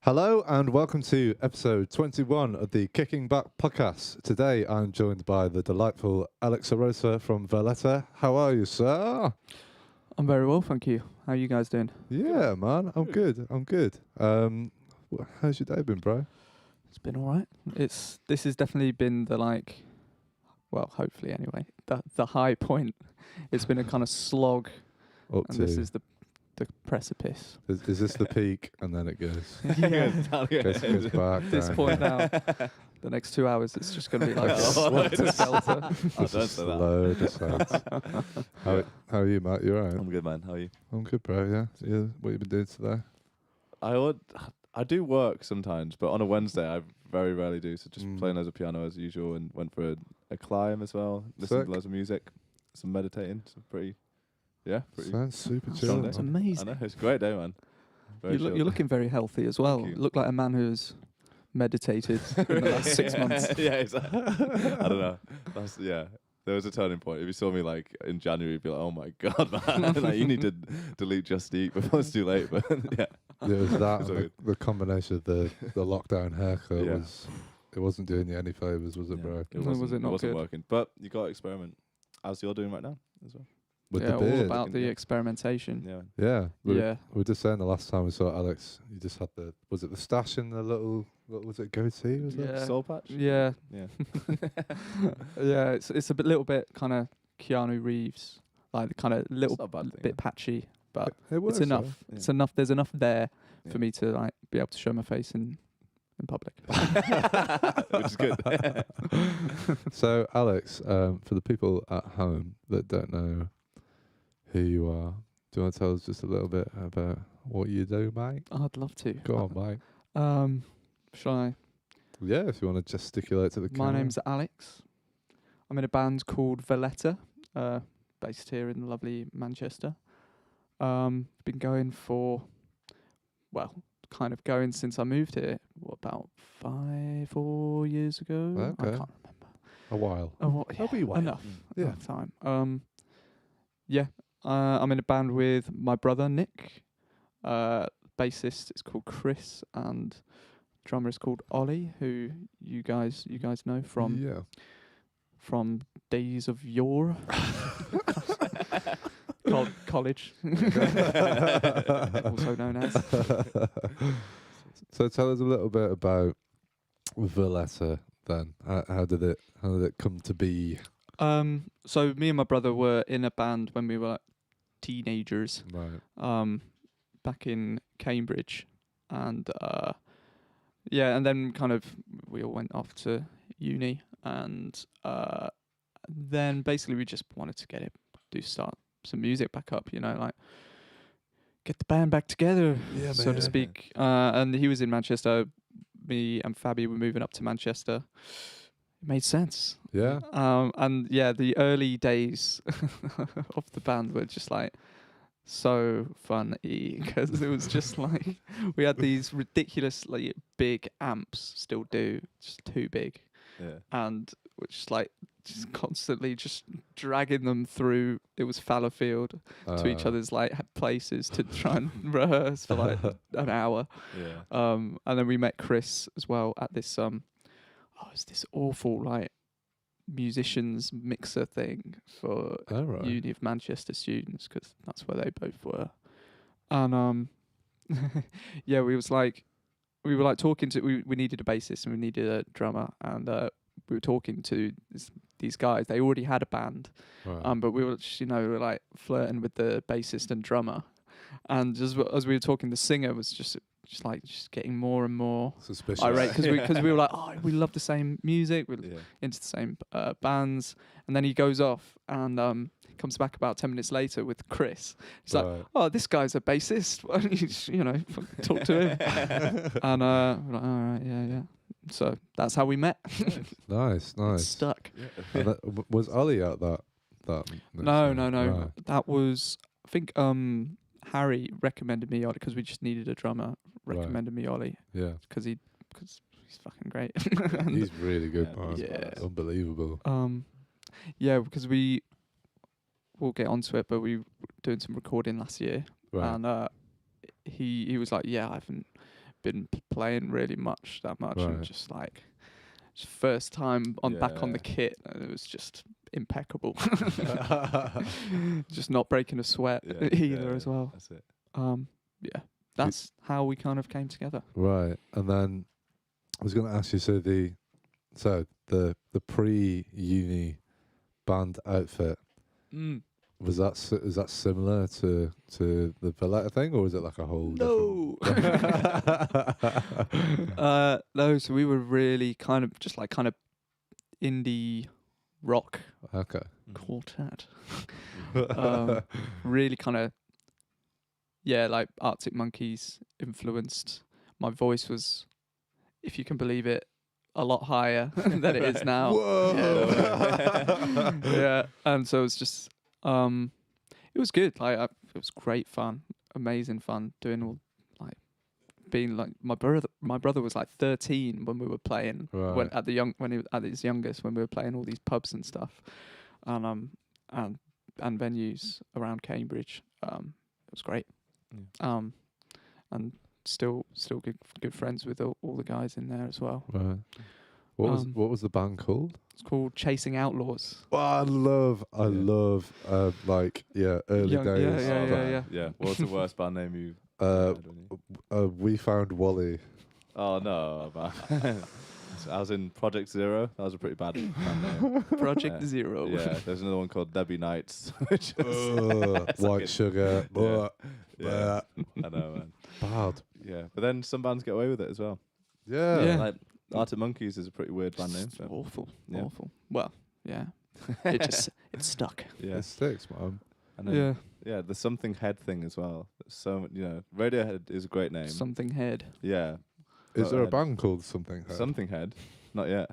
Hello and welcome to episode 21 of the Kicking Back podcast. Today I'm joined by the delightful Alex Orosa from Valetta. How are you, sir? I'm very well, thank you. How are you guys doing? Yeah, man, I'm good. How's your day been, bro? It's been all right. This has definitely been hopefully anyway, the high point. It's been a kind of slog, Up and to this is the precipice. is this the peak and then it goes Yeah, goes back at this down. point now, the next 2 hours, it's just going to be like a skelter. Just a slow descent. How are you, Matt? You alright? I'm good, man. How are you? I'm good, bro. Yeah. What you been doing today? I do work sometimes, but on a Wednesday I very rarely do. So just playing loads of piano as usual, and went for a climb as well. Listened Sick. to loads of music, some meditating. Some pretty. Sounds super That chill. sounds man. I amazing. know, it's a great day, man. Very chill. You're looking very healthy as well. Thank you. Look like a man who's meditated in the last 6 months. Yeah, exactly. I don't know. There was a turning point. If you saw me like in January, you'd be like, "Oh my god, man! Like you need to delete Just Eat before it's too late." But yeah, It was that It's all and the combination of the lockdown haircut Yeah. it wasn't doing you any favours, was it, Yeah. bro? No, was it not wasn't good? working. But you got to experiment, as you're doing right now as well. With Yeah, the all beard. about the Yeah. experimentation. Yeah. Yeah. We Yeah. were just saying the last time we saw Alex, you just had was it the stash and the little, what was it, goatee? Was it? Yeah. Soul patch. Yeah, Yeah. yeah. It's a little bit kind of Keanu Reeves, like kind of little not a bad thing, bit yeah. patchy, but It works, it's enough. Yeah. It's enough. There's enough there Yeah. for me to like be able to show my face in public. Which is good. So, Alex, for the people at home that don't know who you are, do you want to tell us just a little bit about what you do, mate? I'd love to. Go on, mate. Shall I? Yeah, if you want to gesticulate to the My camera. name's Alex. I'm in a band called Valetta, based here in lovely Manchester. Been going going since I moved here. What, about 4 years ago? I Okay. can't remember. A while. Oh, what, That'll be a while. enough. Yeah. Enough time. I'm in a band with my brother Nick. Bassist is called Chris, and drummer is called Ollie, who you guys know from days of yore. College, also known as. So tell us a little bit about Valetta then. How did it come to be? So me and my brother were in a band when we were teenagers, Right. back in Cambridge, and and then kind of we all went off to uni, and then basically we just wanted to start some music back up, like get the band back together, Yeah, so to man. speak. And he was in Manchester. Me and Fabi were moving up to Manchester. It made sense. Yeah. And yeah, the early days of the band were just like so funny because it was just like we had these ridiculously big amps, still do, just too big, Yeah. and which like just constantly just dragging them through. It was Fallowfield to each other's like places to try and rehearse for like an hour. Yeah. And then we met Chris as well at this it's this awful like musicians mixer thing for All right. Uni of Manchester students, because that's where they both were. And yeah, we were like talking to, we needed a bassist and we needed a drummer, and we were talking to these guys. They already had a band, Right. but we were just, we were like flirting with the bassist and drummer, and just as we were talking, the singer was just getting more and more Suspicious. irate because we were like, oh, we love the same music, we're Yeah. into the same bands, and then he goes off and comes back about 10 minutes later with Chris. He's like, Right. oh, this guy's a bassist. Why don't you just, talk to him? And we're like, all right, yeah. So that's how we met. Nice. It's stuck. And was Ollie at that? No. Right. That was, I think, Harry recommended me Ollie because we just needed a drummer. Recommended me Ollie Yeah. because he's fucking great. He's really good, Yeah, man. yeah. Unbelievable. Yeah, because we'll get onto it, but we were doing some recording last year, Right. and he was like, yeah, I haven't been playing really that much, and Right. just like first time back on the Yeah. kit, and it was just impeccable. Just not breaking a sweat Yeah, either yeah, as well. That's it. Yeah, that's how we kind of came together. Right. And then I was going to ask you, so the pre-uni band outfit, is that similar to the Valetta thing, or is it like a whole No. different? No, so we were really kind of indie rock Okay. quartet. Really kind of, like Arctic Monkeys influenced. My voice was, if you can believe it, a lot higher than it is now. Whoa! Yeah, and so it's just, it was good. It was great fun, amazing fun doing all, like, being like my brother was like 13 when we were playing when he was at his youngest, when we were playing all these pubs and stuff, and venues around Cambridge. It was great. And still good friends with all the guys in there as well. Right. What was the band called? It's called Chasing Outlaws. Oh, I love early days. Yeah. What's the worst band name you? We Found Wally. Oh no, man. I was in Project Zero. That was a pretty bad band name. Project Zero. Yeah, there's another one called Debbie Nights, which is White Sugar. yeah. I know, man. Bad. Yeah, but then some bands get away with it as well. Yeah. Like Arctic Monkeys is a pretty weird band name. So. Awful. Yeah. Awful. Well, yeah. It stuck. Yeah. It sticks, man. And then, yeah, the Something Head thing as well. So Radiohead is a great name. Something Head. Yeah. Is there a band called Something Head? Something Head? Not yet.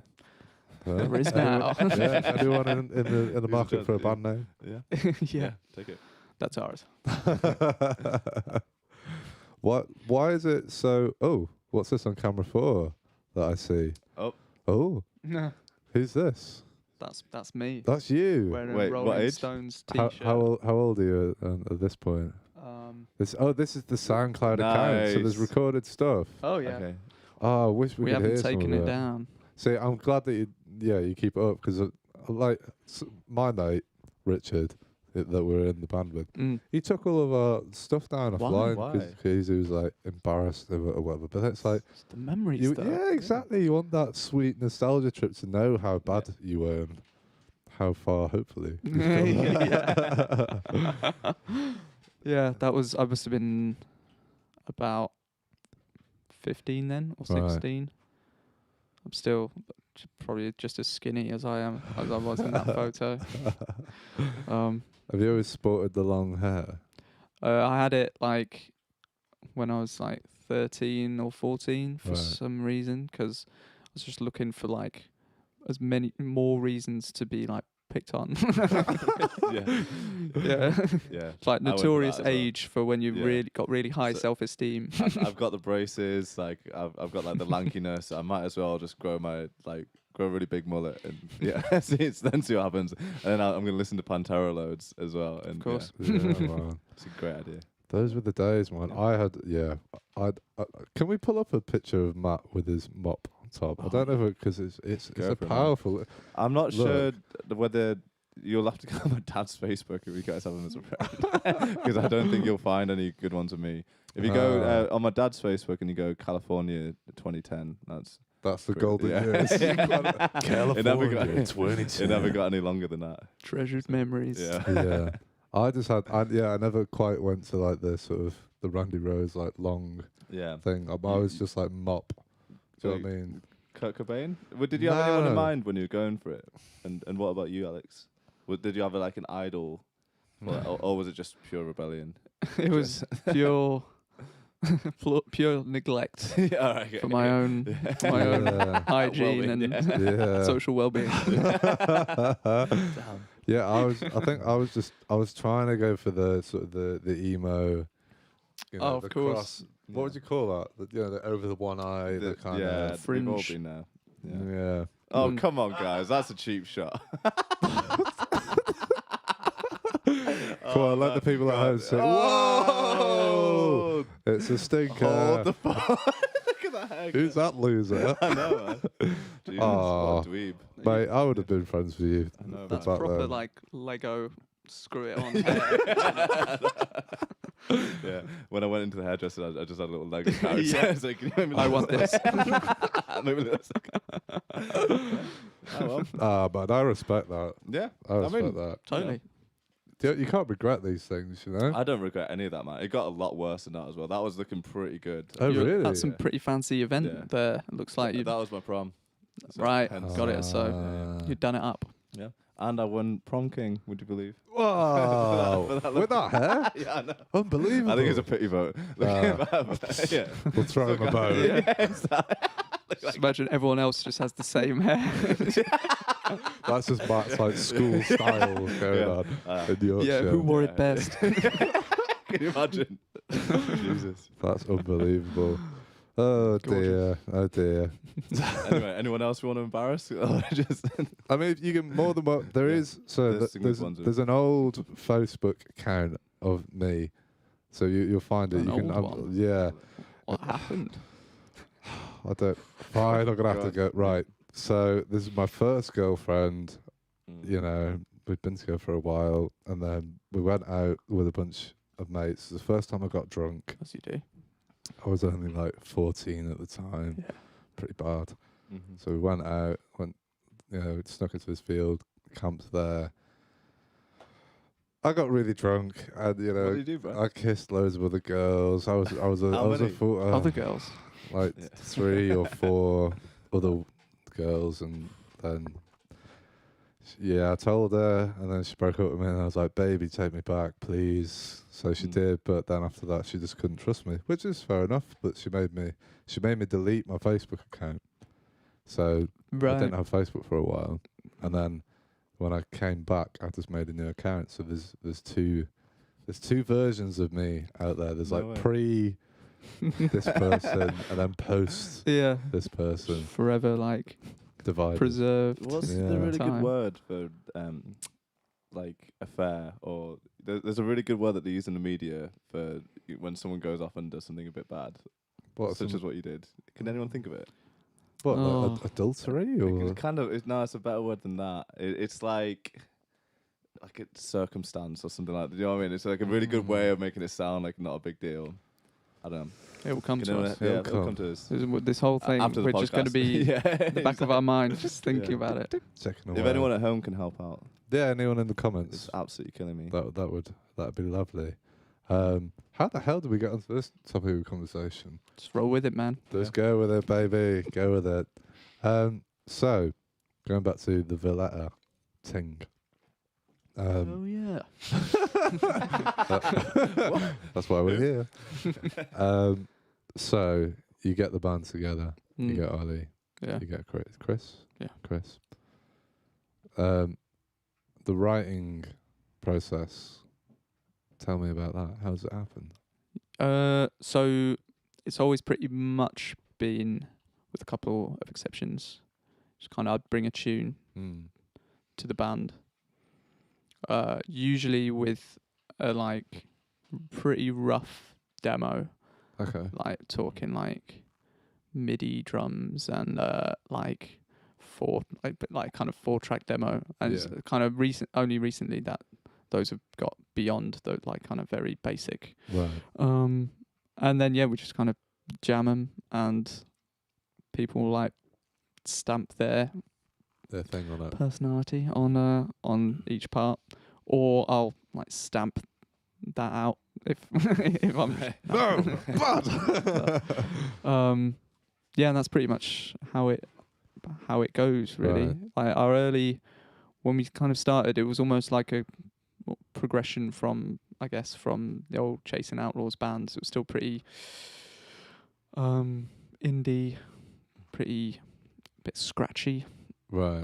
There is now. Anyone in the market for a band name? Yeah. Yeah. Take it. That's ours. Why is it so? Oh, what's this on camera 4 that I see? Oh, No. who's this? That's me. That's you. Wearing Wait, a what Rolling age? Stones How, t-shirt. how old are you at this point? This is the SoundCloud account, so there's Nice. recorded stuff. Oh yeah. Okay. Oh, I wish we could haven't hear some taken of it down. See, I'm glad that you keep it up, because my mate Richard that we're in the band with, he took all of our stuff down offline Why? because he was like embarrassed or whatever. But it's like It's the memories though. yeah, exactly. You want that sweet nostalgia trip to know how bad you were and how far, hopefully. Yeah, I must have been about 15 then, or 16. I'm still probably just as skinny as I was in that photo. Have you always sported the long hair? I had it like when I was like 13 or 14 for some reason, because I was just looking for like as many more reasons to be like picked on. Yeah. Yeah. It's like notorious age for when you Yeah. got really high self-esteem. I've got the braces, like I've got like the lankiness. I might as well just grow a really big mullet and see what happens. And then I'm gonna listen to Pantera loads as well. And Of course. Yeah, man. it's a great idea. Those were the days, man. I can we pull up a picture of Matt with his mop on top? I don't know if because it's Go a for it, man. powerful. I'm not Look. sure whether you'll have to go on my dad's Facebook if you guys have him as a friend, because I don't think you'll find any good ones of me. If you go on my dad's Facebook and you go California 2010, That's the Great. golden Yeah. years. California 22. it never got any longer than that. Treasured memories. Yeah. Yeah, I just had. I never quite went to like the sort of the Randy Rose like long Yeah. thing. I was just like mop. Do you know what I mean? Kurt Cobain? Did you have anyone in No. mind when you were going for it? And what about you, Alex? Did you have like an idol, or was it just pure rebellion? It was pure neglect Yeah, all right, okay. for my own Yeah. hygiene and Yeah. social well-being. Yeah, I was trying to go for the sort of the emo. You know, Oh, of the course. cross- What would you call that? The over the one eye, the kind yeah, of. they've all fringe. been now. Yeah. Yeah. Oh, come on, guys. That's a cheap shot. Come on, let the people at home say, Oh, "Whoa, it's a stinker." hold the phone. at that haircut. Who's that loser? I know, man. Jesus, Aw. what a dweeb. Mate, I would have been friends with you. I know, That's man. back proper then. like Lego screw it on. Yeah. When I went into the hairdresser, I just had a little Lego character. Yeah. I was like, can you make me I look want like this. Maybe this. Oh, well. But I respect that. Yeah. I respect that. Totally. You can't regret these things, you know? I don't regret any of that, man. It got a lot worse than that as well. That was looking pretty good. Oh, really? That's some pretty fancy event Yeah. there. It looks like you That was my prom. So right. hence- Got it. So you've done it up. Yeah. And I won prom king, would you believe? Wow. For that With that hair? Yeah, I know. Unbelievable. I think it's a pity vote. Looking back, but yeah. We'll throw him a bone. Yeah. Exactly. Just imagine everyone else just has the same hair. That's just Matt's like school style going on in Yorkshire. Yeah, who wore Yeah. it best? Can you imagine? Jesus. That's unbelievable. Oh dear, oh dear. Anyway, anyone else you want to embarrass? Or just I mean, if you can more than what there Yeah. is. So There's some good ones. there's an old Facebook account of me. So you'll find it. An You can, old one? yeah. What happened? I don't. Fine, I'm gonna have to go. Right. So this is my first girlfriend. You know, we'd been together for a while, and then we went out with a bunch of mates. It was the first time I got drunk. As you do. I was only like 14 at the time. Yeah. Pretty bad. Mm-hmm. So we went out, snuck into this field, camped there. I got really drunk, and What did you do, bro? I kissed loads of other girls. I was a How many? fool. Other girls. Like Yeah. 3 or 4 other girls, and then I told her, and then she broke up with me, and I was like, "Baby, take me back, please." So she did, but then after that, she just couldn't trust me, which is fair enough. But she made me delete my Facebook account, so I Right. didn't have Facebook for a while, and then when I came back, I just made a new account. So there's two versions of me out there. There's No like way. pre this person and then post Yeah. this person Forever like divided. preserved. What's Yeah. the really Time. good word for like affair? Or there's a really good word that they use in the media for when someone goes off and does something a bit bad, such as what you did. Can anyone think of it? what Oh. like adultery or It's kind of it's a better word than that. It's like a circumstance or something like that. You know what I mean? It's like a really good way of making it sound like not a big deal. I don't know. It will come Can to anyone- us. Yeah, It'll it'll come come. to us. This whole thing, After the we're just going to podcast. be Yeah, in the back of our mind, just thinking Yeah. about it. checking If away? anyone at home can help out, Yeah, anyone in the it's comments? absolutely killing me. That'd be lovely. How the hell did we get onto this topic of conversation? Just roll with it, man. Let's go with it, baby. Go with it. So going back to the Valetta ting. Yeah. That's why we're here. So you get the band together. You get Ollie. Yeah. You get Chris. Yeah. Chris. The writing process. Tell me about that. How does it happen? So it's always pretty much been, with a couple of exceptions, just kind of I'd bring a tune to the band. Usually with a like pretty rough demo, Okay. like talking like MIDI drums and like kind of 4-track demo, and it's Yeah. kind of only recently that those have got beyond the like kind of very basic. Right. And then we just kind of jam them, and people like stamp their Their thing on it. personality on each part, or I'll like stamp that out if if I'm No, bad. and that's pretty much how it goes really. Right. Like when we kind of started, it was almost like a progression from the old Chasing Outlaws bands. It was still pretty indie, pretty bit scratchy. Right.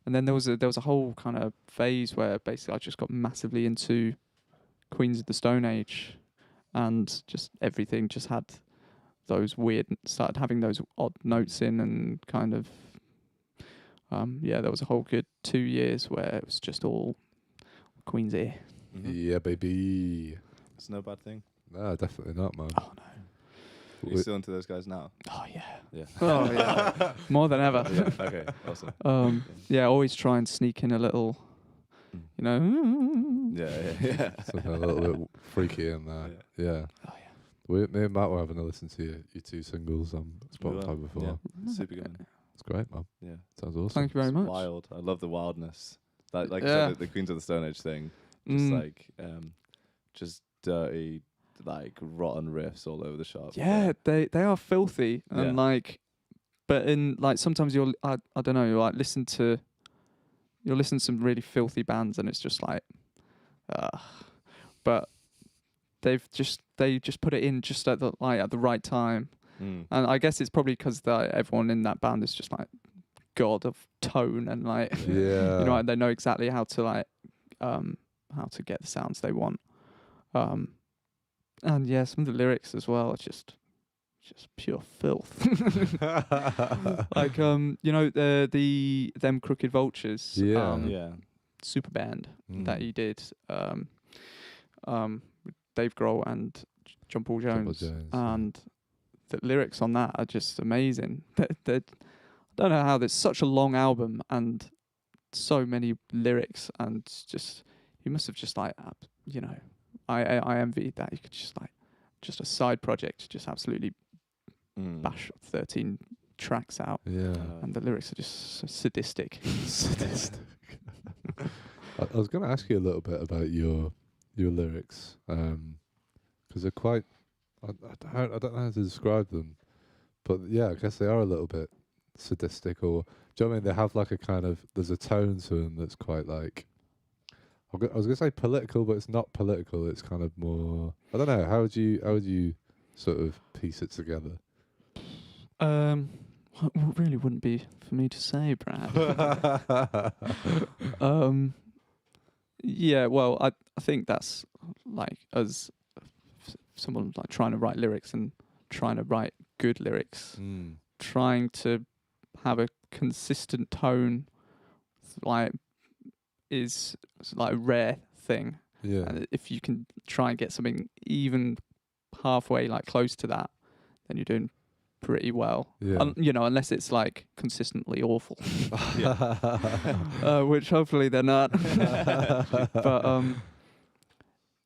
And then there was a whole kind of phase where basically I just got massively into Queens of the Stone Age, and just everything just had started having those odd notes in, and kind of there was a whole good 2 years where it was just all Queen's ear. Mm-hmm. Yeah, baby. It's no bad thing. No, definitely not, man. Oh no. Are you still into those guys now? Oh yeah. Yeah. Oh yeah. More than ever. Yeah. Okay. Awesome. Yeah. Always try and sneak in a little, you know. Yeah. Something a little bit freaky in there. Yeah. Oh yeah. Me and Matt were having a listen to your 2 singles on Spotify before. Yeah. Super good. It's great, man. Yeah. Sounds awesome. Thank you very much. Wild. I love the wildness. Like I Yeah. said, the Queens of the Stone Age thing. Just like, just dirty, like rotten riffs all over the shop. Yeah, they are filthy and like, but in like sometimes I don't know, you like listen to some really filthy bands and it's just like, but they just put it in just at the right time, and I guess it's probably because everyone in that band is just like god of tone and like you know, they know exactly how to like how to get the sounds they want, and yeah, some of the lyrics as well are just pure filth. Like you know, them Crooked Vultures super band that he did with Dave Grohl and John Paul Jones, and the lyrics on that are just amazing. I don't know how there's such a long album and so many lyrics, and just he must have just like, you know, I envy that you could just like just a side project, just absolutely bash 13 tracks out. Yeah. And the lyrics are just so sadistic. I was going to ask you a little bit about your lyrics, because they're quite. I don't know how to describe them, but yeah, I guess they are a little bit sadistic, or do you know what I mean? They have like a kind of, there's a tone to them that's quite like, I was going to say political, but it's not political. It's kind of more, I don't know. How would you sort of piece it together? Really wouldn't be for me to say, Brad. Yeah, well, I think that's like, as someone like trying to write lyrics and trying to write good lyrics, trying to have a consistent tone, like, is like a rare thing. Yeah. And if you can try and get something even halfway like close to that, then you're doing pretty well. Yeah. You know, unless it's like consistently awful. Which hopefully they're not. But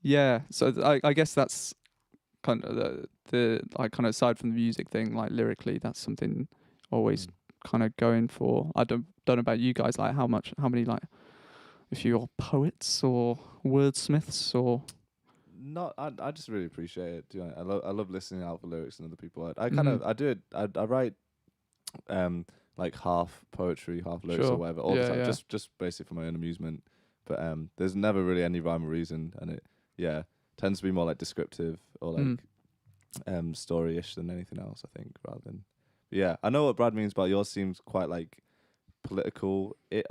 yeah, so I guess that's kind of the like kind of aside from the music thing, like lyrically, that's something always kind of going for. I don't know about you guys, like how many like, if you're poets or wordsmiths or. Not, I just really appreciate it. I love listening out for lyrics and other people. I kind of I do it. I write like half poetry, half lyrics or whatever all the time, just basically for my own amusement. But there's never really any rhyme or reason, and it tends to be more like descriptive or like story-ish than anything else, I think, rather than. Yeah, I know what Brad means, but yours seems quite like political. I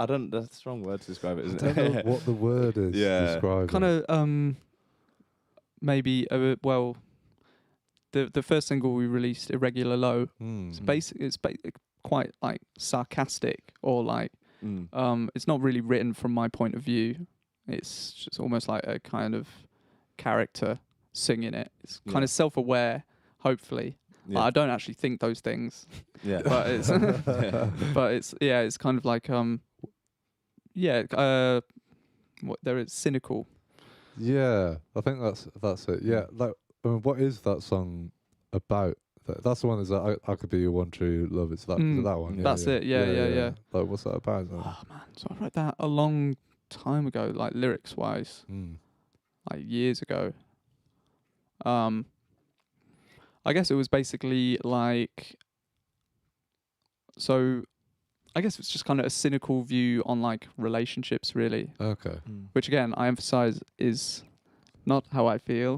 don't. That's the wrong word to describe it, isn't it? I don't know what the word is. Yeah. Describe kind of maybe well, the first single we released, Irregular Low, it's quite like sarcastic, or like it's not really written from my point of view. It's just almost like a kind of character singing it. It's kind of self-aware, hopefully. Yeah. I don't actually think those things. Yeah. But it's it's kind of like what there is, cynical. Yeah, I think that's it. Yeah, like, I mean, what is that song about? That's the one. Is that I Could Be Your One True Love? Is that that one? That's it. Yeah. Like, what's that about? Oh man, so I wrote that a long time ago, like lyrics wise, like years ago. I guess it was basically like, so I guess it's just kind of a cynical view on like relationships, really. Okay. Which again, I emphasize is not how I feel,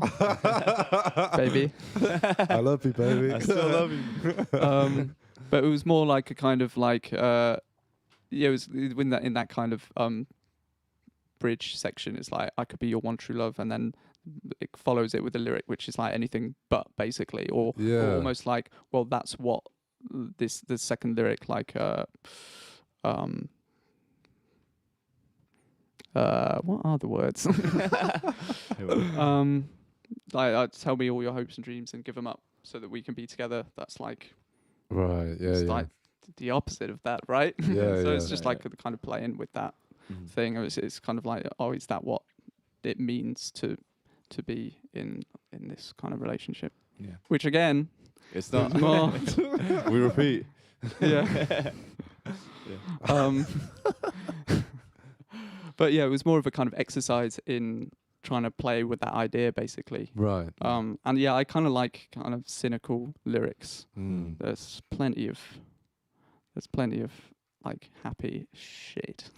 baby. I love you, baby. I still love you. But it was more like a kind of like, it was in that kind of bridge section. It's like, I could be your one true love, and then it follows it with a lyric which is like anything but, basically, or almost like, well, that's what the second lyric, like what are the words? Tell me all your hopes and dreams and give them up so that we can be together. That's like, right, yeah, it's yeah. like the opposite of that, right? Yeah, So yeah. it's just like the kind of playing with that thing. It's kind of like, oh, is that what it means to be in this kind of relationship? Yeah. Which again, It's not. more. We repeat. Yeah. But yeah, it was more of a kind of exercise in trying to play with that idea, basically. Right. And yeah, I kind of like kind of cynical lyrics. There's plenty of like happy shit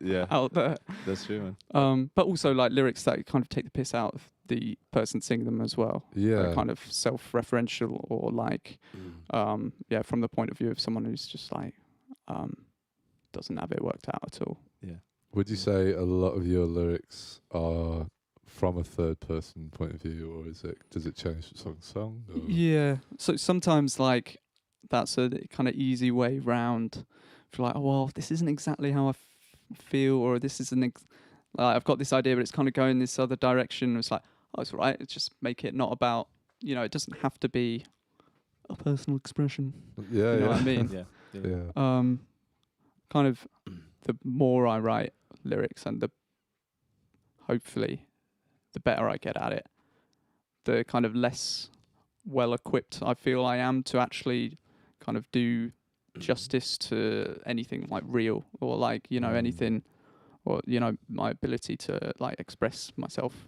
Yeah. out there. That's true, man. But also like lyrics that kind of take the piss out of the person singing them as well. Yeah. They're kind of self-referential or like, yeah, from the point of view of someone who's just like, doesn't have it worked out at all. Yeah. Would you say a lot of your lyrics are from a third person point of view, or does it change from song to song? Or? Yeah. So sometimes like that's a kind of easy way round. If you're like, oh well, this isn't exactly how I feel, or this isn't. I've got this idea, but it's kind of going this other direction. It's like, oh, it's all right. It's just make it not about. It doesn't have to be a personal expression. Yeah, you know what I mean? Yeah. Kind of the more I write lyrics and hopefully the better I get at it, the kind of less well equipped I feel I am to actually kind of do justice to anything like real or like, anything, or, my ability to like express myself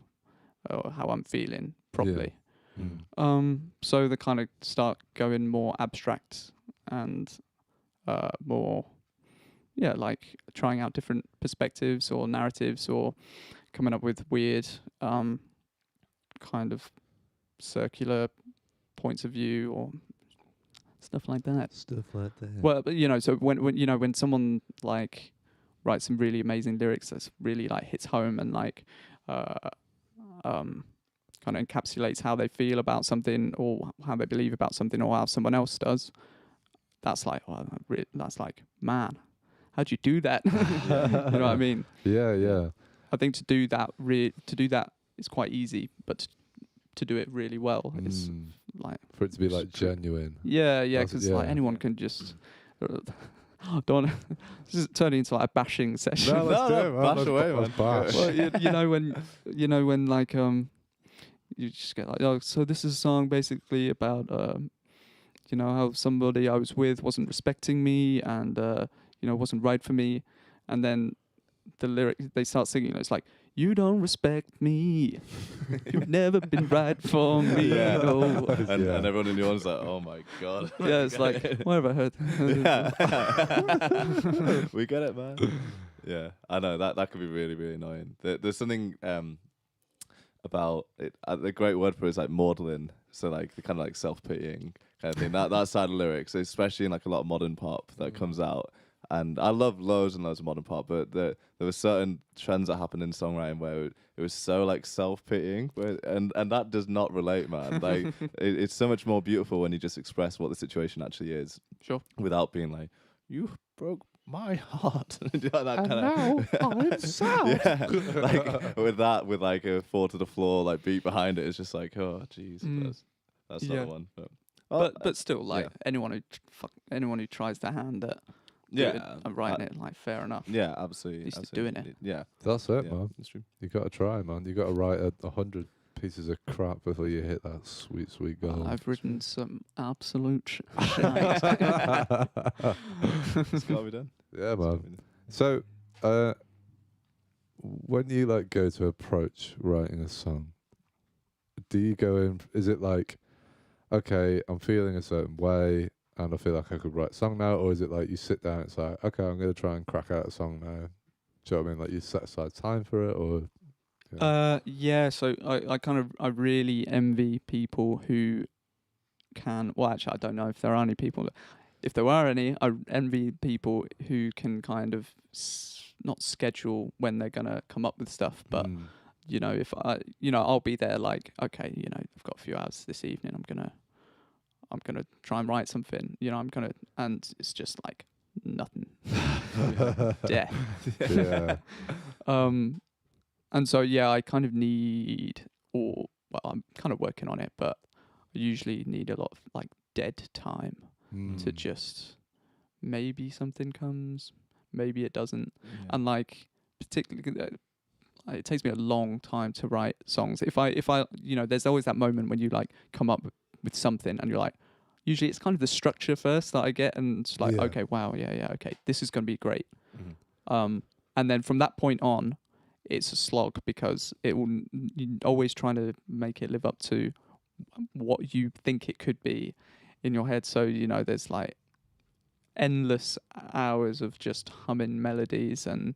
or how I'm feeling properly. Yeah. So they kind of start going more abstract and more, like trying out different perspectives or narratives or coming up with weird kind of circular points of view or stuff like that. Well, so when someone like writes some really amazing lyrics that's really like hits home and like kind of encapsulates how they feel about something or how they believe about something or how someone else does, that's like, that's like, man, how'd you do that? You know what I mean? Yeah, yeah. I think to do that is quite easy, but to do it really well is like for it to be like genuine. Yeah, because like anyone can just. Don't this is turning into like a bashing session. No, bash away, man. Bash. Well, when like you just get like, oh, so this is a song basically about how somebody I was with wasn't respecting me and wasn't right for me, and then the lyrics they start singing, it's like, you don't respect me, you've never been right for me. Yeah. No. And everyone in the audience is like, oh my god. Yeah, it's like, what have I heard? We get it, man. Yeah, I know that could be really, really annoying. There's something about it. The great word for it is like maudlin. So like the kind of like self-pitying kind of thing. That side of lyrics, especially in like a lot of modern pop that comes out. And I love loads and loads of modern pop, but there were certain trends that happened in songwriting where it was so like self-pitying, and that does not relate, man. Like it's so much more beautiful when you just express what the situation actually is, Sure, without being like, you broke my heart. That and now I'm sad. Yeah, like with like a fall to the floor like beat behind it. It's just like, oh jeez, that's not the one. But still, like anyone who tries their hand at I'm writing it, like, fair enough. Yeah, absolutely. At least absolutely. doing it. Yeah. That's it, man. That's true. You got to try, man. You got to write 100 pieces of crap before you hit that sweet, sweet goal. I've written some absolute shit. It's got to be done. Yeah, man. So, when you like go to approach writing a song, do you go in? Is it like, okay, I'm feeling a certain way, and I feel like I could write a song now, or is it like you sit down, it's like, okay, I'm going to try and crack out a song now? Do you know what I mean? Like you set aside time for it, or? Yeah. So I really envy people who can. Well, actually, I don't know if there are any people. If there are any, I envy people who can kind of not schedule when they're gonna come up with stuff, but if I'll be there like, okay, I've got a few hours this evening. I'm gonna try and write something. And it's just like nothing. Death. Yeah. And so I kind of need, I'm kind of working on it, but I usually need a lot of like dead time to just, maybe something comes, maybe it doesn't. And like particularly it takes me a long time to write songs. If I there's always that moment when you like come up with something and you're like, usually it's kind of the structure first that I get, and it's like, okay, wow, okay, this is going to be great. And then from that point on, it's a slog, because you're always trying to make it live up to what you think it could be in your head. So, there's like endless hours of just humming melodies and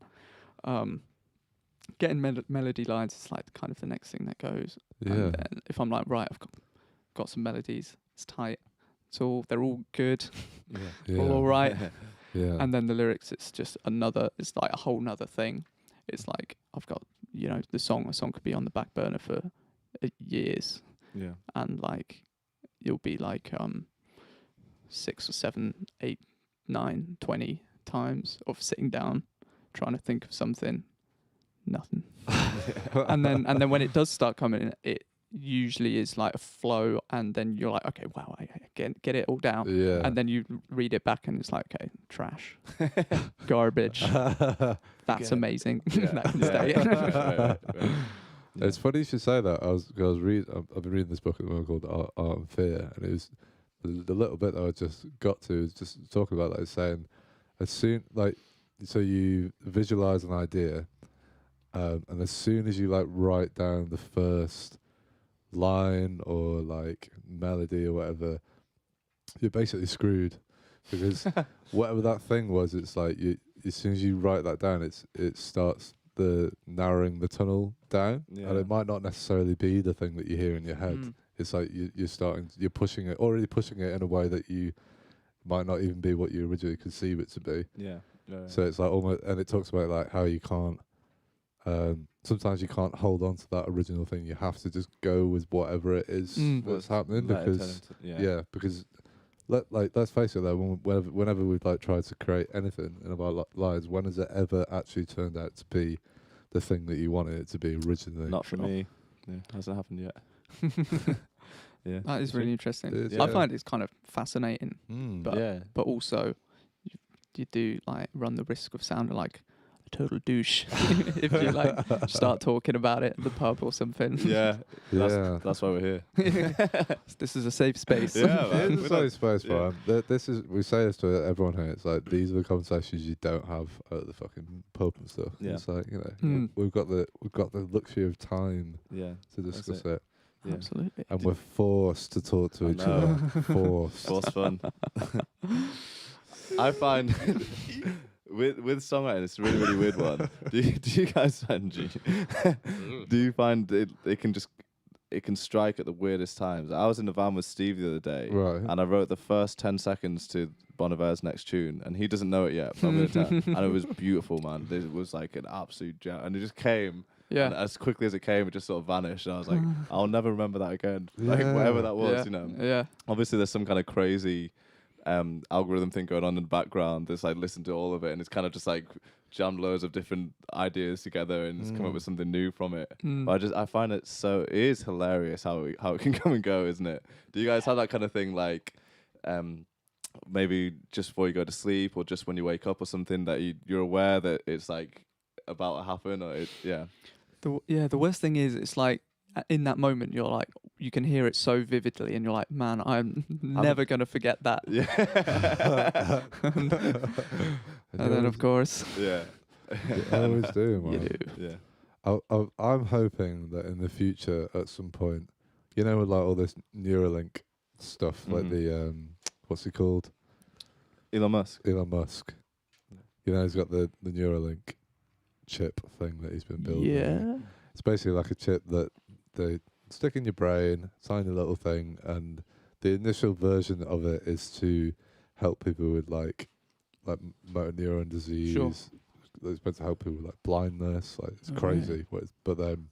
getting melody lines. It's like kind of the next thing that goes. Yeah. And then if I'm like, right, I've got some melodies, it's tight. They're all good. All right. Yeah. And then the lyrics, it's like a whole nother thing. It's like I've got, a song could be on the back burner for years. Yeah. And like, you'll be like 6 or 7, 8, 9, 20 times of sitting down, trying to think of something, nothing. and then when it does start coming, it usually is like a flow, and then you're like, okay, wow, I get it all down. Yeah. And then you read it back and it's like, okay, trash. Garbage. That's amazing. That can stay. It's funny you should say that. I've been reading this book at the moment called Art and Fear, and it was the little bit that I just got to is just talking about, like, saying as soon, like, so you visualize an idea, and as soon as you like write down the first line or like melody or whatever, you're basically screwed, because whatever that thing was, it's like as soon as you write that down, it starts the narrowing the tunnel down, and it might not necessarily be the thing that you hear in your head. It's like you're pushing it in a way that you might not even be what you originally conceive it to be. So it's like almost, and it talks about like how you can't sometimes you can't hold on to that original thing. You have to just go with whatever it is that's happening, because because let's face it though, whenever we've like tried to create anything in our lives, when has it ever actually turned out to be the thing that you wanted it to be originally? Not for me. Hasn't happened yet. That is really interesting. I find it's kind of fascinating, but also you do like run the risk of sounding like a total douche if you like start talking about it at the pub or something. That's why we're here. This is a safe space. It is a safe space, man. We say this to everyone here. It's like, these are the conversations you don't have at the fucking pub and stuff. It's like, we've got the luxury of time to discuss it. Absolutely. And we're forced to talk to each other. Forced fun. I find with songwriting, it's a really, really weird one. Do you guys find do you find it can strike at the weirdest times? I was in the van with Steve the other day, and I wrote the first 10 seconds to Bon Iver's next tune, and he doesn't know it yet, but I'm gonna and it was beautiful, man. It was like an absolute jam, and it just came. And as quickly as it came, it just sort of vanished. And I was like, I'll never remember that again. Like, whatever that was, Obviously, there's some kind of crazy algorithm thing going on in the background that's like, listen to all of it, and it's kind of just like jammed loads of different ideas together and just come up with something new from it. But I find it is hilarious how it can come and go, isn't it? Do you guys have that kind of thing, like maybe just before you go to sleep or just when you wake up or something, that you're aware that it's like about to happen, or the worst thing is, it's like in that moment you're like, you can hear it so vividly, and you're like, man, I'm never gonna forget that. And then of course, I always do, man. You do. I'm hoping that in the future, at some point, with like all this Neuralink stuff, like the what's he called? Elon Musk. He's got the Neuralink chip thing that he's been building. It's basically like a chip that they stick in your brain, tiny little thing, and the initial version of it is to help people with like motor neuron disease. It's meant to help people with like blindness. Like, it's crazy. But then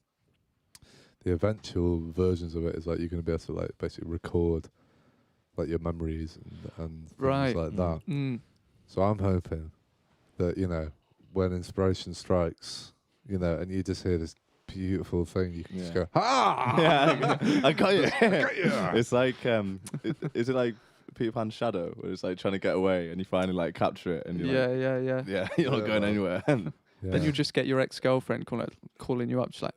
the eventual versions of it is like you're going to be able to like basically record like your memories and things like that. So I'm hoping that, you know, when inspiration strikes, you know, and you just hear this beautiful thing, you can just go, ah! Yeah, I got you. I got you. It's like, is it like Peter Pan's shadow, where it's like trying to get away and you finally like capture it and you're Yeah, like, yeah. yeah, you're not going anywhere. Then you just get your ex-girlfriend calling you up, just like,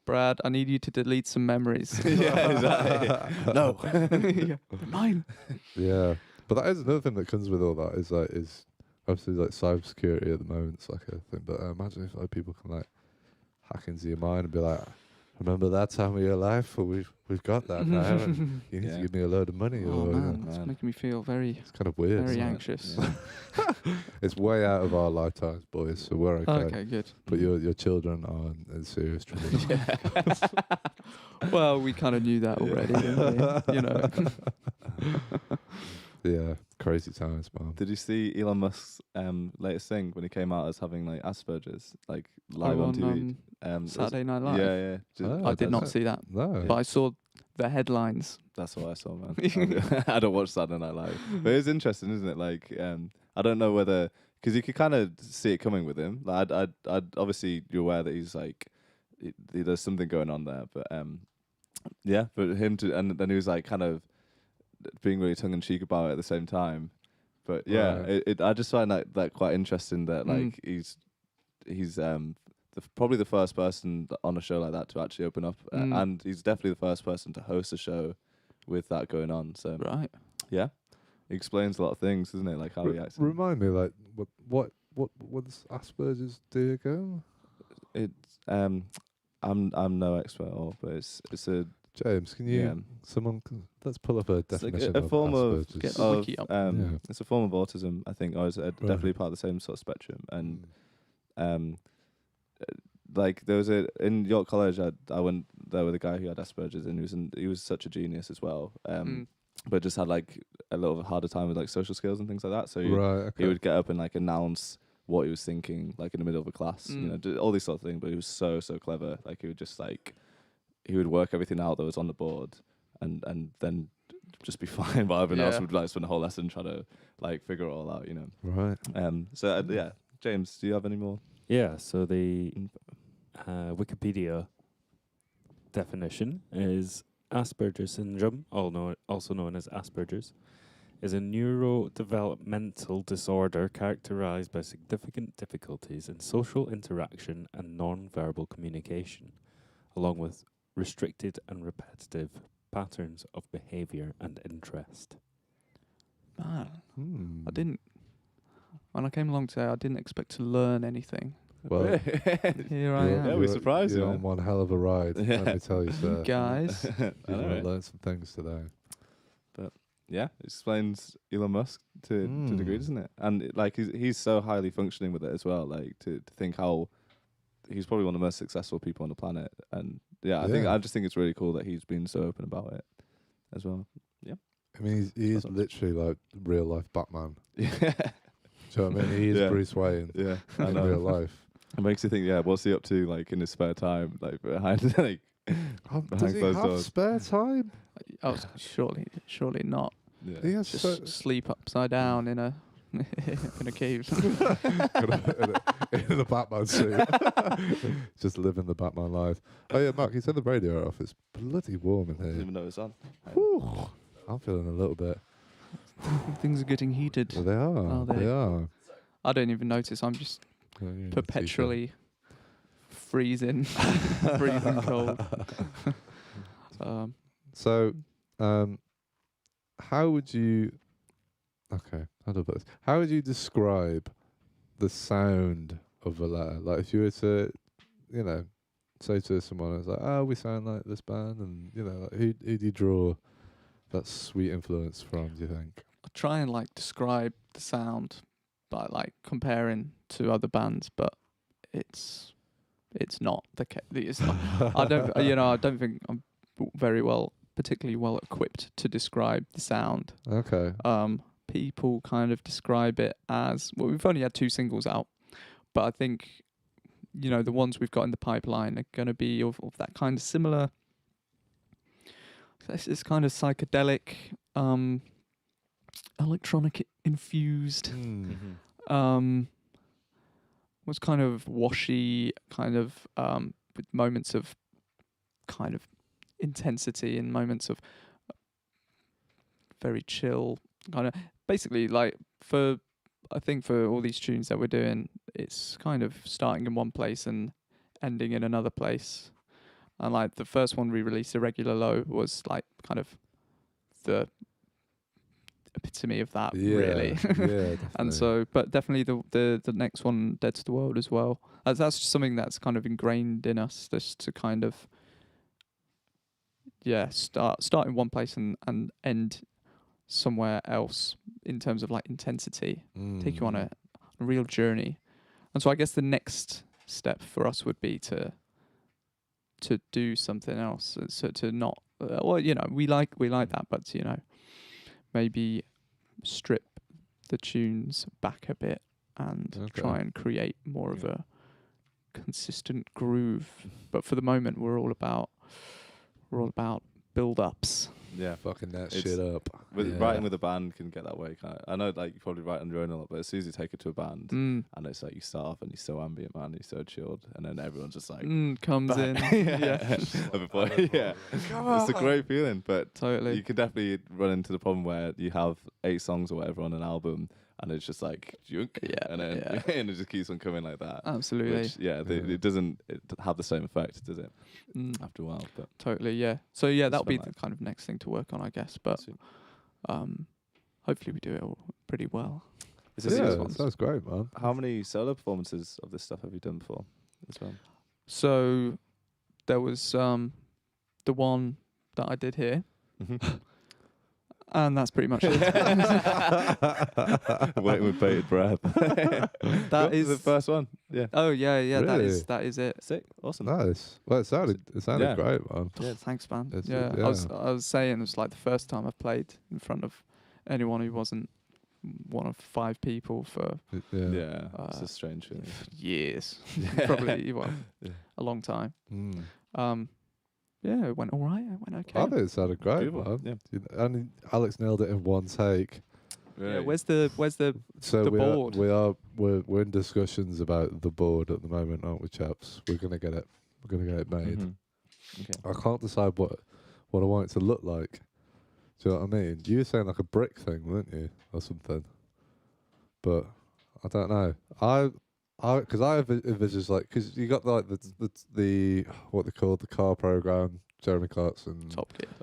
Brad, I need you to delete some memories. Yeah, exactly. No. Yeah, they're mine. Yeah, but that is another thing that comes with all that is obviously like cybersecurity at the moment. It's like a thing, but imagine if like people can like hack into your mind and be like, remember that time of your life? Well, we've got that now, and you need to give me a load of money. Oh or man, that's making me feel very. It's kind of weird. Very isn't it? anxious. Yeah. It's way out of our lifetimes, boys. So we're okay. Okay, good. But your children are in serious trouble. Well, we kind of knew that already, didn't we? You know. Yeah, crazy times, man. Did you see Elon Musk's latest thing when he came out as having like Asperger's, like live on TV? Saturday Night Live. Yeah. I did not see that, No. but I saw the headlines. That's what I saw, man. I don't watch Saturday Night Live, but it's interesting, isn't it? Like, I don't know whether because you could kind of see it coming with him. Like, I'd obviously you're aware that he's like, there's something going on there, but yeah, for him to, and then he was like kind of being really tongue in cheek about it at the same time. But yeah, Right. I just find that quite interesting that like he's probably the first person on a show like that to actually open up, and he's definitely the first person to host a show with that going on. So Right. yeah, it explains a lot of things, doesn't it? Like how he acts. Remind me, like what does Asperger's do again? It's I'm no expert at all, but it's a James, can you let's pull up a it's like definition a form of Asperger's. Get the wiki up. It's a form of autism, I think, or is definitely part of the same sort of spectrum. And like there was in York College, I went there with a guy who had Asperger's, and he was such a genius as well. But just had like a little harder time with like social skills and things like that. So he would get up and like announce what he was thinking, like in the middle of a class, you know, all these sort of things. But he was so clever. Like he would just like he would work everything out that was on the board, and then just be fine. But everyone else would like spend the whole lesson trying to like figure it all out, you know. Right. So yeah, James, do you have any more? Yeah. So the Wikipedia definition is Asperger's syndrome, also known as Asperger's, is a neurodevelopmental disorder characterized by significant difficulties in social interaction and non-verbal communication, along with restricted and repetitive patterns of behavior and interest. Man, I didn't. When I came along today, I didn't expect to learn anything. Well, Here I am. Yeah, we surprised you. You're on one hell of a ride. Let me tell you, sir. Guys. You've learned some things today. But yeah, it explains Elon Musk to a degree, doesn't it? And like he's so highly functioning with it as well. Like to think how he's probably one of the most successful people on the planet. And I just think it's really cool that he's been so open about it as well. Yeah. I mean, he's literally like real life Batman. Yeah. Do you know what I mean? He is Bruce Wayne in real life. It makes you think, what's he up to like in his spare time, like behind like does he have spare time? Oh, surely not. Yeah. He has Just sleep upside down in a in a cave. in a Batman suit. Just living the Batman life. Oh yeah, Mark, you turned the radio off. It's bloody warm in I didn't here. even know it was on. Whew. I'm feeling a little bit. Things are getting heated. Well, they are. Are they? They are. I don't even notice. I'm just perpetually freezing cold. So, how would you? Okay, how do I put this? How would you describe the sound of Valetta? Like, if you were to, you know, say to someone, it's like, oh, we sound like this band, and you know, like, who do you draw that sweet influence from? Do you think? I try and like describe the sound by like comparing to other bands, but it's not the case. It's not. I don't think I'm particularly well equipped to describe the sound. Okay. People kind of describe it as, well, we've only had 2 singles out, but I think, you know, the ones we've got in the pipeline are going to be of that kind of similar. It's kind of psychedelic, electronic infused. Mm. Was kind of washy, kind of with moments of kind of intensity and moments of very chill, kind of basically like I think for all these tunes that we're doing, it's kind of starting in one place and ending in another place. And like the first one we released, Irregular Low, was like kind of the epitome of that, really. Yeah, And so, but definitely the next one, Dead to the World, as well. That's just something that's kind of ingrained in us, just to kind of start in one place and end somewhere else in terms of like intensity. Take you on a real journey. And so I guess the next step for us would be to do something else. So to not we like that, but maybe strip the tunes back a bit and try and create more of a consistent groove. But for the moment, we're all about build-ups. Yeah, fucking that shit up. Writing with a band can get that way. I know, like, you probably write on your own a lot, but as soon as you take it to a band, and it's like you start off and you're so ambient, man, you're so chilled, and then everyone's just like comes in. Yeah, it's a great feeling. But totally, you can definitely run into the problem where you have 8 songs or whatever on an album, and it's just like junk, and it just keeps on coming like that. Absolutely. Which, it doesn't have the same effect, does it? After a while, but totally, yeah. So that'll be the kind of next thing to work on, I guess. But hopefully we do it all pretty well. Sounds great, man. How many solo performances of this stuff have you done before as well? So there was the one that I did here. And that's pretty much it. Waiting with bated breath. That is the first one. Yeah. Oh yeah. Really? That is it. Sick. Awesome. Nice. Well, it sounded great, man. Yeah. Thanks, man. Yeah. I was saying it was like the first time I've played in front of anyone who wasn't one of 5 people for it's a strange feeling. Years. Probably a long time. Yeah, it went all right. It went okay. I think it sounded great, man. Yeah. And Alex nailed it in one take. Yeah, where's the So the board? We're in discussions about the board at the moment, aren't we, chaps? We're gonna get it made. Okay. I can't decide what I want it to look like. Do you know what I mean? You were saying like a brick thing, weren't you, or something? But I don't know. Because I envisage like, because you got like the what they call the car program, Jeremy Clarkson,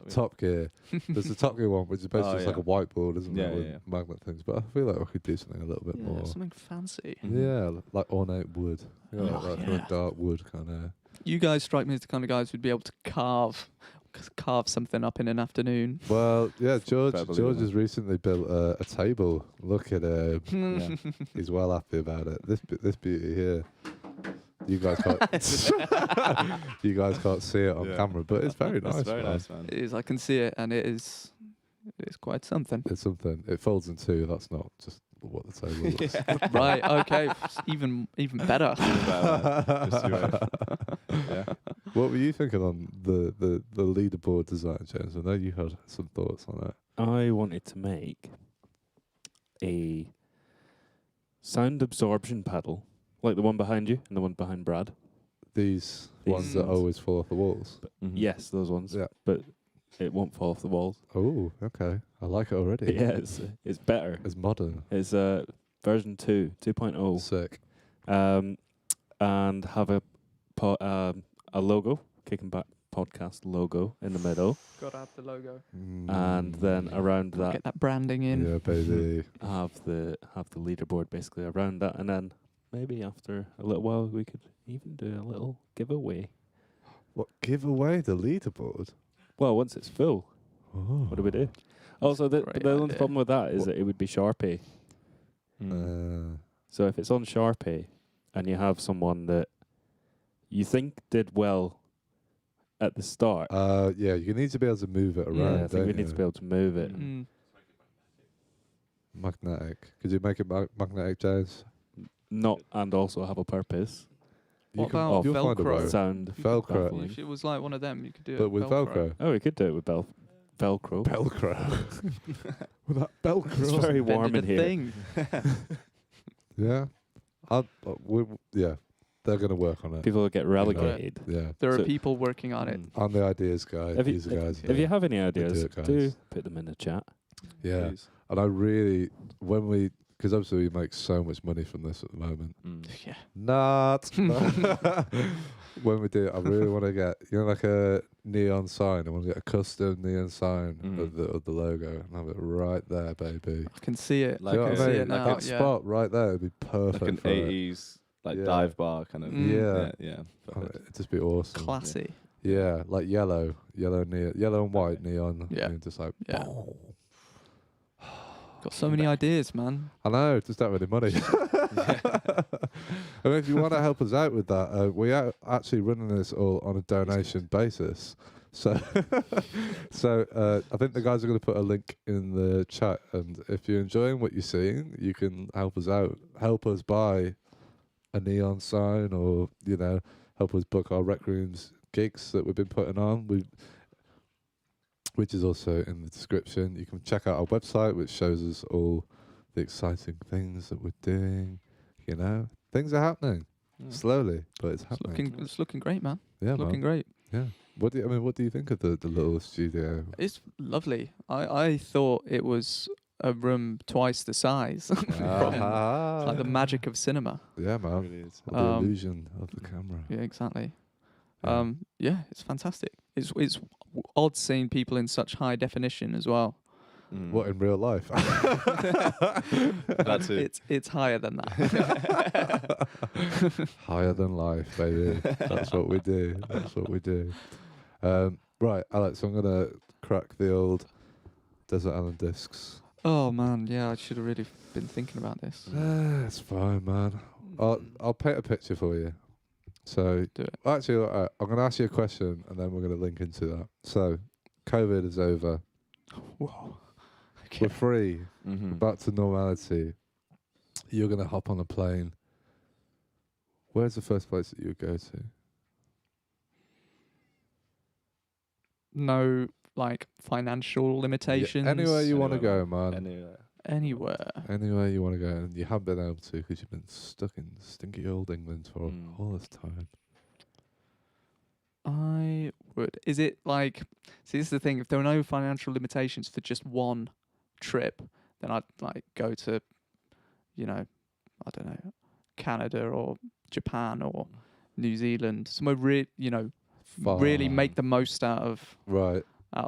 Top Gear. There's the Top Gear one, which is basically just like a whiteboard, isn't it, with magnet things. But I feel like I could do something a little bit more, something fancy. Yeah, like ornate wood, like dark wood kind of. You guys strike me as the kind of guys who'd be able to carve something up in an afternoon. Well, yeah, George has recently built a table. Look at him. He's well happy about it. This beauty here. You guys can't see it on camera, but it's very nice. It's very nice, man. It is. I can see it, and it's quite something. It's something. It folds in 2. That's not just what the table looks. Right. Okay. Even better. What were you thinking on the leaderboard design, James? I know you had some thoughts on that. I wanted to make a sound absorption pedal, like the one behind you and the one behind Brad. These ones that always fall off the walls. Yes, those ones. Yeah. But it won't fall off the walls. Oh, okay. I like it already. Yeah, it's better. It's modern. It's version 2.0. Sick. And have a logo, Kicking Back Podcast logo in the middle. Gotta have the logo. And then around that, get that branding in. Yeah, baby. have the leaderboard basically around that, and then maybe after a little while we could even do a little giveaway. What, give away the leaderboard? Well, once it's full, what do we do? Also, the only problem with that is that it would be Sharpie. So if it's on Sharpie and you have someone that you think did well at the start. Yeah, you need to be able to move it around. Yeah, I think we need to be able to move it. Magnetic. Could you make it magnetic, James? Not and also have a purpose. What about Velcro? Sound Velcro. If it was like one of them, you could do it. But with Velcro. Oh, we could do it with Velcro. Velcro. With that Velcro. It's very warm in Invented a here. thing. Yeah. Yeah. They're going to work on it. People will get relegated. Yeah. There So- are people working on it. I'm the ideas guy. If you, These are guys. if you have any do ideas, it, guys. do put them in the chat. Yeah. Please. And I really, because obviously we make so much money from this at the moment. Yeah. Not. When we do it, I really want to get, like a neon sign. I want to get a custom neon sign of the logo and have it right there, baby. I can see it. Like Do you know I what can I see mean? it Like now. that Yeah. spot right there would be perfect. Like an for it. 80s Yeah. dive bar kind of. Mm. Yeah. Oh, it'd just be awesome. Classy. Yeah, like yellow and white neon. Yeah. And just like, Yeah. Got so many ideas, man. I know, just don't have any money. I mean, if you want to help us out with that, we are actually running this all on a donation basis. So, I think the guys are going to put a link in the chat, and if you're enjoying what you're seeing, you can help us out. Help us buy a neon sign, or help us book our Rec Rooms gigs that we've been putting on. Which is also in the description. You can check out our website, which shows us all the exciting things that we're doing. Things are happening slowly, but it's happening. It's looking great, man. Yeah, Looking man. great. Yeah. What do you think of the little studio? It's lovely. I thought it was a room twice the size. It's like the magic of cinema. Yeah, It man. really is. The illusion of the camera. Yeah, exactly. Yeah. Yeah, it's fantastic. It's odd seeing people in such high definition as well. What, in real life? That's it. It's higher than that. Higher than life, baby. That's what we do. That's what we do. Right, Alex, I'm going to crack the old Desert Island discs. Oh man, yeah, I should have really been thinking about this. It's fine, man. I'll paint a picture for you. So, Do it. Actually, I'm going to ask you a question, and then we're going to link into that. So, COVID is over. Whoa. We're free. Mm-hmm. Back to normality. You're going to hop on a plane. Where's the first place that you would go to? No, financial limitations. Anywhere you want to Anywhere, go, man. Anywhere. Anywhere you want to go, and you haven't been able to because you've been stuck in stinky old England for all this time. I would. Is it see, this is the thing. If there were no financial limitations for just one trip, then I'd go to, I don't know, Canada or Japan or New Zealand, somewhere really make the most out of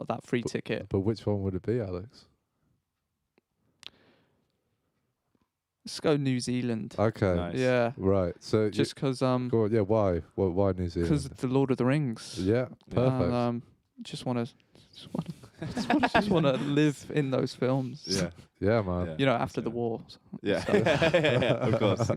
that free ticket. But which one would it be, Alex? Let's go New Zealand. Okay. Nice. Yeah. Right. So Just because go on, yeah. Why? Why New Zealand? because the Lord of the Rings. Yeah. Perfect. And, just want to live in those films. Yeah. Yeah, man. Yeah. After the war. Yeah. So- Of course.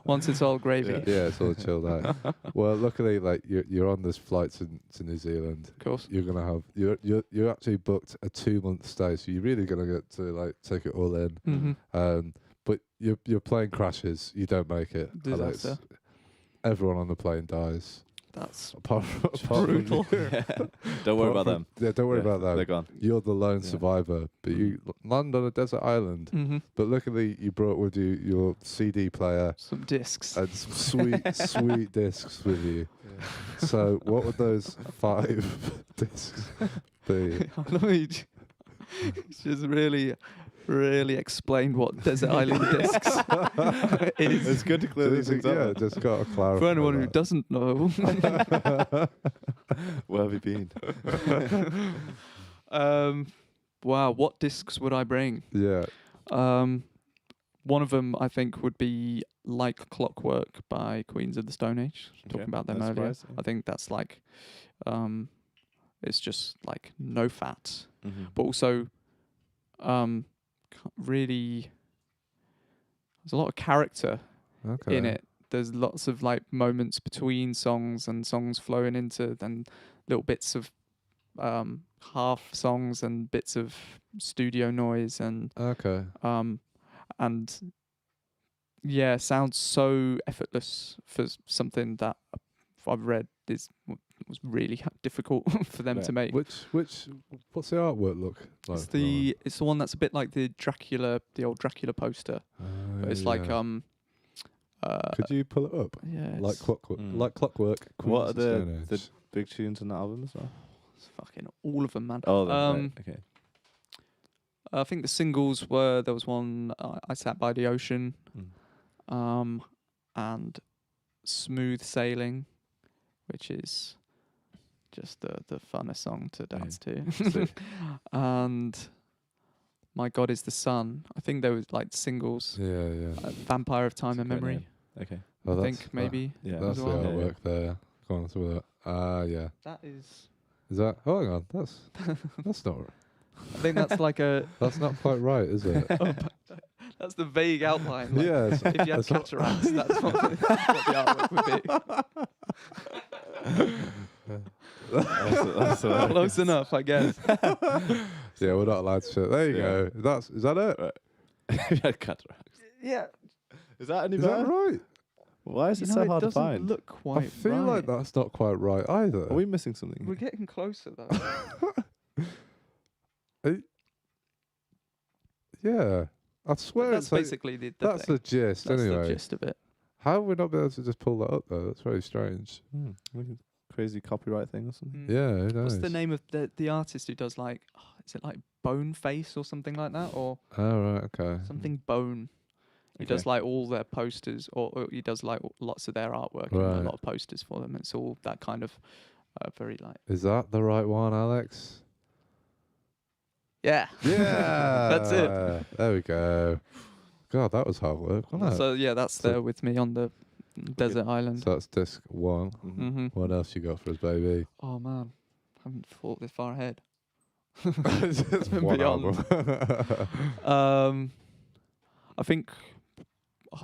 Once it's all gravy. Yeah, it's all chilled out. Well, luckily, you're on this flight to New Zealand. Of course. You're gonna have you're actually booked a 2-month stay, so you're really gonna get to take it all in. Mm-hmm. But your plane crashes, you don't make it. Alex. Disaster. Everyone on the plane dies. That's Apart from brutal. Don't worry about them. Yeah, don't worry about They're that. gone. You're the lone Yeah. survivor, but you land on a desert island. Mm-hmm. But luckily, you brought with you your CD player Some discs. and some sweet discs with you. So, what would those 5 discs be? Let me just really explain what Desert Island discs is. It's good to clear these things up. Just got to clarify. For anyone who that. doesn't know. Where have you been? Wow, what discs would I bring? Yeah. One of them I think would be Like Clockwork by Queens of the Stone Age. Talking Okay, about them no earlier. surprise, yeah. I think that's it's just no fat, but also really there's a lot of character Okay. in it. There's lots of moments between songs and songs flowing into then little bits of half songs and bits of studio noise and Okay. and yeah, sounds so effortless for something that I've read is was really difficult for them to make. What's the artwork look like? It's the one that's a bit like the old Dracula poster. But it's like could you pull it up? Yeah, like clockwork. What are Queens of Stone the Age. big tunes on that album as well? it's fucking all of them, man. Oh, right, okay. I think the singles were, there was one, I Sat by the Ocean, and Smooth Sailing, which is just the funnest song to dance to. And My God Is the Sun. I think they were like singles. Yeah. Vampire of Time That's and a great Memory. name. Okay. I think maybe. Yeah. That's the well. artwork there. Go on through that. Yeah. That is. Is that? Oh, hang on. That's not. I think that's like a. That's not quite right, is it? That's the vague outline. Like, Yeah. if you had cataracts, that's what the artwork would be. That's Close enough, I guess. Yeah, we're not allowed to shit. There you go. Is that it? Right. Cataracts. Yeah. Is that any Is better? that right? Why is it so hard to doesn't find? look quite I feel right. like that's not quite right either. Are we missing something? We're getting closer though. Yeah. I swear That's it's like, basically the that's thing. the gist That's anyway. the gist of it. How have we not been able to just pull that up though? That's very strange. Like a crazy copyright thing or something. Yeah, who knows? What's the name of the artist who does like? Is it like Boneface or something like that, or Oh right, okay. something Bone? He does like all their posters, or he does like lots of their artwork and a Right. lot of posters for them. It's all that kind of very like. Is that the right one, Alex? Yeah. Yeah. That's it. There we go. God, that was hard work, wasn't it? So yeah, that's So- there with me on the desert island. So that's disc 1. Mm-hmm. What else you got for us, baby? Oh man, I haven't thought this far ahead. It's been one beyond. album. I think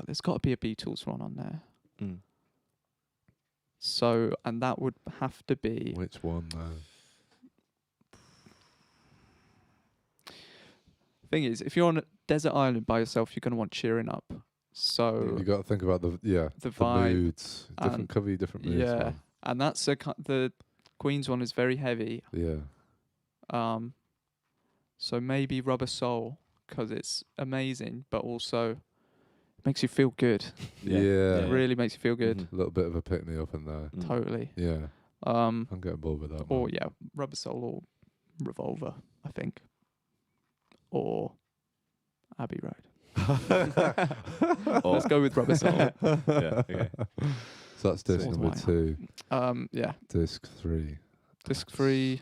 there's got to be a Beatles one on there. So, and that would have to be. Which one though? Thing is, if you're on a desert island by yourself, you're going to want cheering up. So You got to think about the vibe moods. and- Cover your different moods. yeah, man. and that's the Queen's one is very heavy. Yeah. So maybe Rubber Soul, because it's amazing, but also makes you feel good. Yeah. It really makes you feel good. A little bit of a pick me up in there. Totally. Yeah. I'm getting bored with that Or one. yeah, Rubber Soul or Revolver, I think, or Abbey Road. Let's go with Rubber Soul. Yeah. Okay. So that's disc So number why 2. Yeah, Disc 3. disc 3.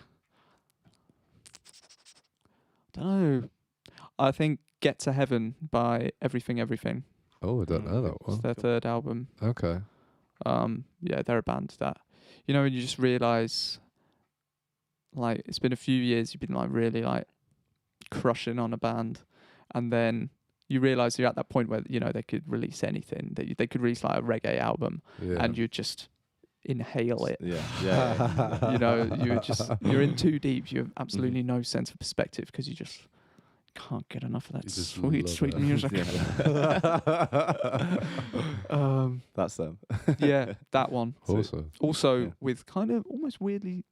Don't know. I think Get to Heaven by Everything Everything. Oh, I don't know that It's one. their third album. Okay. Yeah, they're a band that, when you just realise, like, it's been a few years, you've been like really like crushing on a band, and then you realise you're at that point where they could release anything. They could release like a reggae album, Yeah. and you just inhale it. Yeah. You're in too deep. You have absolutely no sense of perspective because you just can't get enough of that You just sweet love it. music. That's them. Yeah, that one. Awesome. Also Yeah. with kind of almost weirdly,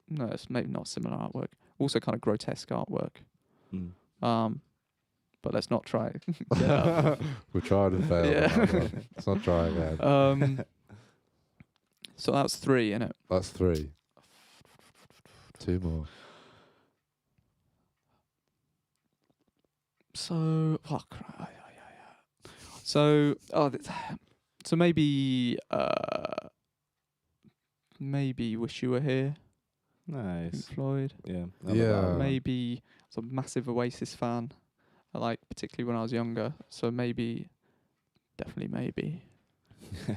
no, it's maybe not similar artwork. Also kind of grotesque artwork. But let's not try. We tried and failed. Yeah. on that one. Let's not try again. So that's 3, innit? That's 3. 2 more. So So so maybe Wish You Were Here. Pink Nice. Floyd. Yeah. Yeah. Maybe I was a massive Oasis fan. I like particularly when I was younger. So definitely maybe.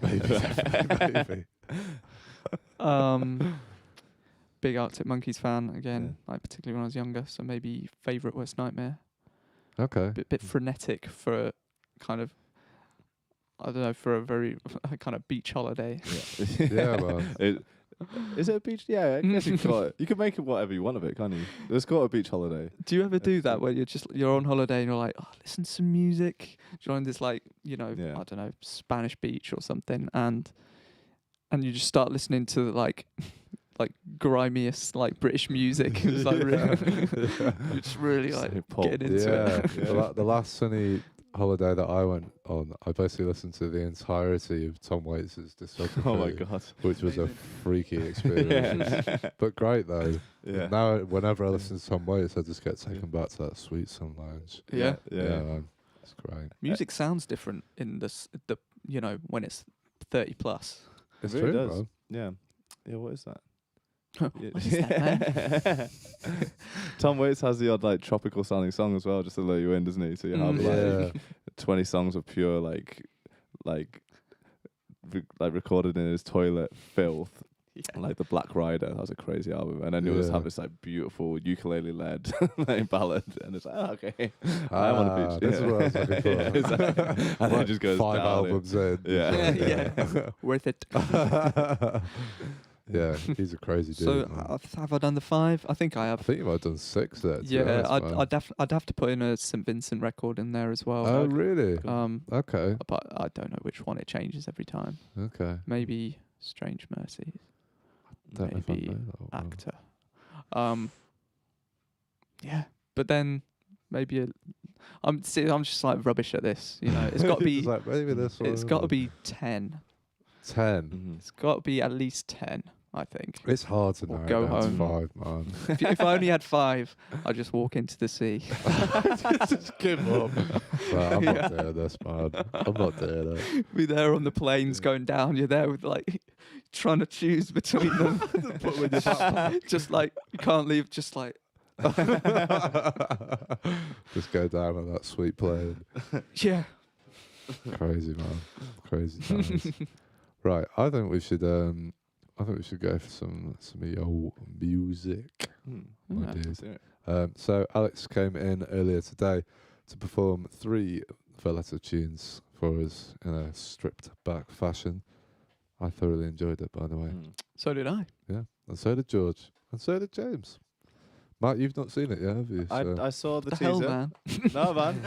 Maybe. Big Arctic Monkeys fan again, Yeah. like particularly when I was younger. So maybe Favourite Worst Nightmare. Okay. Bit frenetic for kind of, I don't know, for a very kind of beach holiday. Yeah, man. Is it a beach? Yeah, I guess you could call it. You can make it whatever you want of it, can't you? Let's call it a beach holiday. Do you ever do that where you're on holiday and you're like, oh, listen to some music, join this like, I don't know, Spanish beach or something, and you just start listening to like like grimiest like British music. It was like it's really like pop. getting into it. The last sunny holiday that I went on, I basically listened to the entirety of Tom Waits' discography. Oh my god. Which was a freaky experience. But great though. Yeah. Now whenever I listen to Tom Waits, I just get taken back to that sweet sun lounge. Yeah. Man. It's great. Music sounds different in the when it's 30 plus. It's It really true, does. bro. Yeah. Yeah, what is that? What is that, man? Tom Waits has the odd like tropical sounding song as well, just to lure you in, doesn't he? So you have like 20 songs of pure like recorded in his toilet filth. Yeah. Like the Black Rider, that was a crazy album, and then you just have this like beautiful ukulele-led like ballad, and it's like, okay, I'm on the beach. This is what I was looking for. Yeah, exactly. And then it just goes 5 down albums in. Yeah. Worth it. Yeah, he's a crazy dude. So man. have I done the 5? I think I I have. think you might have done 6 there. to be Yeah, honest, I'd have to put in a St. Vincent record in there as well. Oh, really? Okay. Okay. But I don't know which one. It changes every time. Okay. Maybe Strange Mercies. Don't know if I Maybe know that one. Actor. Yeah, but then maybe I'm just like rubbish at this. You know, it's got to be. It's like, maybe this one. It's got to be 10. 10. Mm-hmm. It's got to be at least 10. I think. It's hard to Or narrow go down home. to 5, man. If I only had 5, I'd just walk into the sea. Just give up. Well, I'm not doing this, man. I'm not doing it. Be there on the planes going down. You're there with like trying to choose between them. Put them in your backpack. Just like you can't leave. Just like Just go down on that sweet plane. yeah. Crazy, man. Crazy times. Right, I think we should go for some of your music. My Yeah. dude. So Alex came in earlier today to perform 3 Valetta tunes for us in a stripped back fashion. I thoroughly enjoyed it, by the way. So did I. Yeah, and so did George, and so did James. Matt, you've not seen it yet, have you? So I saw the The teaser. hell, man. No, man.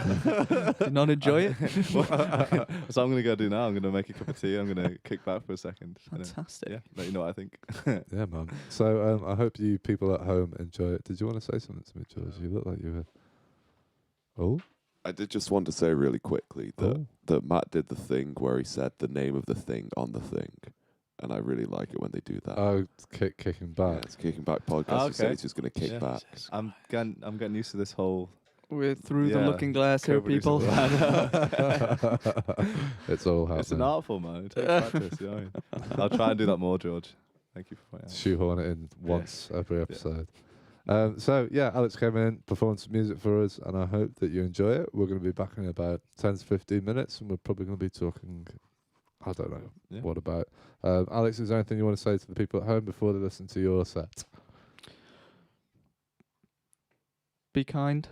Did not enjoy it. So I'm gonna go do now. I'm gonna make a cup of tea. I'm gonna kick back for a second. and then, Fantastic. yeah, let you know what I think. yeah, man. So I hope you people at home enjoy it. Did you want to say something to me, George? You look like you were. Oh. I did just want to say really quickly that Matt did the thing where he said the name of the thing on the thing. And I really like it when they do that. Oh, kicking Yeah, back. it's Kicking Back podcast. Okay. He's just going to kick Yeah. back. I'm getting used to this whole. We're through the Yeah. looking glass here, people. It's all happening. It's an art form, man. It takes practice. You know what I mean? I'll try and do that more, George. Thank you for pointing out. Shoehorn it in once every episode. So yeah, Alex came in, performed some music for us, and I hope that you enjoy it. We're going to be back in about 10 to 15 minutes, and we're probably going to be talking, I don't know, what about. Alex, is there anything you want to say to the people at home before they listen to your set? Be kind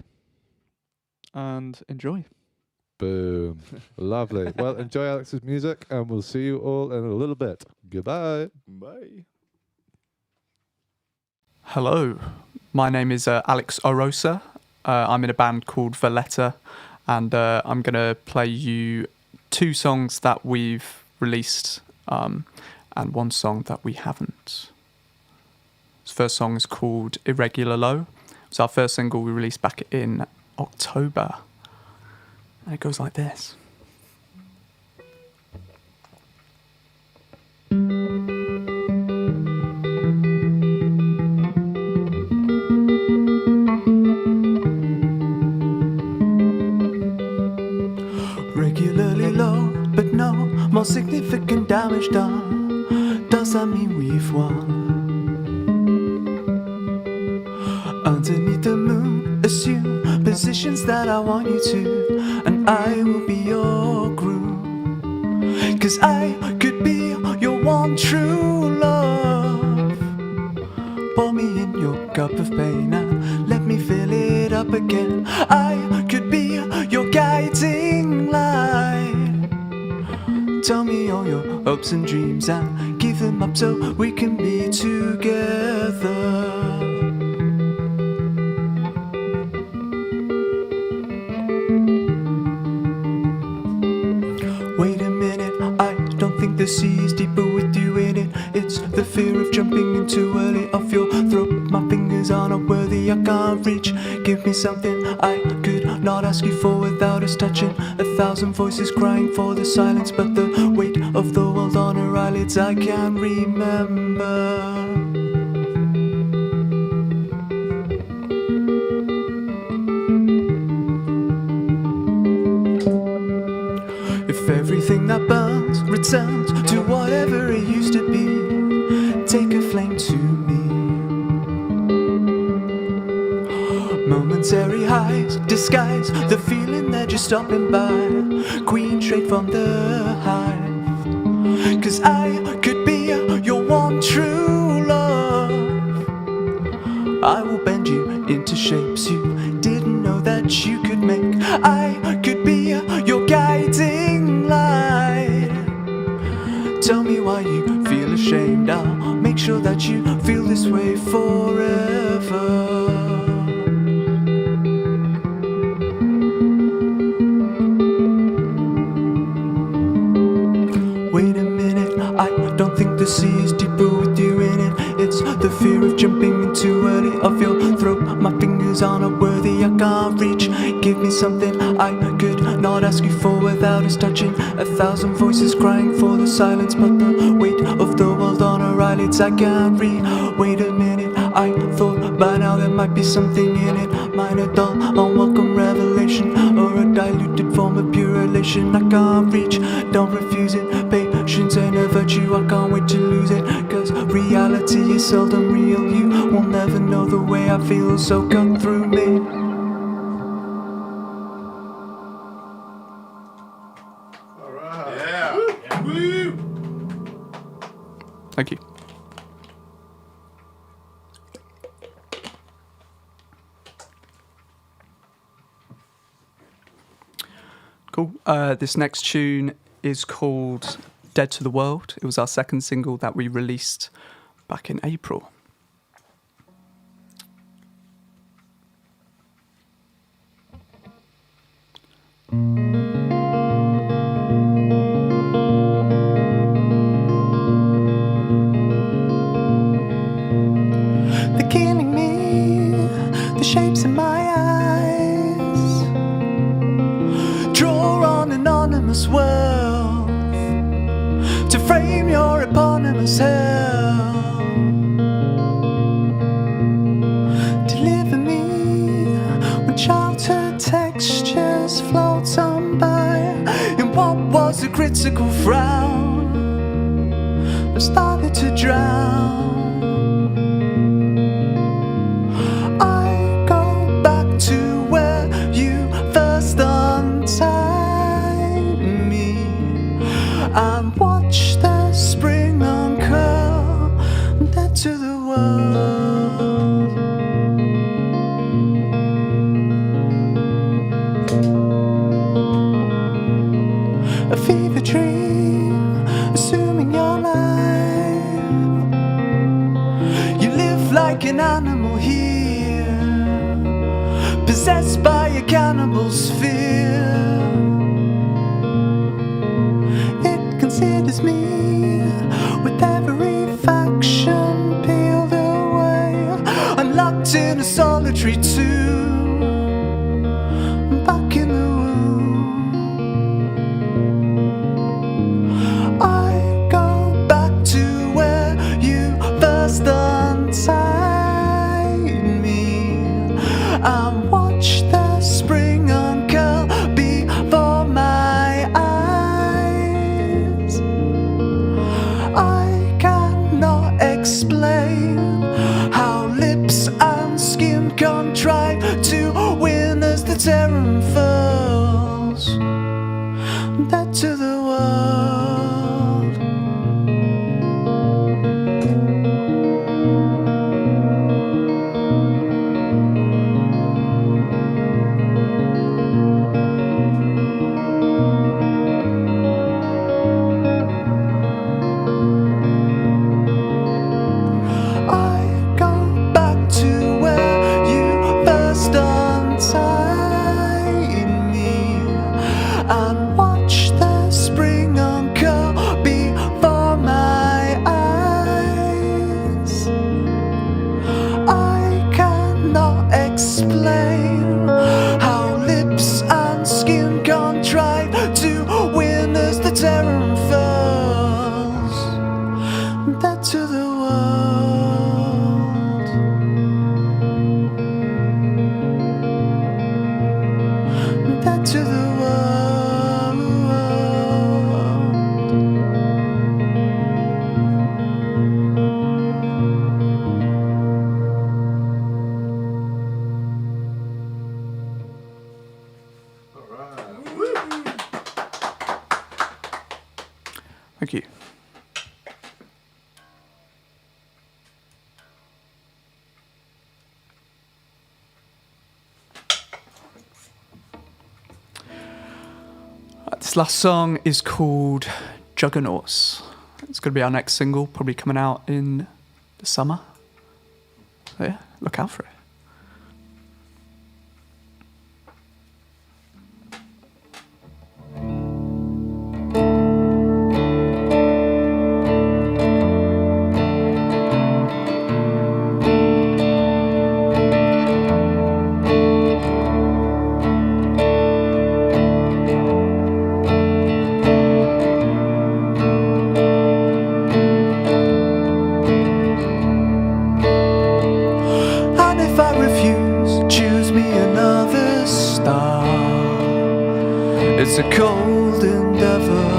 and enjoy. Boom. Lovely. Well, enjoy Alex's music, and we'll see you all in a little bit. Goodbye. Bye. Hello, my name is Alex Orosa. I'm in a band called Valetta, and I'm going to play you 2 songs that we've released and 1 song that we haven't. This first song is called Irregular Low. It's our first single we released back in October. And it goes like this. Regularly low, but no more significant damage done. Does that mean we've won? Underneath the moon, assume positions that I want you to, and I will be your groom. 'Cause I could be your one true love. Pour me in your cup of pain and let me fill it up again. I could be your guiding light. Tell me all your hopes and dreams and give them up so we can be together. Wait a minute, I don't don't think the sea is deeper with you in it. It's the fear of jumping in too early off your throat. My fingers are not worthy, I can't reach. Give me something I could not ask you for without us touching. 1,000 voices crying for the silence, but the weight of the world on her eyelids I can't remember. If everything that burns returns to whatever it used to be, take a flame to me. Momentary highs disguise the feeling that you're stopping by. Queen straight from the hive. 'Cause I could be your one true love. I will bend you into shapes you didn't know that you could make. I could be your guiding light. Tell me why you feel ashamed. I'll make sure that you feel this way forever. Wait a minute, I don't think the sea is deeper with you in it. It's the fear of jumping in too early off your throat. My fingers are not worthy, I can't reach. Give me something I could not ask you for without us touching. 1,000 voices crying for the silence, but the weight of the world on our eyelids I can't read. Wait a minute, I thought by now there might be something in it. Minor, dull, unwelcome revelation, or a diluted form of pure elation I can't reach. Don't refuse it, patience ain't a virtue, I can't wait to lose it. 'Cause reality is seldom real, you will never know the way I feel, so cut through me. Thank you. Cool. This next tune is called Dead to the World. It was our second single that we released back in April. They're killing me, the shapes in my eyes draw on anonymous world to frame your eponymous hell. Deliver me when childhood textures float on by. In what was a critical frown, I've started to drown. I go back to where you first untied me and watch the spring uncurl. Dead to the world. A fever dream, assuming your life. You live like an animal here, possessed by a cannibal's fear. It considers me with every faction peeled away. I'm locked in a solitary tomb, back in the womb. I go back to where you first untied me and watch the spring uncurl before my eyes. flame. How lips and skin contrive to witness the terror unfurls. Back to the world. Back to the world. Thank you. This last song is called Juggernauts. It's going to be our next single, probably coming out in the summer. So yeah, look out for it. And if I refuse, choose me another star. It's a cold endeavor.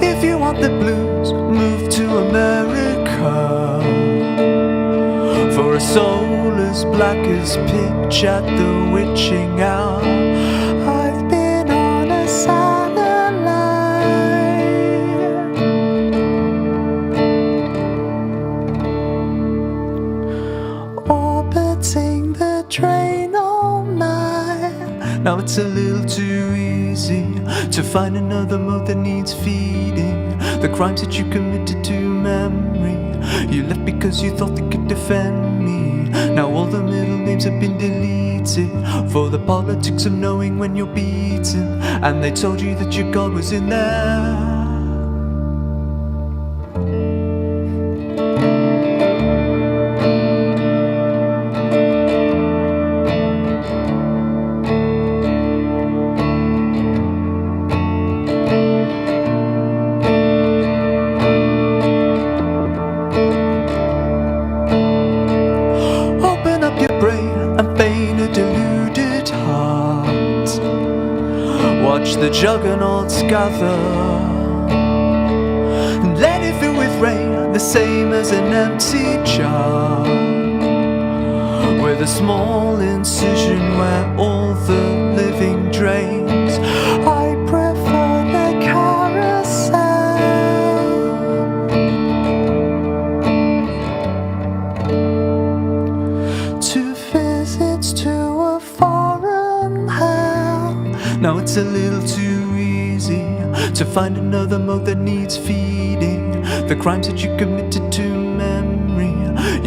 If you want the blues, move to America. For a soul as black as pitch at the witching hour. I've been on a satellite, orbiting the train all night. Now it's a little too easy to find another mode that needs feeding. The crimes that you committed to memory, you left because you thought they could defend me. Now all the middle names have been deleted for the politics of knowing when you're beaten. And they told you that your God was in there. Open up your brain and feign a deluded heart. Watch the juggernauts gather and let it fill with rain, the same as an empty jar, with a small incision where all the living drains. I prefer the carousel. Two visits to a foreign hell. Now it's a little too easy to find another mode that needs feeding. The crimes that you committed to memory,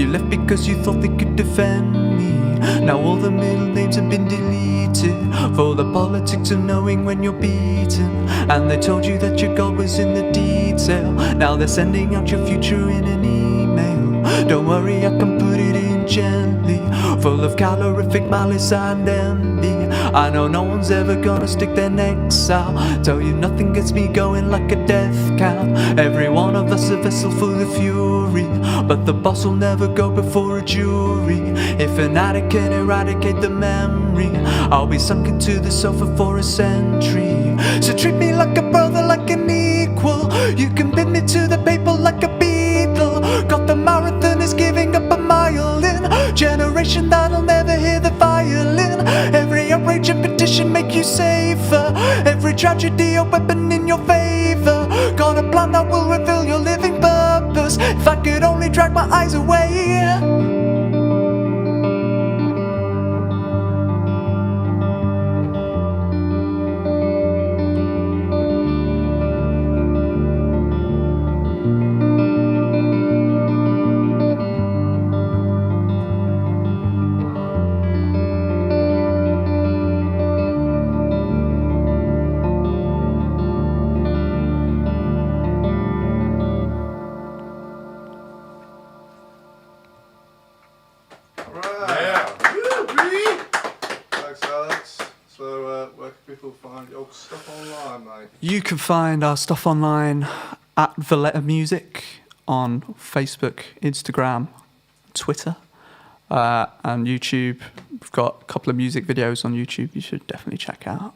you left because you thought they could defend me. Now all the middle names have been deleted for the politics of knowing when you're beaten. And they told you that your God was in the detail. Now they're sending out your future in an email. Don't worry, I can put it in gently, full of calorific malice and envy. I know no one's ever gonna stick their necks out. Tell you nothing gets me going like a death count. Every one of us a vessel full of fury, but the boss will never go before a jury. If an addict can eradicate the memory, I'll be sunk into the sofa for a century. So treat me like a brother, like an equal. You can bid me to the paper like a beetle. Got the marathoners giving up a mile in. Generation that'll never hear the violin. Every outrage and petition make you safer. Every tragedy a weapon in your favor. Got a plan that will reveal your living purpose. If I could only drag my eyes away. people find your stuff online, mate? You can find our stuff online at Valetta Music on Facebook, Instagram, Twitter, and YouTube. We've got a couple of music videos on YouTube you should definitely check out.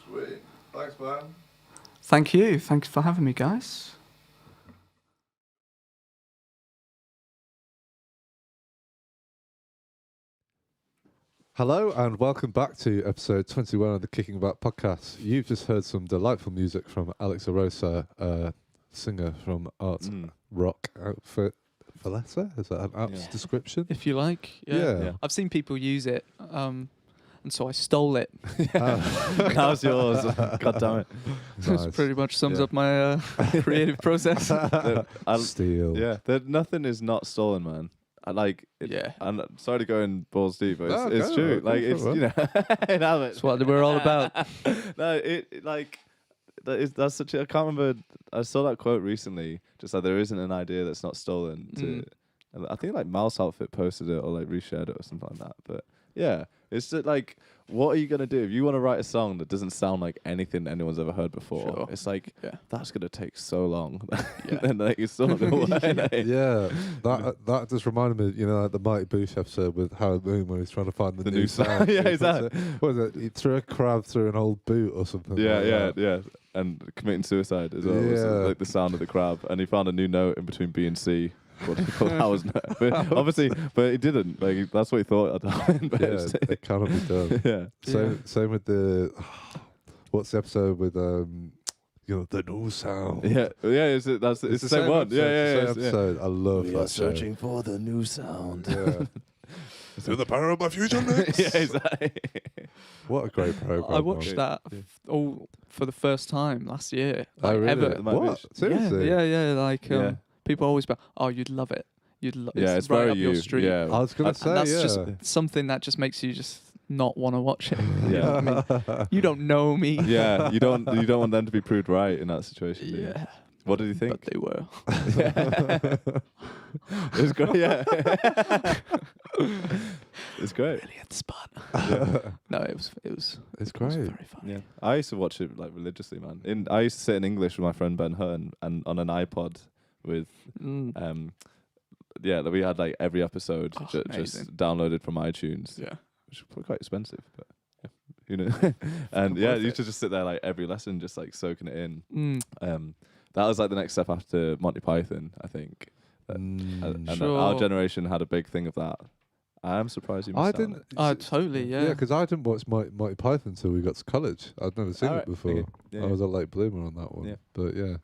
Sweet. Thanks, man. Thank you. Thanks for having me, guys. Hello and welcome back to episode 21 of the Kicking Back podcast. You've just heard some delightful music from Alex Orosa, singer from art rock outfit Valetta. Is that an apt description? If you like. Yeah. I've seen people use it, and so I stole it. How's yours? God damn it. Nice. This pretty much sums up my creative process. Steal. Yeah, nothing is not stolen, man. I like it. Yeah. I'm sorry to go in balls deep, but No, it's go true. on, go Like for it's it, you know, have it. That's what we're all about. No, it like that's such. I can't remember. I saw that quote recently. Just like there isn't an idea that's not stolen. And I think like Mouse Outfit posted it or like reshared it or something like that. But yeah, it's just like, what are you gonna do if you want to write a song that doesn't sound like anything anyone's ever heard before? Sure. It's like Yeah. that's gonna take so long. Yeah. And like it's still not gonna work. Yeah, that just reminded me, you know, like the Mighty Boosh episode with Howard Moon when he's trying to find the new sound. Yeah, He exactly. puts it- What is it? He threw a crab through an old boot or something. like that. And committing suicide as well. Was Yeah. like the sound of the crab, and he found a new note in between B and C. Called Howard's note. But obviously, but he didn't. Like that's what he thought at the time. But Yeah, it cannot be done. yeah. Same with the what's the episode with you know, the new sound. Yeah, it's the same one. Episode, Yeah. same episode. I love that show. for the new sound. Yeah. Through the power of my fusion mix. Yeah, exactly. What a great program. I watched man. that all for the first time last year. Oh, Like, really? ever. What? Seriously? Yeah. Like Yeah. people always go, "Oh, you'd love it. You'd love Yeah, it's it's right very up your street." Yeah, I was gonna And say, that's yeah. just something that just makes you just not want to watch it. Yeah. I mean, you don't know me. yeah. You don't want them to be proved right in that situation. Do you? Yeah. What did you think? But they were. It was great. Yeah. It's great. Really hit the spot. No, it was It's it was great. very funny. Yeah, I used to watch it like religiously, man. I used to sit in English with my friend Ben Hutton and on an iPod with that we had like every episode just amazing. downloaded from iTunes, Yeah. which is probably quite expensive, but yeah, who knows? And yeah, worth you it. used to just sit there like every lesson, just like soaking it in. Mm. That was like the next step after Monty Python, I think. And Sure. our generation had a big thing of that. I'm surprised you missed I out on didn't. it. Oh, totally. Yeah, Yeah. because I didn't watch Mighty Python until we got to college. I'd never seen Alright, it before. okay. Yeah, I was a late bloomer on that one. Yeah. But yeah,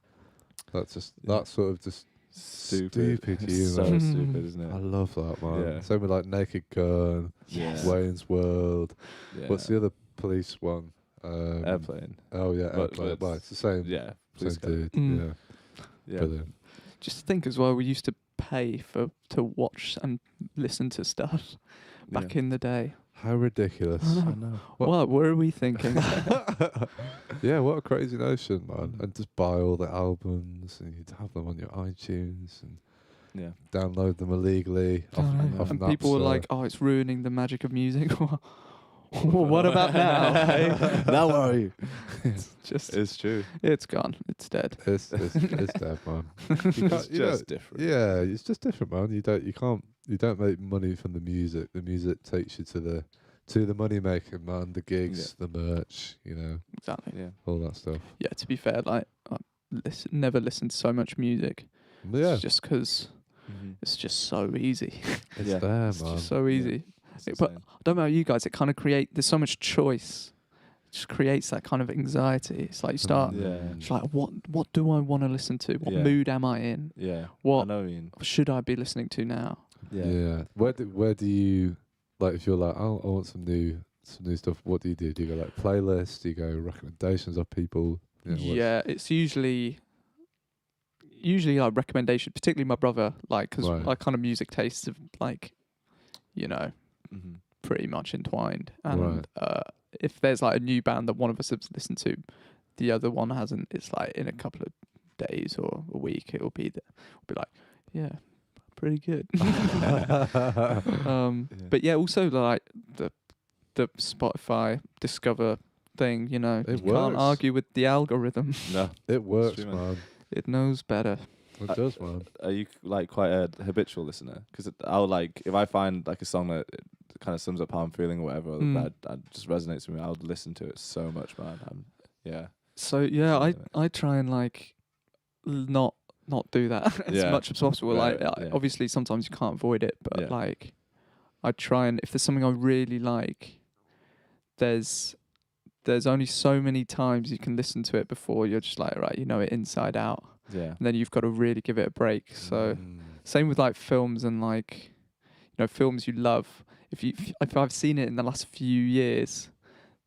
that's just Yeah. that's sort of just stupid humor. So Mm. stupid, isn't it? I love that, man. Yeah. Same with like Naked Gun, Yes. Wayne's World. Yeah. What's the other police one? Airplane? Oh yeah, But- Airplane. but Well, it's the same. Yeah. Same Police guy. dude. Mm. Yeah. Yeah. Brilliant. Just think as well, we used to pay to watch and listen to stuff back in the day. How ridiculous. I I know. What were we thinking? Yeah, what a crazy notion, man. And just buy all the albums and you'd have them on your iTunes and Yeah. download them illegally. Off And people were Napster. like, "Oh, it's ruining the magic of music." Well, what about now? Now what are you? Just It's true. it's gone. It's dead. It's dead, man. It's you just don't- different. Yeah, it's just different, man. You don't make money from the music. The music takes you to the money making, man. The gigs, the merch, you know, Exactly. Yeah. all that stuff. Yeah. To be fair, like I never listened to so much music. Yeah, It's just because it's just so easy. it's Yeah. there, It's man. just so easy. It's But insane. I don't know about you guys. It kind of there's so much choice. It just creates that kind of anxiety. It's like you start. Yeah. It's like what do I want to listen to? What Yeah. mood am I in? Yeah. I What know what you mean. should I be listening to now? Yeah. Where do you like if you're like, oh, I want some new stuff? What do you do? Do you go like playlists? Do you go recommendations of people? You know, what's- Yeah, it's usually like recommendation, particularly my brother, like because Right. our kind of music tastes of like, Mm-hmm. pretty much entwined. And Right. if there's like a new band that one of us has listened to, the other one hasn't, it's like in a couple of days or a week, it'll be like, yeah, pretty good. But yeah, also like the Spotify Discover thing, you know. It You can't works. argue with the algorithm. No. It works, true, man. man. It knows better. It does, man. Are you like quite a habitual listener? Because I'll like if I find like a song that kind of sums up how I'm feeling or whatever, that just resonates with me. I'll listen to it so much, man. Yeah. So yeah, I try and like not do that as Yeah. much as possible. Right, Like yeah. obviously sometimes you can't avoid it, but Yeah. like I try and if there's something I really like, there's only so many times you can listen to it before you're just like, right, you know it inside out. Yeah. And then you've got to really give it a break. So Mm. same with like films and like, you know, films you love. If I've seen it in the last few years,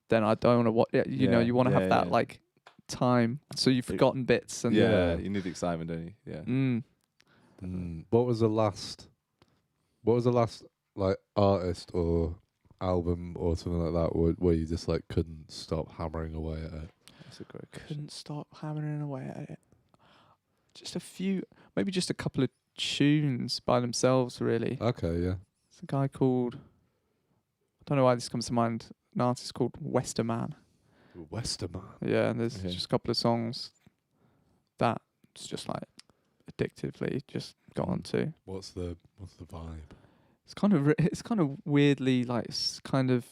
then I don't want to watch it. You know, you want to have that like time. So you've forgotten bits and Yeah, you need the excitement, don't you? Yeah. What was the last like artist or album or something like that where you just like couldn't stop hammering away at it? That's a great question. couldn't stop hammering away at it. Just a few, maybe just a couple of tunes by themselves, really. Okay, yeah. It's a guy called, I don't know why this comes to mind, an artist called Westerman. Westerman. Yeah, and there's Okay. just a couple of songs that it's just like addictively just got onto. What's the vibe? It's kind of weirdly like kind of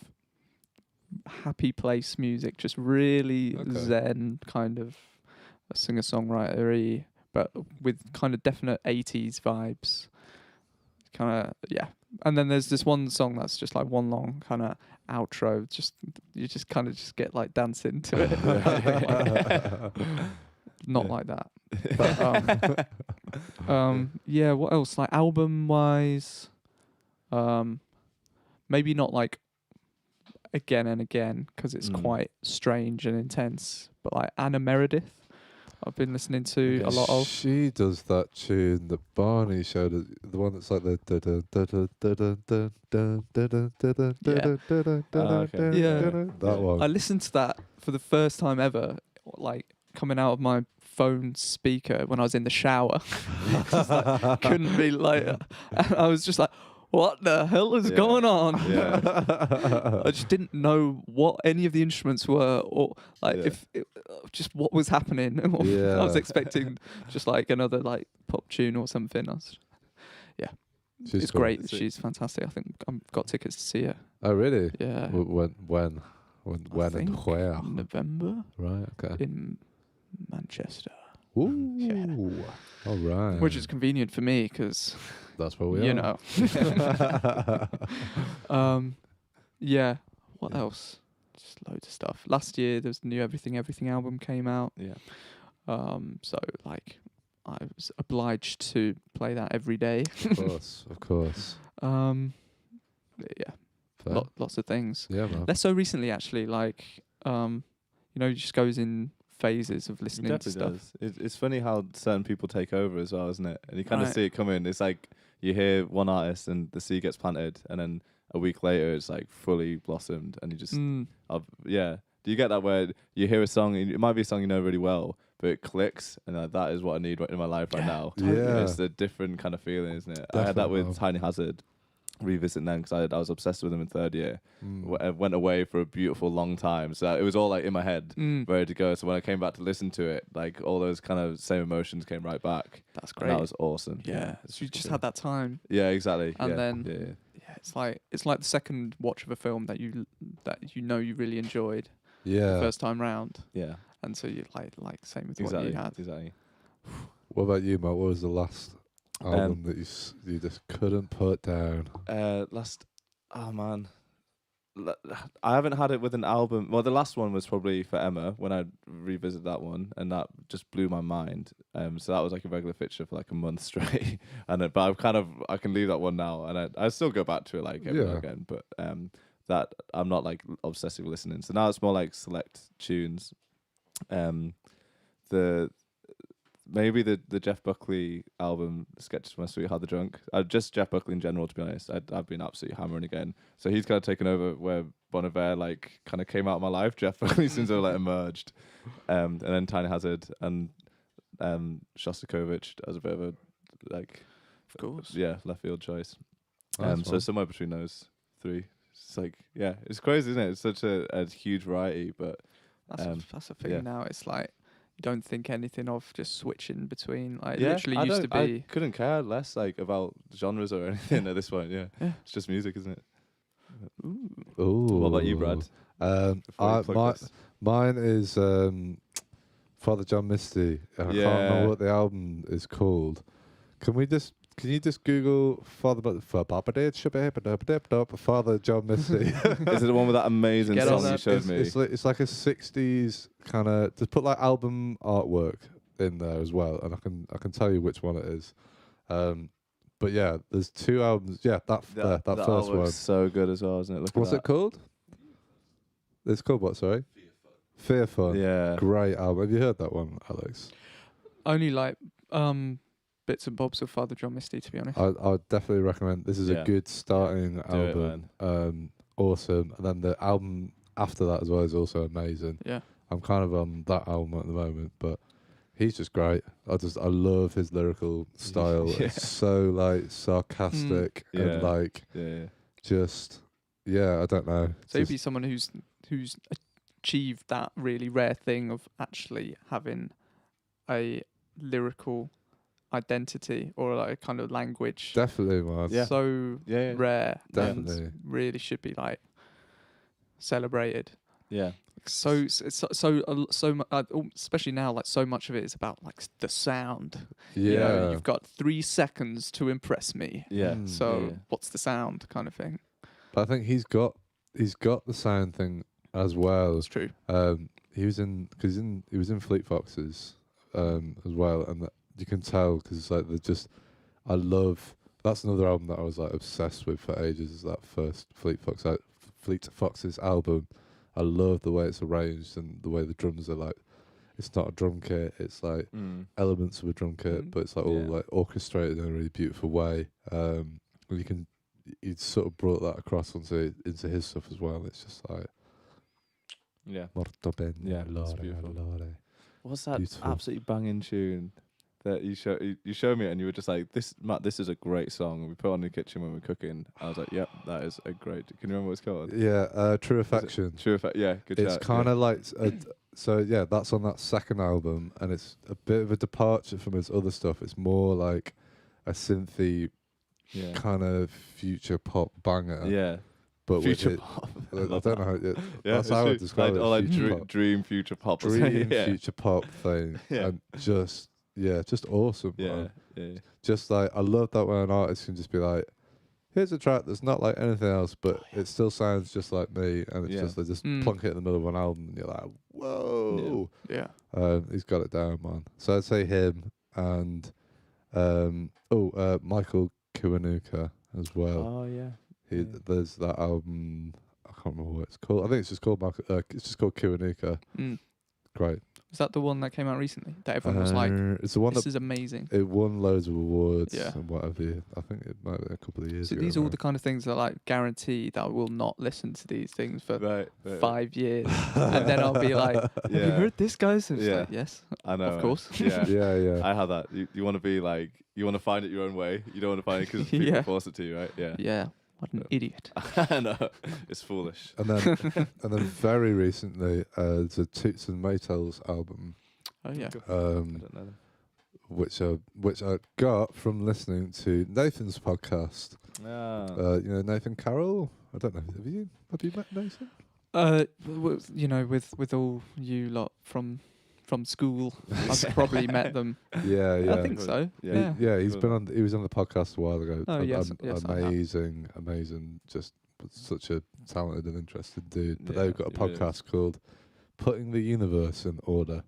happy place music, just really Okay. zen kind of singer-songwritery, but with kind of definite 80s vibes. Kind of, yeah. And then there's this one song that's just like one long kind of outro. Just you just kind of just get like dancing to it. Not like that. But, yeah. What else? Like album wise, maybe not like again and again because it's quite strange and intense. But like Anna Meredith, I've been listening to a lot of. She does that tune that Barney showed us, the one that's like the that one. I listened to that for the first time ever, like coming out of my phone speaker when I was in the shower. Just, like, couldn't be like, and I was just like, what the hell is going on? Yeah. I just didn't know what any of the instruments were, or like just what was happening. I was expecting just like another like pop tune or something. It's cool. great. She's fantastic. I think I've got tickets to see her. Oh really? Yeah. When I and think where? November Right. Okay. in Manchester. Ooh. Yeah. All right. Which is convenient for me because, that's where we are. you know. Yeah. What else? Just loads of stuff. Last year, there was the new Everything album came out. Yeah. So, like, I was obliged to play that every day. Of course. Yeah. Fair. Lots of things. Yeah, man. Less so recently, actually. Like, you know, it just goes in phases of listening to stuff. Does. It's funny how certain people take over as well, isn't it? And you kind of Right. see it coming. It's like you hear one artist and the seed gets planted, and then a week later it's like fully blossomed, and you just yeah. Do you get that where you hear a song? It might be a song you know really well, but it clicks, and that is what I need in my life right now. Yeah. It's a different kind of feeling, isn't it? I had that Definitely. with Tiny Hazard. Revisiting them because I was obsessed with them in third year. I went away for a beautiful long time, so it was all like in my head, ready to go. So when I came back to listen to it, like all those kind of same emotions came right back. That's And great. that was awesome. Yeah. So you just had that time. Yeah, exactly. And yeah. then- yeah. Yeah, it's like the second watch of a film that you know you really enjoyed Yeah. the first time round, Yeah, and so you like same with exactly. what you had. Exactly. What about you, Matt? What was the last album that you just couldn't put down? Oh man, I haven't had it with an album. Well, the last one was probably for Emma when I revisited that one, and that just blew my mind. So that was like a regular fixture for like a month straight. But I can leave that one now, and I still go back to it like every now and again. But that I'm not like obsessive listening. So now it's more like select tunes. Maybe the Jeff Buckley album, Sketches from My Sweetheart the Drunk. Just Jeff Buckley in general, to be honest. I've been absolutely hammering again. So he's kind of taken over where Bon Iver like kind of came out of my life. Jeff Buckley since I like emerged, and then Tiny Hazard and Shostakovich as a bit of a like, Of course. yeah, left field choice. That's So fun. somewhere between those three It's like, yeah, it's crazy, isn't it? It's such a huge variety, but That's the thing yeah. now. It's like you don't think anything of just switching between. Like it yeah, literally I used to don't- be. I couldn't care less like about genres or anything at this point. Yeah, Yeah. it's just music, isn't it? Ooh. What about you, Brad? Before you plug this? Mine is Father John Misty. I can't remember what the album is called. Can you just Google Father John Misty? Is it the one with that amazing Get on song you that. showed me? It's like a 60s kind of. Just put like album artwork in there as well, and I can tell you which one it is. But yeah, there's 2 albums. Yeah, that first one. So good as well, isn't it? Look What's at it called? It's called what? Sorry. Fear Fun. Yeah. Great album. Have you heard that one, Alex? Only like bits and bobs of Father John Misty, to be honest. I'd definitely recommend. This is a Yeah. good starting Do it, album. Awesome. And then the album after that as well is also amazing. Yeah. I'm kind of on that album at the moment, but he's just great. I love his lyrical style. Yeah. It's so like sarcastic and Yeah. like Yeah. just I don't know. So you'd Just- be someone who's achieved that really rare thing of actually having a lyrical identity or like a kind of language. definitely, man. Yeah. So Yeah. rare Definitely. and really should be like celebrated. Yeah. So especially now, like so much of it is about like the sound. Yeah. You know, you've got 3 seconds to impress me. Yeah. Mm. So Yeah. what's the sound kind of thing? But I think he's got the sound thing as well. That's true. He was in Fleet Foxes as well, and you can tell because it's like that's another album that I was like obsessed with for ages. Is that first Fleet Foxes album. I love the way it's arranged and the way the drums are like. It's not a drum kit. It's like elements of a drum kit, but it's like all Yeah. like orchestrated in a really beautiful way. He sort of brought that across into his stuff as well. It's just like Yeah. Morto bene, Yeah, it's lore, beautiful. lore. What's that Beautiful. absolutely banging tune that you showed me and you were just like, Matt, this is a great song. And we put it on in the kitchen when we're cooking. I was like, yep, that is a great. Can you remember what it's called? Yeah, True Affection. True Effect. Yeah, good It's shout, kind of like so. Yeah, that's on that second album, and it's a bit of a departure from his other stuff. It's more like a synthy yeah. kind of future pop banger. Yeah. but Future with it, pop. I don't know how. Yeah, That's how I describe it. Or like future pop. dream future pop. or something. Dream yeah. future pop thing, Yeah. and just awesome. Yeah. Man. Yeah. Just like I love that when an artist can just be like, here's a track that's not like anything else, but it still sounds just like me, and it's Yeah. just they just plonk it in the middle of an album, and you're like, whoa. Yeah. He's got it down, man. So I'd say him and Michael Kiwanuka as well. Oh yeah. There's that album. I can't remember what it's called. I think it's just called it's just called Kiwanuka. Great. Was that the one that came out recently? That everyone was like, it's the one this that is amazing. it won loads of awards Yeah. and whatever. I think it might be a couple of years So ago. these are all now. the kind of things that like guarantee that I will not listen to these things for Right. 5 years. And then I'll be like, have you Yeah. heard this, guys? And it's Yeah. like, yes, I know. of course. Yeah. Yeah. I have that. You want to be like, you want to find it your own way. You don't want to find it because people Yeah. force it to you, right? Yeah. Yeah. What an idiot. I know. It's foolish. And then very recently, there's a Toots and Maytals album, Oh, yeah. I don't know. which I got from listening to Nathan's podcast. Ah. Nathan Carroll. I don't know. Have you met Nathan? With all you lot from school, I've probably met them. Yeah. I think so. Yeah. Yeah. He was on the podcast a while ago. Oh, yes, I have. Amazing, just such a talented and interested dude. But Yeah, they've got a he really podcast called Putting the Universe in Order,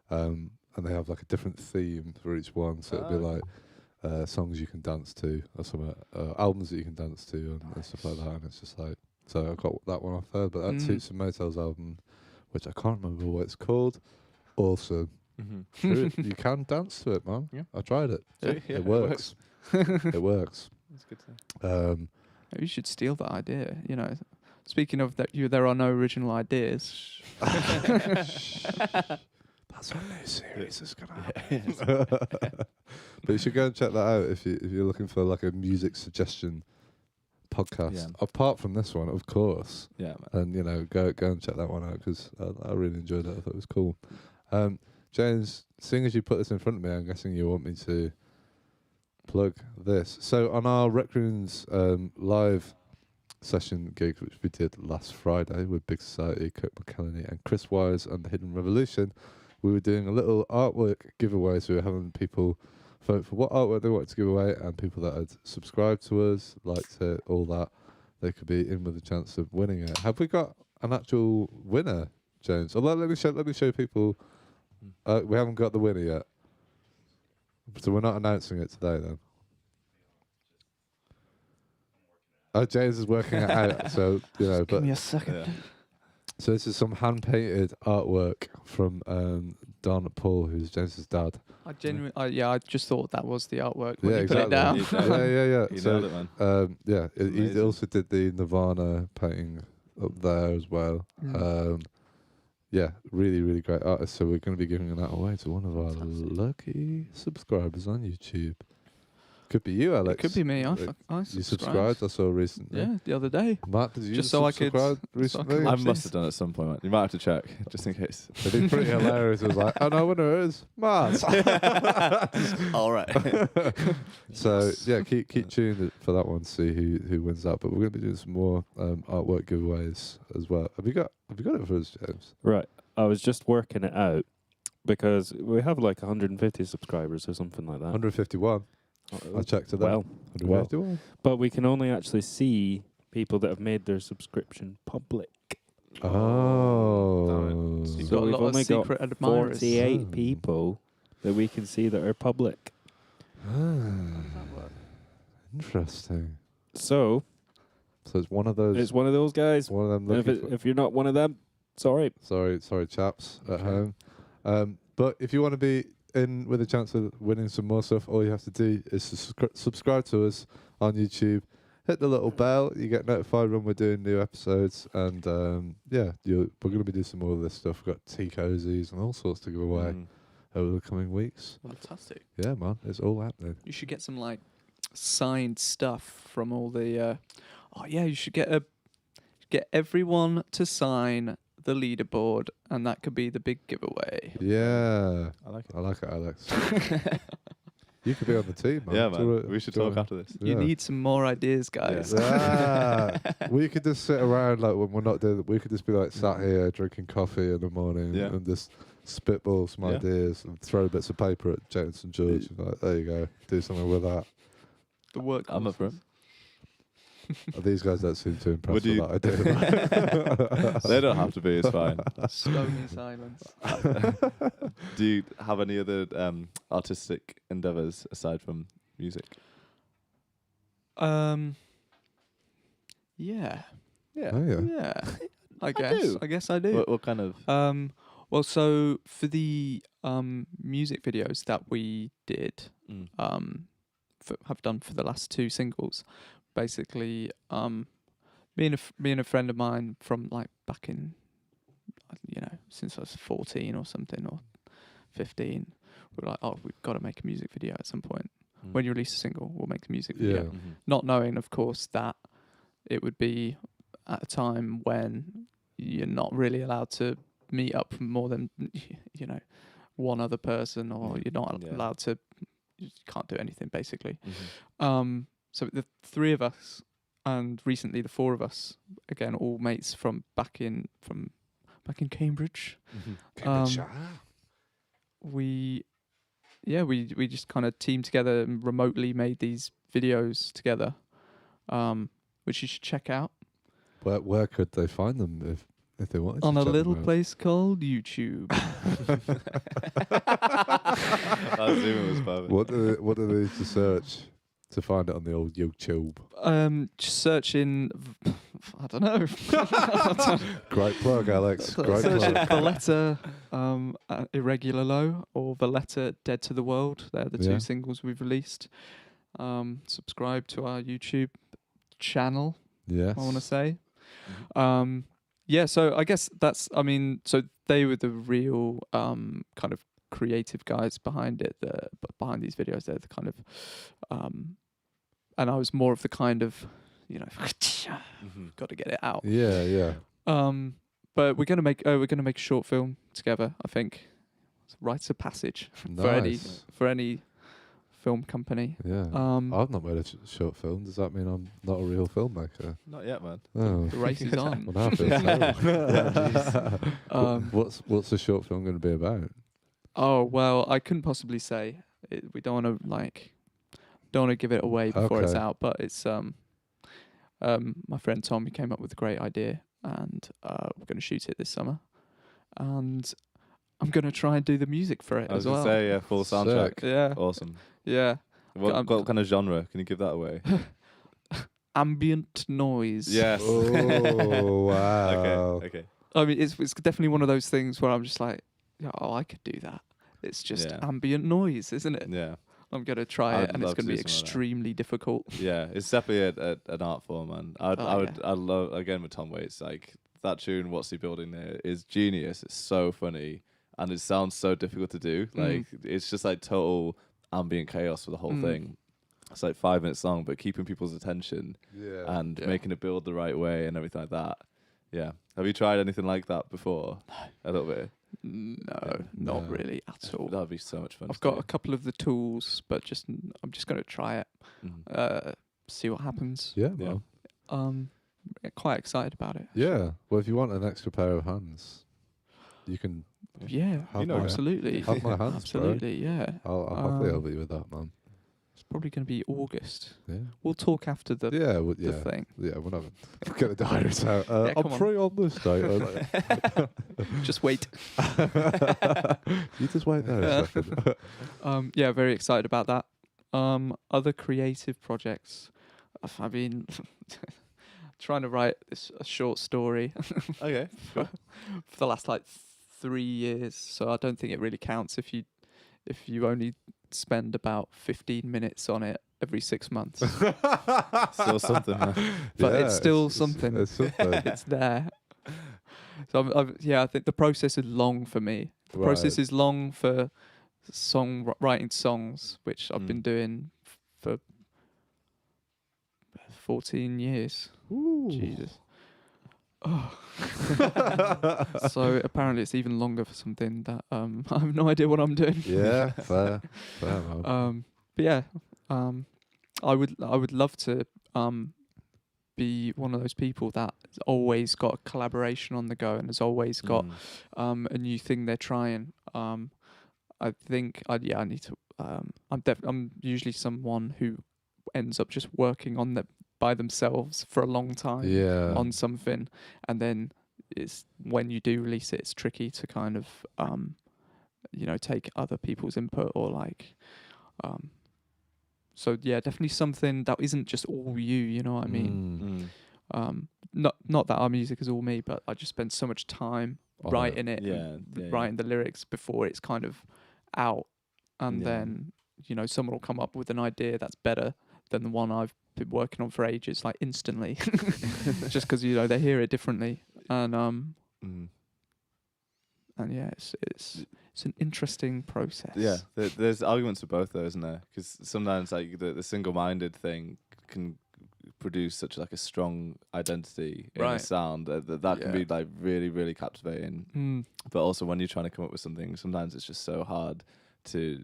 and they have like a different theme for each one. So it'd be like songs you can dance to, or some albums that you can dance to, and stuff like that. And it's just like, so I got that one off there. But that Toots and Maytals album, which I can't remember what it's called, awesome. Mm-hmm. You can dance to it, man. Yeah. I tried it. Yeah, It works. It works. That's good to You should steal that idea. Speaking of that, there are no original ideas. That's what new series is gonna happen. But you should go and check that out if you're looking for like a music suggestion podcast. Yeah. Apart from this one, of course. Yeah, man. And go and check that one out because I really enjoyed it. I thought it was cool. James, seeing as you put this in front of me, I'm guessing you want me to plug this. So on our Rec Rooms live session gig, which we did last Friday with Big Society, Kirk McElhenney and Chris Wise and the Hidden Revolution, we were doing a little artwork giveaway. So we were having people vote for what artwork they wanted to give away, and people that had subscribed to us, liked it, all that, they could be in with a chance of winning it. Have we got an actual winner, James? Although let me show people. We haven't got the winner yet, so we're not announcing it today then. Oh, James is working it out, so but Give me a second. Yeah. so this is some hand-painted artwork from Don Paul, who's James's dad. I genuinely, I just thought that was the artwork when Yeah, you exactly. put it down. Yeah. You So, nailed it, man. he Amazing. also did the Nirvana painting up there as well. Really, really great artist. So we're going to be giving that away to one of our lucky subscribers on YouTube. Could be you, Alex. It could be me. I You subscribed, I saw recently. Yeah, the other day. Matt, did you Just so I could- subscribe so I recently? could I watch must this. have done it at some point. Man. You might have to check, just in case. It'd be pretty hilarious. It was like, oh no, winner is Matt. All right. So yeah, keep tuned for that one. See who wins that. But we're going to be doing some more artwork giveaways as well. Have you got it for us, James? Right. I was just working it out because we have like 150 subscribers or something like that. 151. I checked it. Well, 151. but we can only actually see people that have made their subscription public. Oh. So you've So got a we've lot of only got secret admirers. 48 Oh. people that we can see that are public. Interesting. So So it's one of those. it's one of those guys. one of them. And Lucky if you're not one of them, sorry. sorry, chaps at home. But if you want to be in with a chance of winning some more stuff, all you have to do is subscribe to us on YouTube. Hit the little bell. You get notified when we're doing new episodes. And we're going to be doing some more of this stuff. We've got tea cozies and all sorts to give away over the coming weeks. Fantastic. Yeah, man, it's all happening. You should get some like signed stuff from all the. You should get everyone to sign the leaderboard, and that could be the big giveaway. Yeah, I like it. Alex. You could be on the team, man. Yeah, Do man. you wanna- We should do you talk wanna- after this. You Yeah. need some more ideas, guys. We could just sit around like when we're not doing. We could just be like sat here drinking coffee in the morning Yeah. and just spitball some Yeah. ideas and throw bits of paper at James and George. And like, there you go, do something with that. The work. I'm up for it. These guys don't seem too impressed Would with you- that idea. They don't have to be. It's fine. Stony silence. Do you have any other artistic endeavors aside from music? Yeah. Yeah. Oh yeah. Yeah. I do. guess I do. What kind of? Well, so for the music videos that we did, have done for the last two singles, basically, me and a friend of mine from like back in, since I was 14 or something or 15, we were like, oh, we've got to make a music video at some point. When you release a single, we'll make the music video. Yeah. Not knowing, of course, that it would be at a time when you're not really allowed to meet up more than one other person, or you're not allowed to. You can't do anything basically. So the three of us, and recently the four of us, again all mates from back in Cambridge. We just kind of teamed together and remotely made these videos together, which you should check out Where could they find them if they wanted on to a check little them out? place called YouTube. I assume it was perfect. What do they need to search to find it on the old YouTube? Just searching, I don't know. Great plug, Alex. Great Search plug. Valetta, Irregular Low, or Valetta, Dead to the World. They're the two Yeah. singles we've released. Subscribe to our YouTube channel, Yes. I want to say. So I guess so they were the real kind of creative guys behind it, behind these videos. They're the kind of, and I was more of the kind of, you know, got to get it out. Yeah. But we're gonna make a short film together. I think it's rites of passage Nice. for any film company. Yeah. I've not made a short film. Does that mean I'm not a real filmmaker? Not yet, man. Oh. The race is on. Well, now I feel terrible. What's the short film going to be about? Oh well, I couldn't possibly say. We don't want to give it away before it's Okay. out. But it's my friend Tom, he came up with a great idea, and we're going to shoot it this summer, and I'm going to try and do the music for it I was as well. gonna say, yeah, full soundtrack. Sick. Yeah, Awesome. yeah. What kind of genre? Can you give that away? Ambient noise. Yes. Oh, wow. Okay. I mean, it's definitely one of those things where I'm just like, oh, I could do that. It's just Yeah. ambient noise, isn't it? Yeah. I'm gonna try I'd it, and it's love to gonna be do something like that. extremely difficult. Yeah, it's definitely an art form, man. Oh, I love, again with Tom Waits, like that tune, What's He Building There, is genius. It's so funny, and it sounds so difficult to do. Like it's just like total ambient chaos for the whole thing. It's like 5 minutes long, but keeping people's attention and making it build the right way and everything like that. Yeah. Have you tried anything like that before? A little bit. No, not really at all. That'd be so much fun. I've got a couple of the tools, but I'm just gonna try it, see what happens. Yeah, Yeah. man. Quite excited about it. Yeah. Well, if you want an extra pair of hands, you can Yeah, have, know my, absolutely. have my hands, Absolutely, yeah. bro. I'll happily help you with that, man. It's probably gonna be August. Yeah. We'll talk after the Yeah. thing. Yeah, we're not get the diaries out. Yeah, I'm come on. free on this day. Just wait. You just wait there a second. Yeah, very excited about that. Other creative projects. I've been trying to write a short story Okay. for the last 3 years, so I don't think it really counts if you only spend about 15 minutes on it every 6 months. Still something, man. But Yeah, it's still something. It's something. It's there. So I think the process is long for me. The process is long for writing songs, which I've been doing for 14 years. Ooh. Jesus. Oh. So apparently it's even longer for something that I have no idea what I'm doing. Yeah, fair, man. But yeah, I would love to be one of those people that's always got a collaboration on the go and has always got a new thing they're trying. I think I need to. I'm usually someone who ends up just working on by themselves for a long time on something, and then it's when you do release it, it's tricky to kind of take other people's input or so yeah, definitely something that isn't just all you know what I mean. Not that our music is all me, but I just spend so much time writing it, writing the lyrics before it's kind of out, and then someone will come up with an idea that's better than the one I've been working on for ages, like instantly, just because they hear it differently, and yeah, it's an interesting process. Yeah, there's arguments for both, though, isn't there? Because sometimes like the single-minded thing can produce such like a strong identity in a sound that can be like really, really captivating. But also when you're trying to come up with something, sometimes it's just so hard to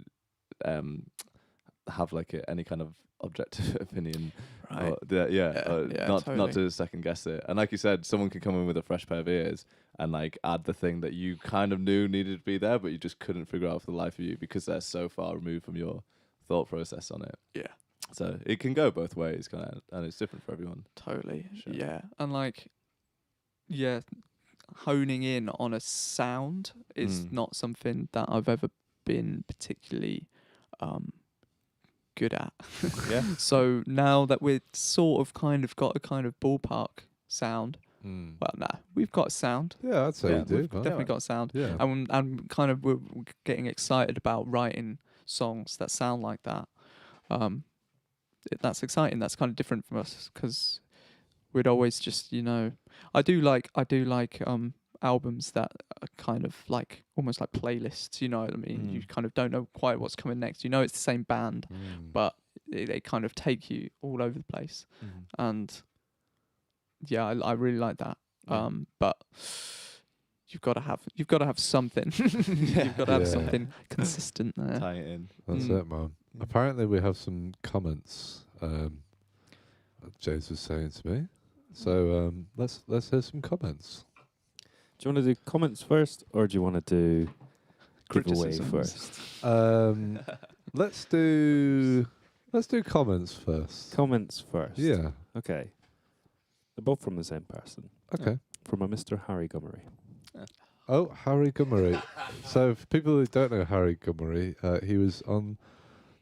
have like any kind of objective opinion, Right. not Totally. to second guess it. And like you said, someone can come in with a fresh pair of ears and like add the thing that you kind of knew needed to be there, but you just couldn't figure out for the life of you because they're so far removed from your thought process on it. Yeah. So it can go both ways, kind of, and it's different for everyone. Totally. Sure. Yeah. And honing in on a sound is not something that I've ever been particularly good at. Yeah. So now that we're sort of kind of got a kind of ballpark sound, well, we've got a sound. Yeah, I'd say you do, We've man. definitely got a sound. Yeah. And kind of we're getting excited about writing songs that sound like that. That's exciting. That's kind of different from us because we'd always just, I do like albums that are kind of like almost like playlists. You know what I mean? You kind of don't know quite what's coming next. You know, it's the same band, but they kind of take you all over the place. And yeah, I really like that. Yeah. But you've got to have something. You've got to have Yeah. something consistent there. Tie it in. That's Mm. it, man. Yeah. Apparently, we have some comments. James was saying to me. So let's hear some comments. Do you want to do comments first, or do you want to do giveaway Criticisms. first? Let's do comments first. Comments first. Yeah. Okay. They're both from the same person. Okay. From a Mr. Harry Gummery. Oh, Harry Gummery. So for people who don't know Harry Gummery, he was on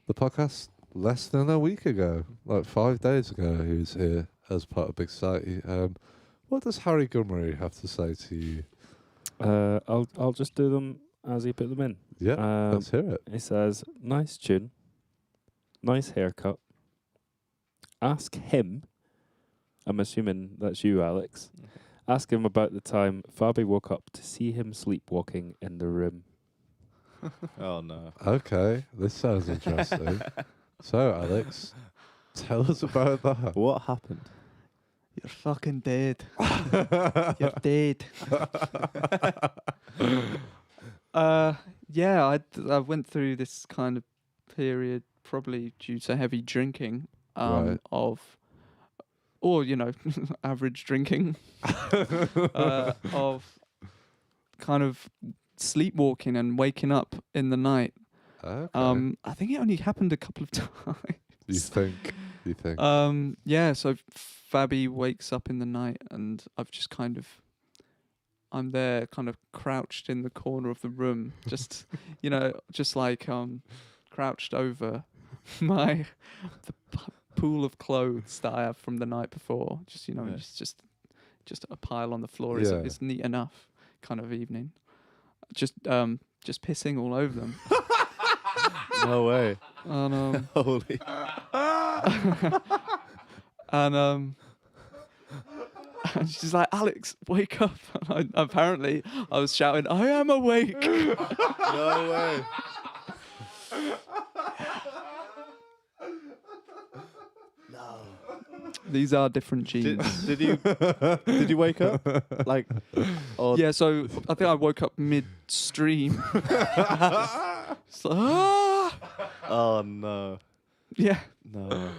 the podcast less than a week ago, like 5 days ago. He was here as part of Big Society. What does Harry Gummery have to say to you? I'll just do them as he put them in. Yeah, let's hear it. He says, nice tune, nice haircut. Ask him, I'm assuming that's you, Alex. Ask him about the time Fabi woke up to see him sleepwalking in the room. Oh no. Okay, this sounds interesting. So, Alex, tell us about that. What happened? You're fucking dead. You're dead. Yeah, I went through this kind of period, probably due to heavy drinking, Right. or average drinking, of kind of sleepwalking and waking up in the night. Okay. I think it only happened a couple of times. You think? Yeah, so Fabi wakes up in the night and I'm there kind of crouched in the corner of the room, just, crouched over the pool of clothes that I have from the night before. Just, just a pile on the floor. Yeah. It's neat enough kind of evening. Just pissing all over them. No way. And, Holy. and she's like, Alex, wake up. And apparently I was shouting, I am awake. No way. These are different genes. Did you wake up? Like, or Yeah, so I think I woke up midstream. It's like, ah! oh no. Yeah. No.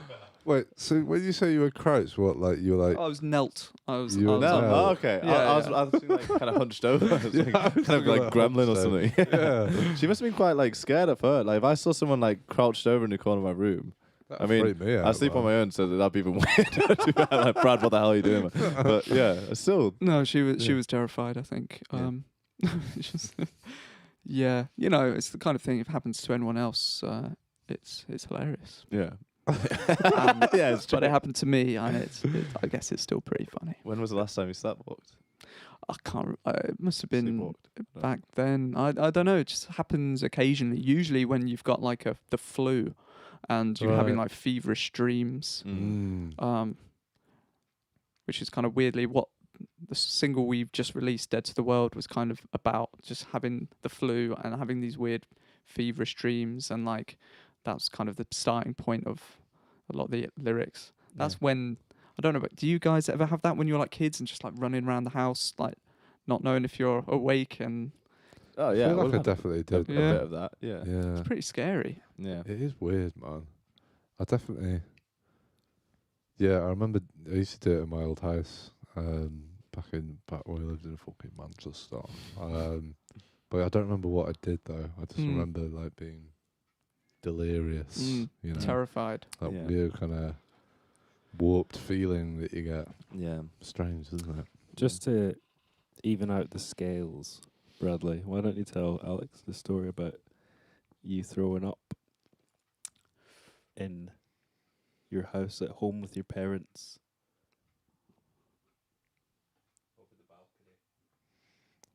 Wait, so when you say you were crouched, what, like, you were like... I was knelt. I was You were No. No. Oh, okay. Yeah, I was like kind of hunched over. I was like, I was kind of like thinking gremlin or hunched over. something. Yeah. She must have been quite like scared at first. Like if I saw someone like crouched over in the corner of my room, That mean, freaked me out, I sleep on man. my own, so that'd be even weird. Like, Brad, what the hell are you doing? But yeah, still. No, she Yeah. was terrified, I think. Yeah. Just, yeah, it's the kind of thing, if it happens to anyone else, it's hilarious. Yeah. Yeah, it's true. but it happened to me, and I guess it's still pretty funny. When was the last time you sleepwalked? I can't. It must have been Sleepwalked? No. back then. I don't know. It just happens occasionally. Usually when you've got like the flu, and you're having Right. like feverish dreams. Mm. Which is kind of weirdly what the single we've just released, Dead to the World, was kind of about, just having the flu and having these weird feverish dreams, and like that's kind of the starting point of a lot of the lyrics. That's when, I don't know, but do you guys ever have that when you're like kids and just like running around the house, like not knowing if you're awake? And Oh I yeah, feel like I we'll have definitely a did. Yeah. bit of that. Yeah. Yeah. it's pretty scary. Yeah. It is weird, man. I definitely... Yeah, I remember I used to do it in my old house, back when we lived in fucking Manchester. But I don't remember what I did, though. I just remember, like, being delirious, you know? Terrified. That Yeah. weird kind of warped feeling that you get. Yeah. Strange, isn't it? Just to even out the scales, Bradley, why don't you tell Alex the story about you throwing up in your house at home with your parents?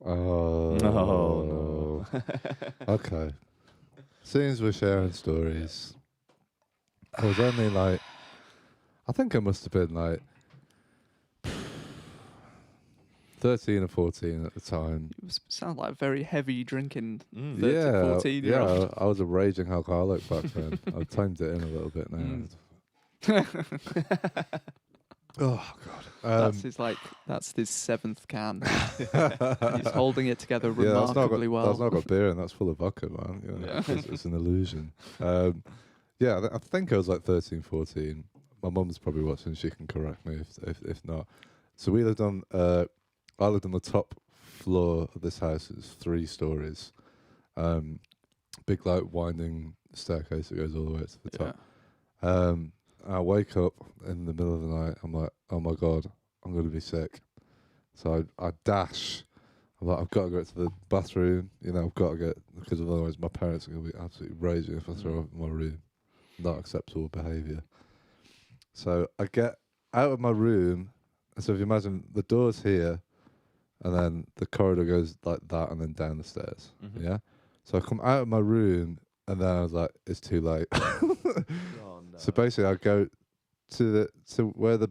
Oh. No. Okay. Seems we're sharing stories. I was only like, I think I must have been like 13 or 14 at the time. It sounds like very heavy drinking. Mm. 13, Yeah, 14-year-old. I was a raging alcoholic back then. I've timed it in a little bit now. Oh God. That's his 7th can. He's holding it together Yeah, remarkably well. That's not got beer in. That's full of vodka, man. You know, Yeah. it's an illusion. Yeah, I think I was like 13, 14. My mum's probably watching. She can correct me if not. So we lived on. I lived on the top floor of this house. It's 3 stories. Big like winding staircase that goes all the way to the top. I wake up in the middle of the night. I'm like, oh my God, I'm going to be sick. So I dash. I'm like, I've got to go to the bathroom. You know, I've got to get, because otherwise my parents are going to be absolutely raging if I throw up in my room. Not acceptable behaviour. So I get out of my room. And so if you imagine the door's here, and then the corridor goes like that, and then down the stairs. Mhm. Yeah. So I come out of my room, and then I was like, it's too late. Oh, no. So basically, I go to where the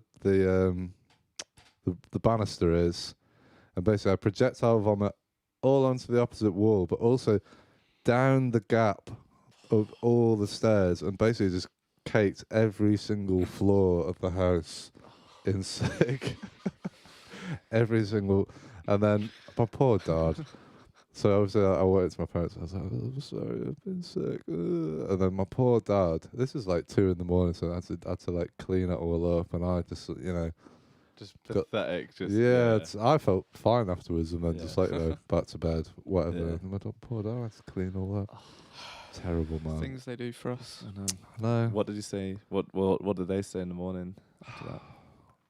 banister is, and basically I projectile vomit all onto the opposite wall, but also down the gap of all the stairs, and basically just caked every single floor of the house in sick. Every single, and then my poor dad. So obviously I went to my parents. I was like, oh, I'm sorry, I've been sick. And then my poor dad. This is like 2 a.m, so I had to like clean it all up, and I just Just pathetic. I felt fine afterwards, and then Yeah. just like back to bed, whatever. Yeah. And my poor dad had to clean all that. Terrible, man. Things they do for us. I know. No, What did you say? What did they say in the morning after that?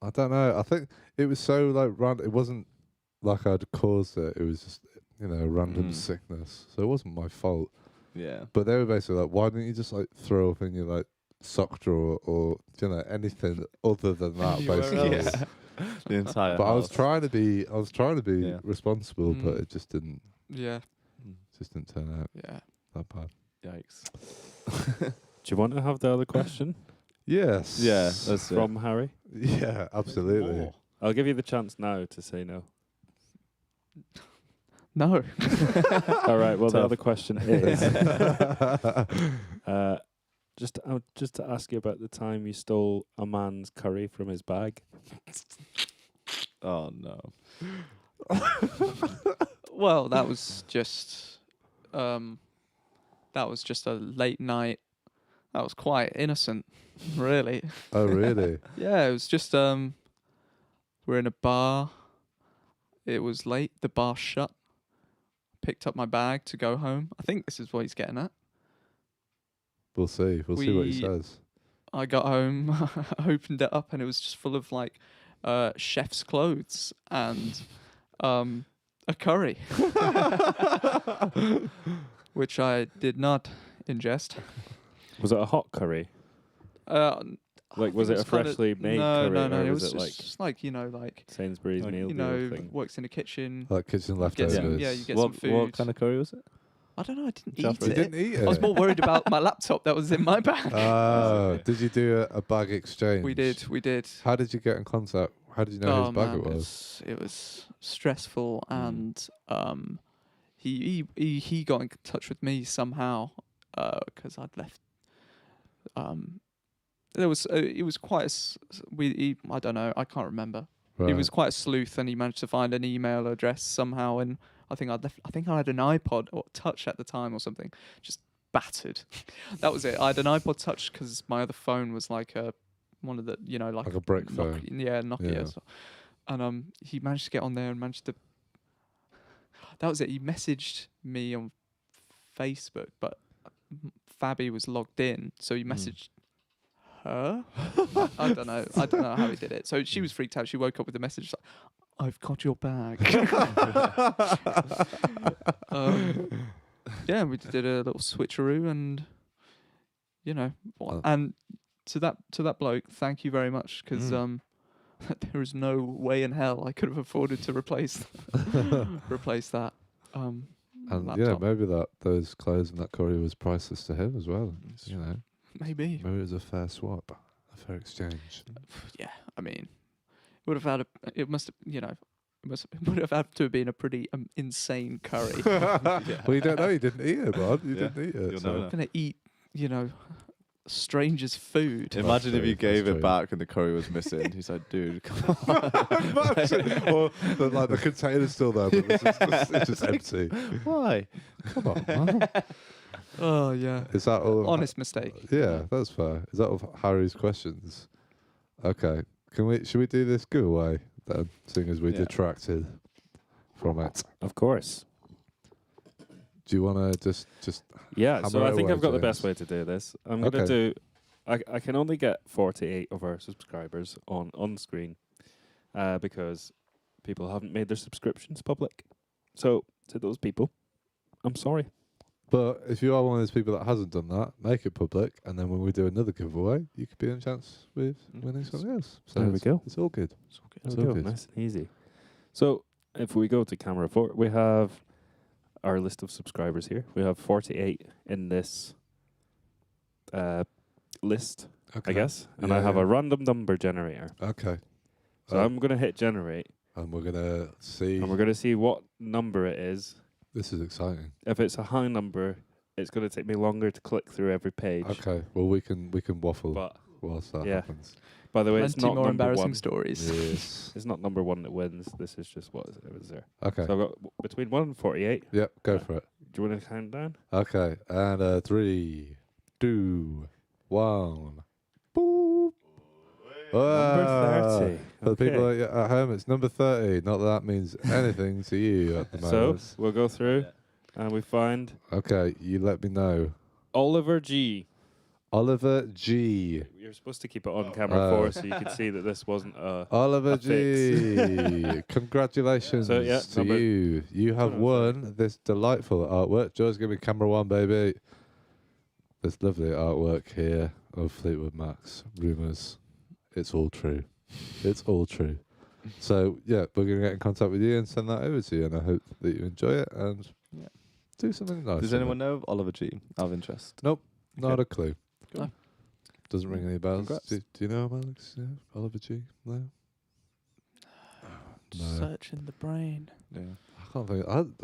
I don't know. I think it was so like random. It wasn't like I'd caused it. It was just random sickness. So it wasn't my fault. Yeah. But they were basically like, why didn't you just like throw up in your like sock drawer or anything other than that? Anywhere Basically. else. Yeah. The entire But house. I was trying to be Yeah. responsible, but Mm. it just didn't Yeah. turn out Yeah. that bad. Yikes. Do you want to have the other question Yes. Yeah, that's it. from Harry? Yeah, absolutely. More. I'll give you the chance now to say no. No. All right. Well, the Tough. other question is just to ask you about the time you stole a man's curry from his bag. Oh no. Well, that was just a late night. That was quite innocent, really. Oh, really? Yeah, it was just we're in a bar. It was late. The bar shut. Picked up my bag to go home. I think this is what he's getting at. We'll see. We'll see what he We- says. I got home, opened it up, and it was just full of like chef's clothes and a curry, which I did not ingest. Was it a hot curry? Like, was it a freshly made no, curry? No, or it was was it just like like Sainsbury's Like, meal you deal know, thing? works in the kitchen. Like kitchen You get leftovers. some- you get some food. What kind of curry was it? I don't know. I didn't Just eat You it. didn't eat it? I was more worried about my laptop that was in my bag. Oh, did you do a bag exchange? We did. How did you get in contact? How did you know whose bag man, it was? It was stressful, and he got in touch with me somehow because I'd left. There was it was quite I don't know, I can't remember. He Right. was quite a sleuth, and he managed to find an email address somehow. And I think I had an iPod or Touch at the time or something, just battered. That was it. I had an iPod Touch because my other phone was like one of the like Like a brick phone. Yeah, Nokia. Yeah. So, and he managed to get on there and managed to. That was it. He messaged me on Facebook, but Fabi was logged in, so he messaged her. I don't know how he did it. So she was freaked out. She woke up with a message like, "I've got your bag." Yeah, we did a little switcheroo, and and to that bloke, thank you very much, because there is no way in hell I could have afforded to replace that. And laptop. maybe those clothes and that curry was priceless to him as well. Maybe. Maybe it was a fair swap, a fair exchange. Yeah, I mean, it would have had would have had to have been a pretty insane curry. Well, you don't know. You didn't eat it, bud. You Yeah. didn't eat it. You'll So. never I'm know. gonna eat, stranger's food. Imagine if true, you gave that's it true. back and the curry was missing. He's like, dude, come on. Or the container's still there, but it's just empty. Why? Come on, man. Oh yeah. Is that all? Honest mistake. Yeah, that's fair. Is that all Harry's questions? Okay. Should we do this giveaway then, seeing as we Yeah. detracted from it? Of course. Do you want to just Yeah, so hammer I think away, I've got the best James? way to do this. I'm going to do... I can only get 48 of our subscribers on screen because people haven't made their subscriptions public. So, to those people, I'm sorry. But if you are one of those people that hasn't done that, make it public, and then when we do another giveaway, you could be in a chance with winning something else. So There we go. It's all good. There It's we all go. good. Nice and easy. So, if we go to camera 4, we have our list of subscribers here. We have 48 in this list, Okay. I guess. And Yeah, I have yeah. a random number generator. Okay. So I'm going to hit generate, And we're gonna see. and we're going to see what number it is. This is exciting. If it's a high number, it's going to take me longer to click through every page. Okay. Well, we can waffle But, whilst that yeah. happens. by the way, it's Plenty not more number embarrassing one. stories. Yes. It's not number one that wins. This is just what it was there. Okay. So I've got between 1 and 48. Yep. Go for it. Do you want to count down? Okay. And 3, 2, 1. Boop. Number 30. For the people Okay. at home, it's number 30. Not that that means anything to you at the So moment. we'll go through and we find Okay, you let me know. Oliver G. Oliver G. You're supposed to keep it on camera 4 so you can see that this wasn't a... Oliver A G. Congratulations So, yeah, to number- you. You have won this delightful artwork. Joy's give me camera 1, baby. This lovely artwork here of Fleetwood Mac's Rumours. It's all true. It's all true. So, yeah, we're going to get in contact with you and send that over to you. And I hope that you enjoy it and Yeah. do something nice. Does with anyone it. know of Oliver G? Out of interest. Not Okay. a clue. No. Doesn't ring any bells. Congrats. Do you know him, Alex? Yeah. Oliver G? No? No. Searching the brain. Yeah. I can't think. I can't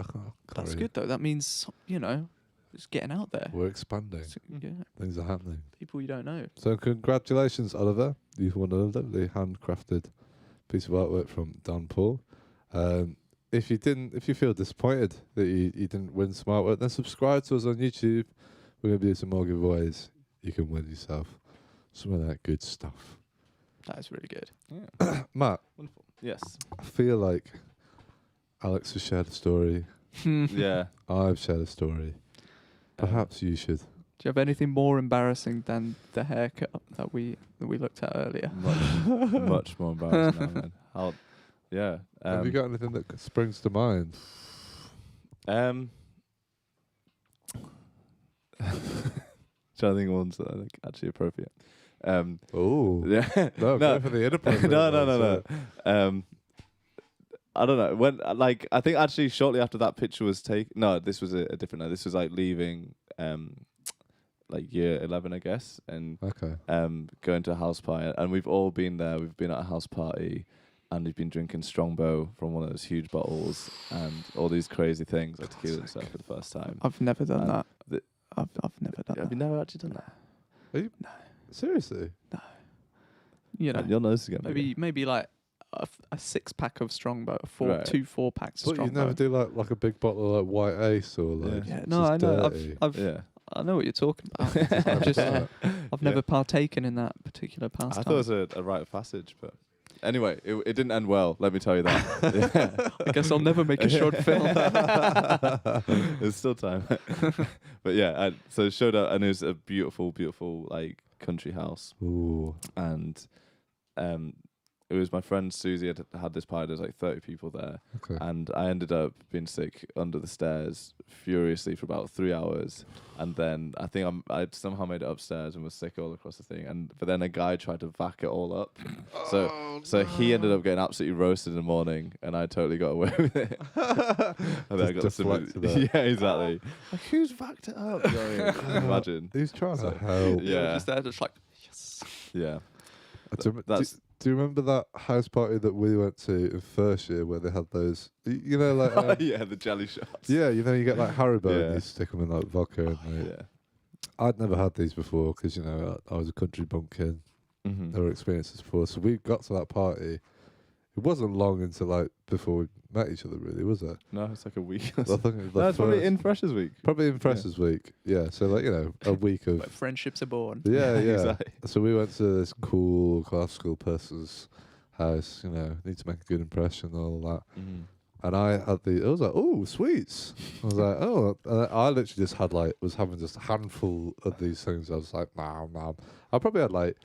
That's really- good though. That means it's getting out there. We're expanding. Yeah, Things are happening. people you don't know. So congratulations, Oliver. You've won a lovely handcrafted piece of artwork from Dan Paul. If you feel disappointed that you didn't win some artwork, then subscribe to us on YouTube. We're going to do some more giveaways. You can win yourself some of that good stuff. That is really good. Yeah. Matt, Wonderful. Yes. I feel like Alex has shared a story. Yeah. I've shared a story. Perhaps you should. Do you have anything more embarrassing than the haircut that we looked at earlier? Much more embarrassing now, man. Yeah. Have you got anything that springs to mind? Trying to think of ones that I think actually appropriate. Oh, Yeah. no, No. go for the inappropriate. no. ones, I don't know. When I think actually shortly after that picture was taken. No, this was a different night. This was like leaving, year 11, I guess, and Okay. going to a house party. And we've all been there. We've been at a house party, and we've been drinking Strongbow from one of those huge bottles, and all these crazy things like tequila and stuff for the first time. I've never done And that. the- I've never done Have that. you never actually done that? Seriously? You know, Your nose is getting maybe like a 6-pack of Strongbow, Right. 2 4-packs of But you Strongbow. never do like a big bottle of like White Ace or like. Yeah. Yeah, it's no, I just know. dirty. Yeah. I know what you're talking about. I've just I've never partaken in that particular I pastime. thought it was a rite of passage, but anyway, it didn't end well. Let me tell you that. Yeah. I guess I'll never make a short film. There's still time. But yeah, so it showed up, and it was a beautiful, beautiful like country house, Ooh. and it was my friend Susie had this party. There's like 30 people there, Okay. and I ended up being sick under the stairs furiously for about 3 hours, and then I think I somehow made it upstairs and was sick all across the thing. But then a guy tried to vac it all up, so he ended up getting absolutely roasted in the morning, and I totally got away with it. And then I got Just some, deflected it. yeah, exactly. Like, who's vacked it up? You know what I mean? Imagine. Who's trying So- to help? Yeah. Just there, just like yes. Yeah. Do you remember that house party that we went to in first year where they had those, you know, like yeah, the jelly shots. yeah, you know, you get like Haribo Yeah. and you stick them in like vodka and like, Yeah. I'd never had these before because, you know, I was a country bumpkin. Mm-hmm. Never experienced this before. So we got to that party. It wasn't long into like before we met each other, really, was it? No, it's like a week. I think it was No, the it's probably first- in Freshers Week. Probably in Freshers Week. Yeah. So like, you know, a week of Where friendships are born. yeah. Exactly. So we went to this cool classical person's house. You know, need to make a good impression and all that. Mm-hmm. And I had I was like, oh, sweets. I was like, oh. And I literally just had was having just a handful of these things. I was like, nah. I probably had like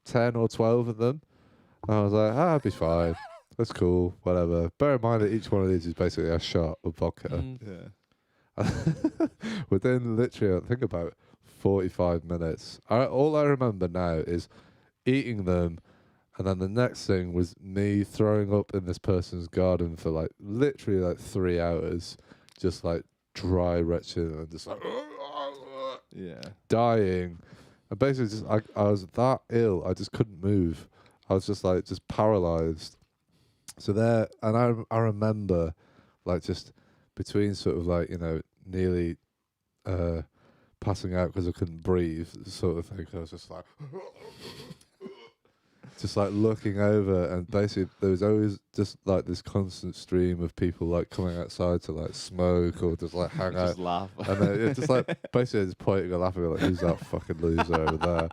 10 or 12 of them. And I was like, I'll be fine. That's cool, whatever. Bear in mind that each one of these is basically a shot of vodka. Mm. Yeah. Within literally, I think about 45 minutes. All I remember now is eating them, and then the next thing was me throwing up in this person's garden for like literally like 3 hours, just like dry retching and just like Yeah. dying. And basically, just I was that ill, I just couldn't move. I was just paralyzed. So there, and I remember, like, just between sort of like, you know, nearly passing out because I couldn't breathe, sort of thing. I was just like, just like looking over, and basically there was always just like this constant stream of people like coming outside to like smoke or just like hang out. Just laugh. And then it's just like basically just pointing and laughing like, who's that fucking loser over there?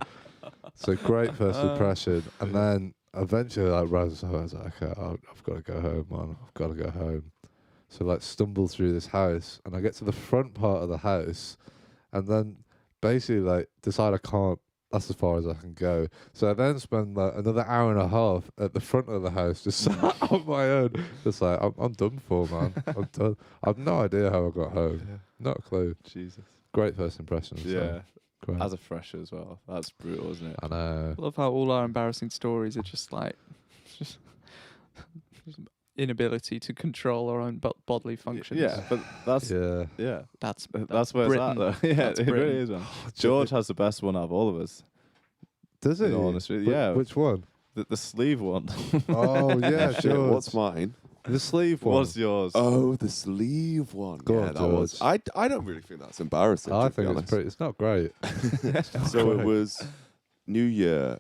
So great first impression, and then eventually like I was like, okay, I've got to go home, man. I've got to go home. So like stumble through this house, and I get to the front part of the house, and then basically like decide I can't. That's as far as I can go. So I then spend like another hour and a half at the front of the house, just sat on my own. Just like I'm done for, man. I'm done. I've no idea how I got home. Not a clue. Jesus. Great first impression. Yeah. Great. As a fresher as well. That's brutal, isn't it? I know. I love how all our embarrassing stories are just inability to control our own bodily functions. Yeah, but that's Yeah. That's where Britain. it's at though. Yeah, That's it really Britain. is, man. George has the best one out of all of us. Does it? In all honesty, yeah. Which one? The sleeve one. Oh yeah, Shit, George. what's mine? The sleeve one? What's yours? Oh, the sleeve one. Go yeah, on, that was. George. I don't really think that's embarrassing. I to be think honest. it's not great. So it great. was New Year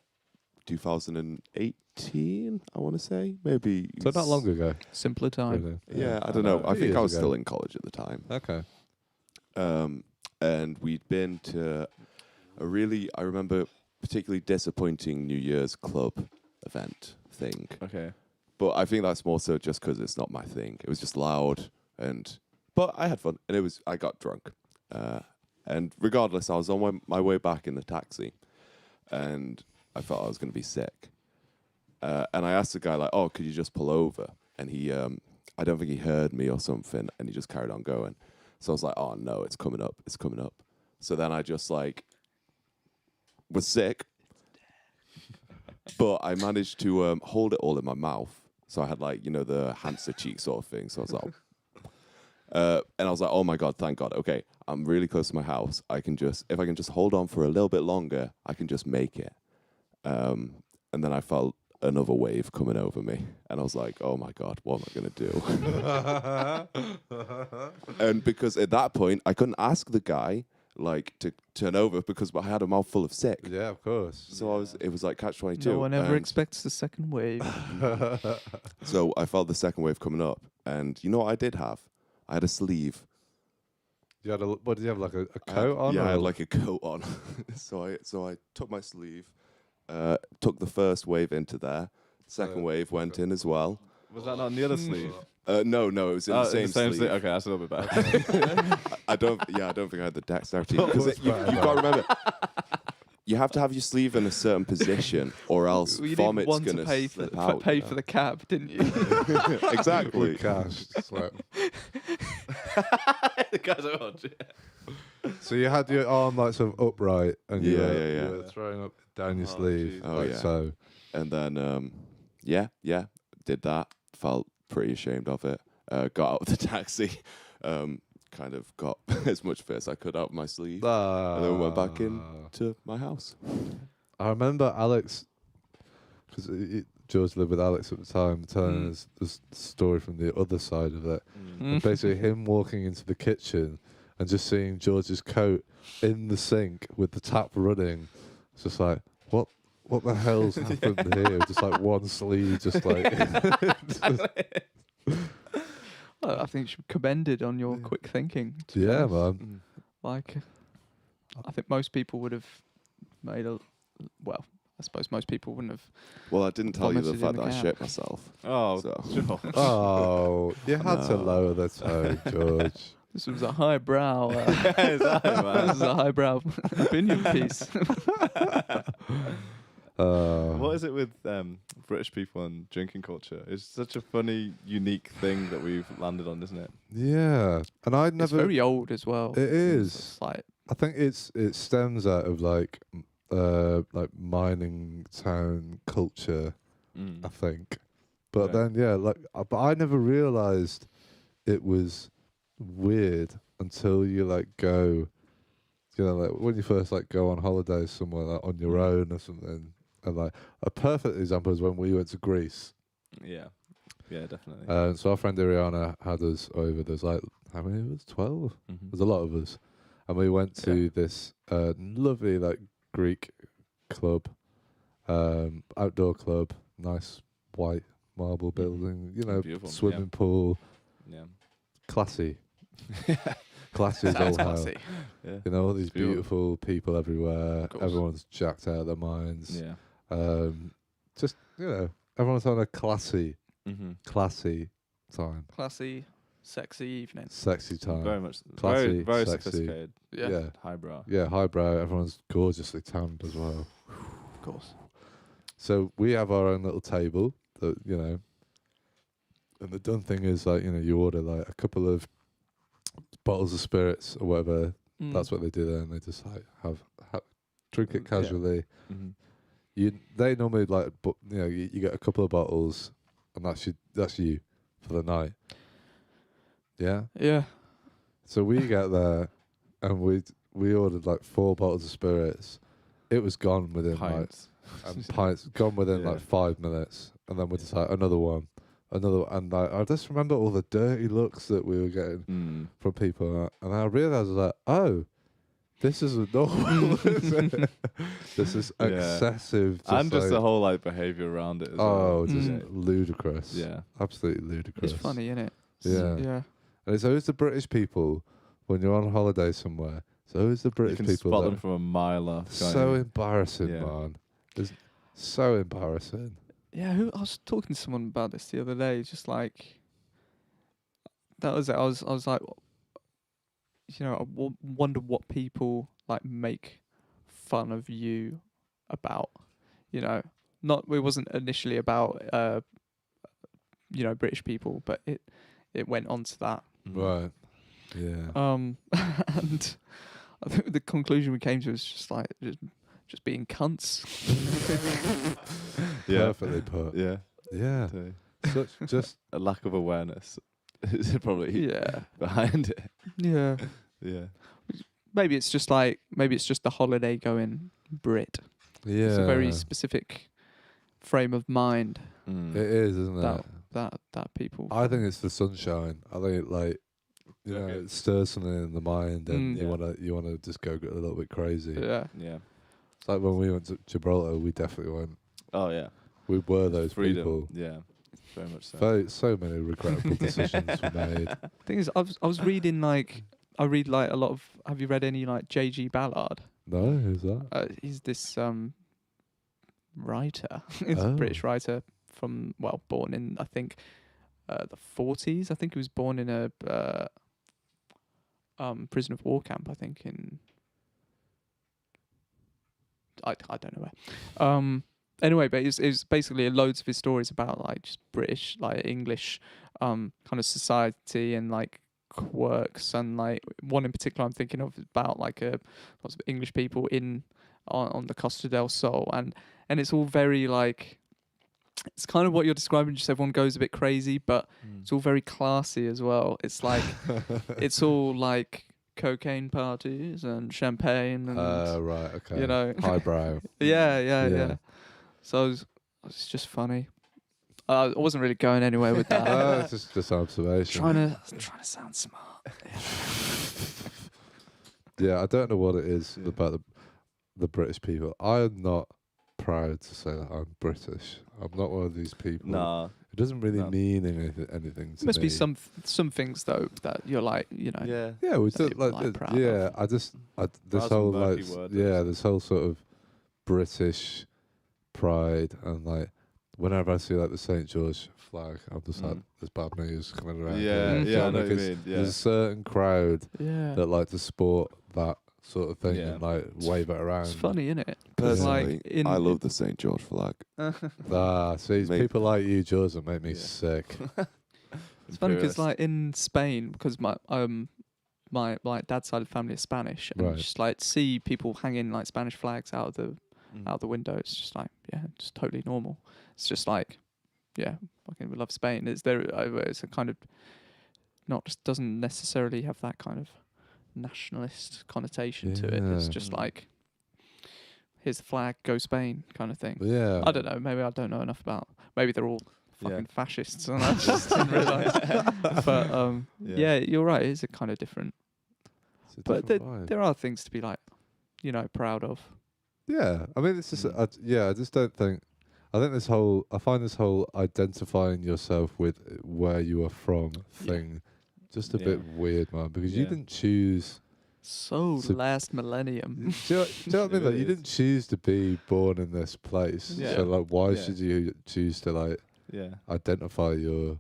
2018, I want to say. Maybe. So not long ago. Simpler time. Really. Yeah, I don't know. I think I was years still ago. in college at the time. Okay. And we'd been to I remember, particularly disappointing New Year's club event thing. Okay. But I think that's more so just because it's not my thing. It was just loud, but I had fun, and I got drunk. And regardless, I was on my way back in the taxi, and I felt I was going to be sick. And I asked the guy, like, oh, could you just pull over? And he, I don't think he heard me or something, and he just carried on going. So I was like, oh, no, it's coming up. So then I just, like, was sick. But I managed to hold it all in my mouth. So I had, like, you know, the hamster cheek sort of thing. So I was like, and I was like, oh my God, thank God. Okay, I'm really close to my house. If I can just hold on for a little bit longer, I can just make it. And then I felt another wave coming over me. And I was like, oh my God, what am I going to do? And because at that point, I couldn't ask the guy, like, to turn over because I had a mouthful of sick. Yeah, of course. So it was like catch-22. No one ever and expects the second wave. So I felt the second wave coming up. And you know what I did have? I had a sleeve. You had what did you have, like a coat on? Yeah, I or- had like a coat on. so I took my sleeve, took the first wave into there. Second wave went in as well. Was that not on the other sleeve? No, it was in the same sleeve. sleeve. Okay, that's a little bit better. I don't think I had the dexterity. That Because was you've bad, got to remember, you have to have your sleeve in a certain position, or else Well, you vomit's didn't want going to to pay for slip out. pay for the cab, didn't you? Exactly. With cash. Just like- The guy's like, oh, shit. So you had your arm like sort of upright, and you Yeah, were, yeah, yeah. you were throwing up down your Oh, sleeve. geez. Oh, like yeah. So. And then, did that. Felt pretty ashamed of it. Got out of the taxi. Kind of got as much fit as I could out of my sleeve. And then went back in to my house. I remember Alex, because George lived with Alex at the time, telling us the story from the other side of it. And basically him walking into the kitchen and just seeing George's coat in the sink with the tap running. It's just like, what the hell's happened here? Just like one sleeve, just like. Well, I think you should be commended on your quick thinking. to be Yeah, honest. man. Like, I think most people would have made a. Well, I suppose most people wouldn't have. Well, I didn't tell you the Vomited in fact the that I gap. shit myself. Oh, So. sure. Oh, you had to No. lower the tone, George. This was a highbrow. Exactly, man. This is a highbrow opinion piece. What is it with British people and drinking culture? It's such a funny, unique thing that we've landed on, isn't it? Yeah, and I It's never. very old as well. It is. It's like I think it stems out of like mining town culture. I think, but Yeah. then but I never realised it was weird until you like go, like when you first like go on holiday somewhere like on your own or something. And like a perfect example is when we went to Greece. Yeah, definitely. So our friend Iriana had us over. There's like how many of us? 12. Mhm. There's a lot of us, and we went to this lovely like Greek club, outdoor club, nice white marble building. Beautiful, Swimming pool, Yeah. classy, classy as all sounds hell. classy. Yeah. All these It's beautiful. beautiful people everywhere. Of course. Everyone's jacked out of their minds. Yeah. Just everyone's having a classy time, Classy, sexy evening. sexy time. Very much. Classy, very sexy. sophisticated. Yeah, Highbrow. Yeah, highbrow. Everyone's gorgeously tanned as well. of course. So we have our own little table that and the done thing is like you order like a couple of bottles of spirits or whatever. Mm. That's what they do there, and they just like have drink it Yeah. casually. Mm-hmm. They normally like, but you get a couple of bottles, and that's you for the night. Yeah. Yeah. So we get there, and we ordered like 4 bottles of spirits. It was gone within Pints. pints gone within Yeah. like 5 minutes, and then we just like another one, and I just remember all the dirty looks that we were getting from people, and I realised like, oh, this isn't normal. This is Yeah. excessive. And just like, the whole like behaviour around it as oh, well. just Mm. ludicrous. Yeah. Absolutely ludicrous. It's funny, isn't it? Yeah. Yeah. And it's always the British people when you're on holiday somewhere. It's always the You British can people spot that them from a mile off. can't so you? embarrassing, Yeah. man. It's so embarrassing. Yeah, I was talking to someone about this the other day. Just like that was it. I was like, I wonder what people like make fun of you about. Not it wasn't initially about British people, but it went on to that. Right. Yeah. And I think the conclusion we came to was just like just being cunts. Yeah. Perfectly put. Yeah. Yeah. So, Such just a lack of awareness is probably Yeah. behind it. Yeah. Yeah. Maybe it's just the holiday going Brit. yeah. It's a very specific frame of mind It is, isn't it? that people. I think it's the sunshine. I think it like it stirs something in the mind, and Mm. you wanna just go a little bit crazy. Yeah. Yeah. It's like when we went to Gibraltar, we definitely went. Oh yeah. We were those Freedom. people. Yeah. Very much so. So many regrettable decisions were made. Thing is, I was reading I read like a lot of. Have you read any like J.G. Ballard? No, who's that? He's this writer. He's a Oh. British writer born in I think the 40s. I think he was born in a prison of war camp. I think in I don't know where. Anyway, but it's basically loads of his stories about like just British, like English, kind of society and like quirks, and like one in particular I'm thinking of is about like lots of English people on the Costa del Sol, and it's all very like it's kind of what you're describing. Just everyone goes a bit crazy, but it's all very classy as well. It's like it's all like cocaine parties and champagne and Right, okay. Highbrow. yeah. So it's just funny. I wasn't really going anywhere with that. No, it's just observation. trying to sound smart. Yeah, I don't know what it is Yeah. about the British people. I'm not proud to say that I'm British. I'm not one of these people. Nah. It doesn't really No. mean anything to Must me. be some things though that you're like, you know. Yeah. Yeah, we that don't you're, like. proud Yeah, of. this Proud's a whole murky like word, yeah, isn't it? this whole sort of British pride and like whenever I see like the St George flag, I'm just like, there's bad news coming around. Yeah, here. Mm. Do you yeah, know I know what you because mean. Yeah. there's a certain crowd Yeah. that like to sport that sort of thing Yeah. and like wave it around. It's funny, isn't it? Personally, like I love the St. George flag. See, Mate. people like you, George, that make me Yeah. sick. It's funny because Imperialist. like in Spain, because my like dad's side of the family is Spanish, and Right. just like see people hanging like Spanish flags out of the Mm. out the window. It's just like, yeah, just totally normal. It's just like, yeah, fucking we love Spain. It's a kind of not just doesn't necessarily have that kind of nationalist connotation to it. It's Yeah. just Mm. like, here's the flag, go Spain kind of thing. Yeah. I don't know. Maybe I don't know enough about. Maybe they're all Yeah. fucking fascists, and I just didn't realise. But yeah, you're right. It is a kind of different. It's a But different vibe. there are things to be like, you know, proud of. Yeah, I mean, it's just, Mm. I just don't think. I think I find this whole identifying yourself with where you are from thing just a bit Yeah. weird, man. Because you Yeah. didn't choose. So So- last millennium. Do you know what I mean? It Like, you is. didn't choose to be born in this place. Yeah. So, like, why Yeah. should you choose to like Yeah. identify your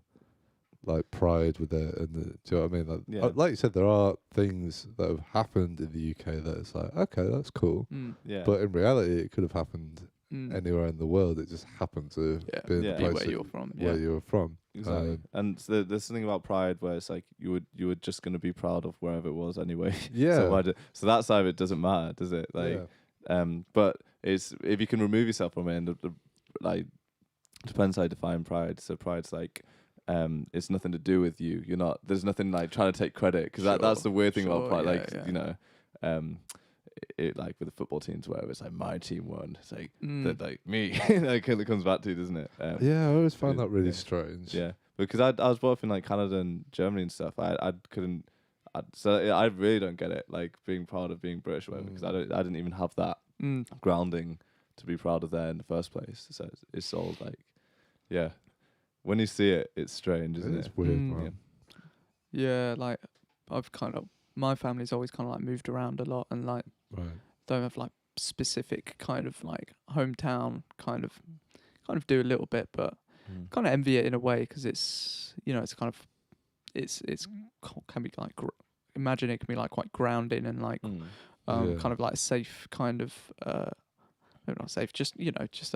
like pride with it? And do you know what I mean? Like, Yeah. like you said, there are things that have happened in the UK that it's like, okay, that's cool. Mm. Yeah. But in reality, it could have happened Mm. anywhere in the world. It just happened to Yeah. be in Yeah. the Be place where that- you're from. where Yeah. you were from. Exactly. And there's something about pride where it's like you were just gonna be proud of wherever it was anyway. Yeah. So that side of it doesn't matter, does it? Like, yeah. but it's if you can remove yourself from it, and like depends how you define pride. So pride's like, it's nothing to do with you. You're not. There's nothing like trying to take credit because that's the weird thing about Sure, pride. yeah, Like yeah. you know, it like with the football teams, where it's like my team won. It's like that like me. Like it comes back to, doesn't it? Yeah, I always found that really yeah. strange. Yeah, because I was both in like Canada and Germany and stuff. I couldn't. I really don't get it. Like being proud of being British, or whatever, because I didn't even have that Mm. grounding to be proud of there in the first place. So it's all like, yeah. When you see it, it's strange, isn't It's it? weird, Mm. man. Yeah, like I've kind of my family's always kind of like moved around a lot and like Right. don't have like specific kind of like hometown kind of do a little bit, but kind of envy it in a way because it's, you know, it's kind of it's can be like imagine it can be like quite grounding and like Mm. Yeah. kind of like a safe kind of no, not safe, just, you know, just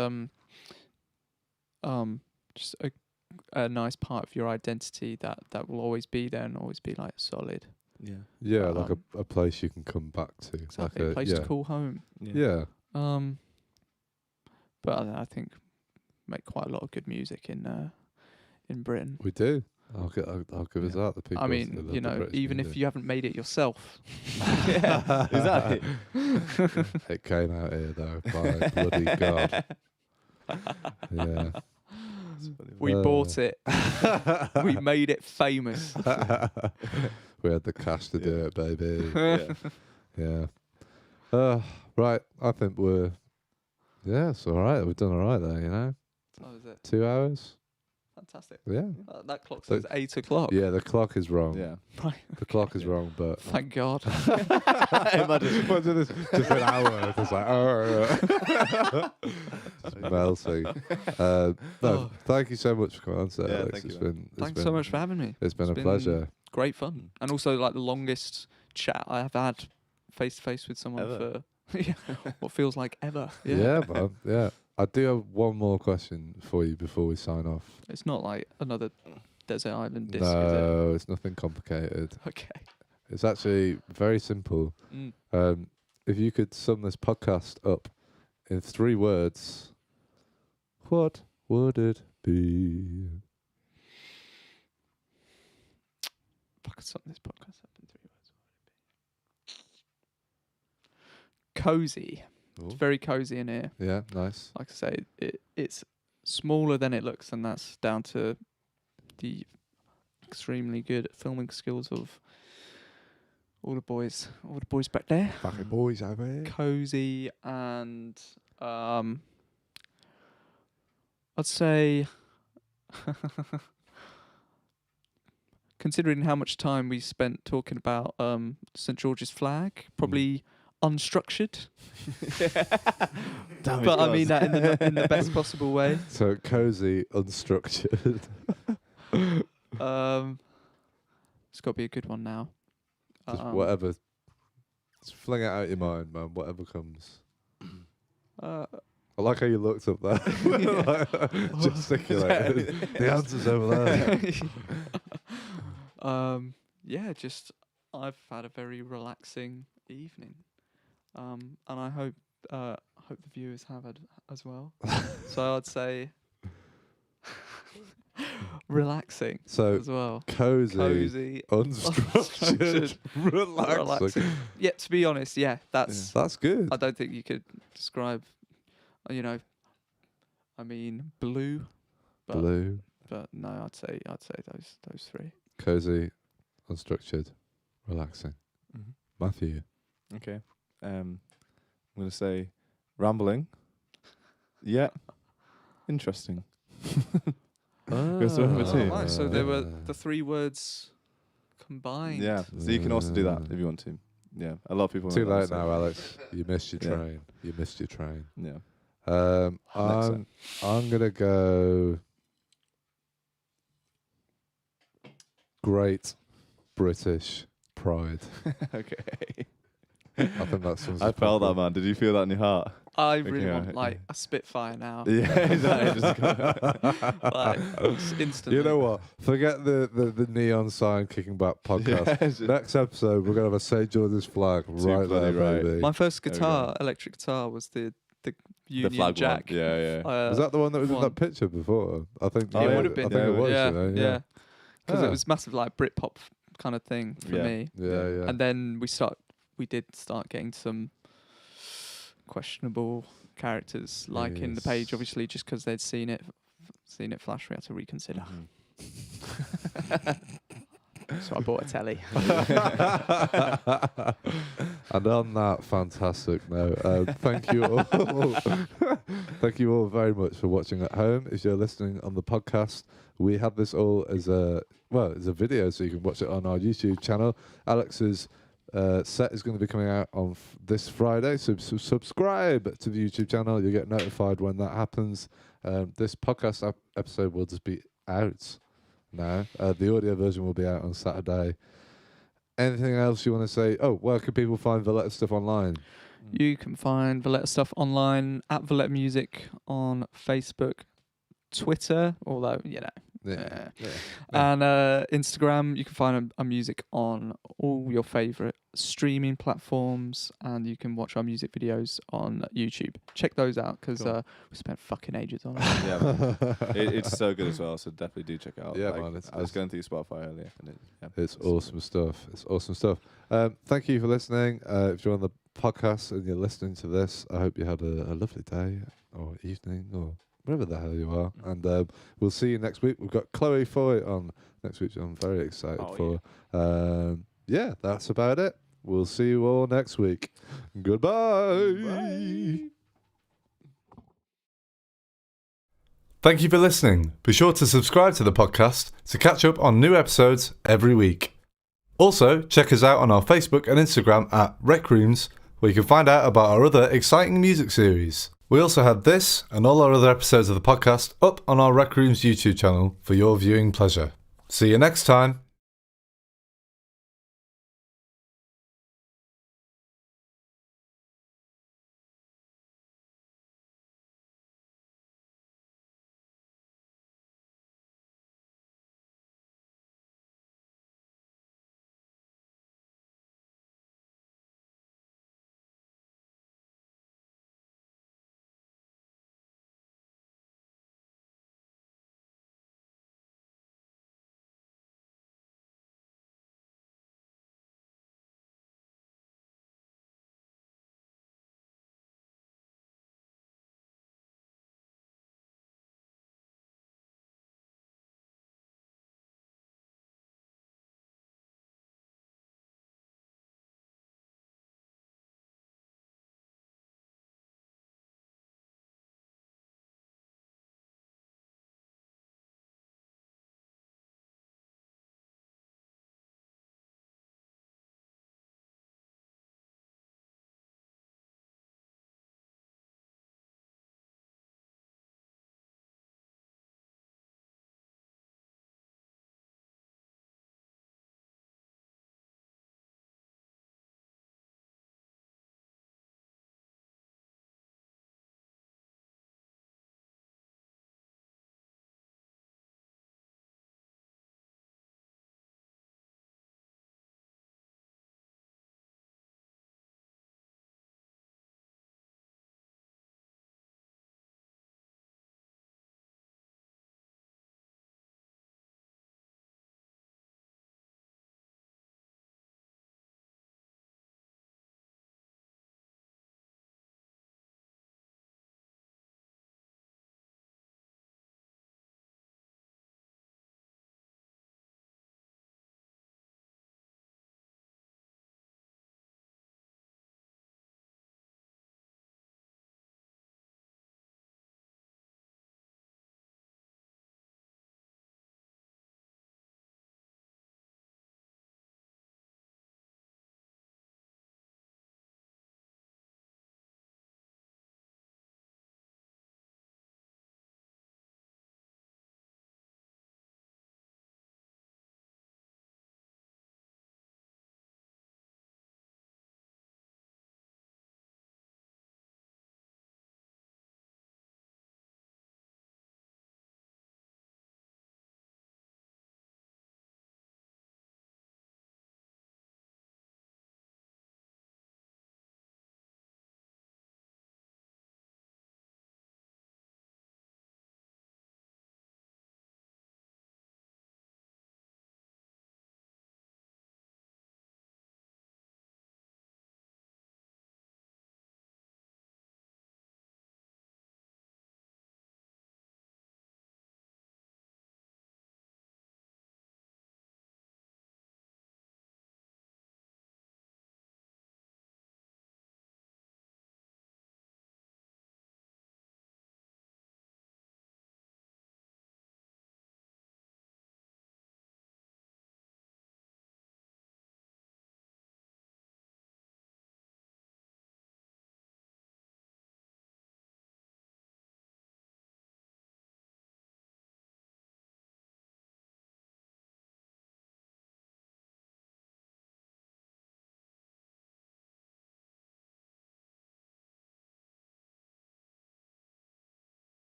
a nice part of your identity that will always be there and always be like solid. Yeah. Yeah, like Um, a place you can come back to. Exactly, Like a place yeah. to call home. Yeah. But I think make quite a lot of good music in Britain. We do. I'll give us Yeah. that. The people. I that mean, love you the know, British even if music. you haven't made it yourself. Yeah, exactly. It came out here though, by bloody god. Yeah. We bought it. We made it famous. We had the cash to do it, baby. Yeah. Yeah. Right. I think yeah, it's all right. We've done all right there, you know. That was it. 2 hours. Fantastic. Yeah. That clock So- says 8 o'clock. Yeah, the clock is wrong. Yeah. Right. The clock is Yeah. wrong, but Thank God. imagine this just an hour. It's like just melting. No, thank you so much for coming on, sir. Yeah, Alex. thank you, It's man. been Thanks so much for having me. It's been It's a been pleasure. Great fun. And also like the longest chat I have had face to face with someone Ever. for what feels like ever. Yeah, man. Yeah. I do have one more question for you before we sign off. It's not like another desert island disc, No, it's nothing complicated. is it? Okay. It's actually very simple. Mm. If you could sum this podcast up in 3 words, what would it be? If I could sum this podcast up in 3 words, what would it be? Cozy. It's very cozy in here. Yeah, nice. Like I say, it's smaller than it looks, and that's down to the extremely good filming skills of all the boys back there. Fucking boys over here. Cozy and I'd say considering how much time we spent talking about St George's flag, probably unstructured. Damn it, But I guys. mean that in the best possible way. So cozy, unstructured. It's got to be a good one now. Just whatever. Just fling it out your mind, man. Whatever comes. I like how you looked up there. Gesticulated. The answer's over there. Yeah, just I've had a very relaxing evening, and I hope the viewers have as well. So I'd say relaxing So as well. cozy, unstructured, relaxing. Yeah, to be honest, that's good. I don't think you could describe, I mean blue, but no, I'd say those three. Cozy, unstructured, relaxing. Mhm. Matthew. Okay. I'm going to say rambling. Yeah. Interesting. Goes to number two. Right, so there were the three words combined. Yeah. So you can also do that if you want to. Yeah. A lot of people Too know that, late so- now, Alex. You missed your Yeah. train. You missed your train. Yeah. I'm gonna go Great British Pride. Okay. I think that sums I it felt that, properly. man. Did you feel that in your heart? I Okay, really want yeah. a Spitfire now. Yeah, exactly. Just go- Like, instantly. You know what? Forget the neon sign kicking back podcast. Yeah, just- Next episode, we're gonna have a St George's flag right there, bloody right. baby. My first There we guitar, electric guitar, was the Union the flag Jack. one. Yeah, yeah. Was that the one that was in one. that picture before? I think Oh, it yeah. would have been. I think it was. Yeah, you know, yeah. Because Yeah. it was massive, like Britpop kind of thing for Yeah. me. Yeah. And then we did start getting some questionable characters, like in the page, Yes. obviously, just because they'd seen it flash. We had to reconsider. So I bought a telly. And on that fantastic note, thank you all. Thank you all very much for watching at home. If you're listening on the podcast, we have this all as a video, so you can watch it on our YouTube channel. Alex's set is going to be coming out on this Friday, so subscribe to the YouTube channel. You'll get notified when that happens. This podcast episode will just be out now. The audio version will be out on Saturday. Anything else you want to say? Oh, where can people find Valetta stuff online? You can find Valetta stuff online at Valetta Music on Facebook, Twitter, although, Yeah. and Instagram. You can find our music on all your favourite streaming platforms, and you can watch our music videos on YouTube. Check those out, because Cool. we spent fucking ages on it. Yeah, man. It's so good as well, so definitely do check it out. Yeah, Like, man, it's I was good. going through Spotify earlier. And It's awesome stuff. It's awesome stuff. Thank you for listening. If you're on the podcast and you're listening to this, I hope you had a lovely day or evening or wherever the hell you are. And we'll see you next week. We've got Chloe Foy on next week, which I'm very excited for. Yeah, that's about it. We'll see you all next week. Goodbye. Thank you for listening. Be sure to subscribe to the podcast to catch up on new episodes every week. Also, check us out on our Facebook and Instagram at Rec Rooms, where you can find out about our other exciting music series. We also have this and all our other episodes of the podcast up on our Rec Rooms YouTube channel for your viewing pleasure. See you next time.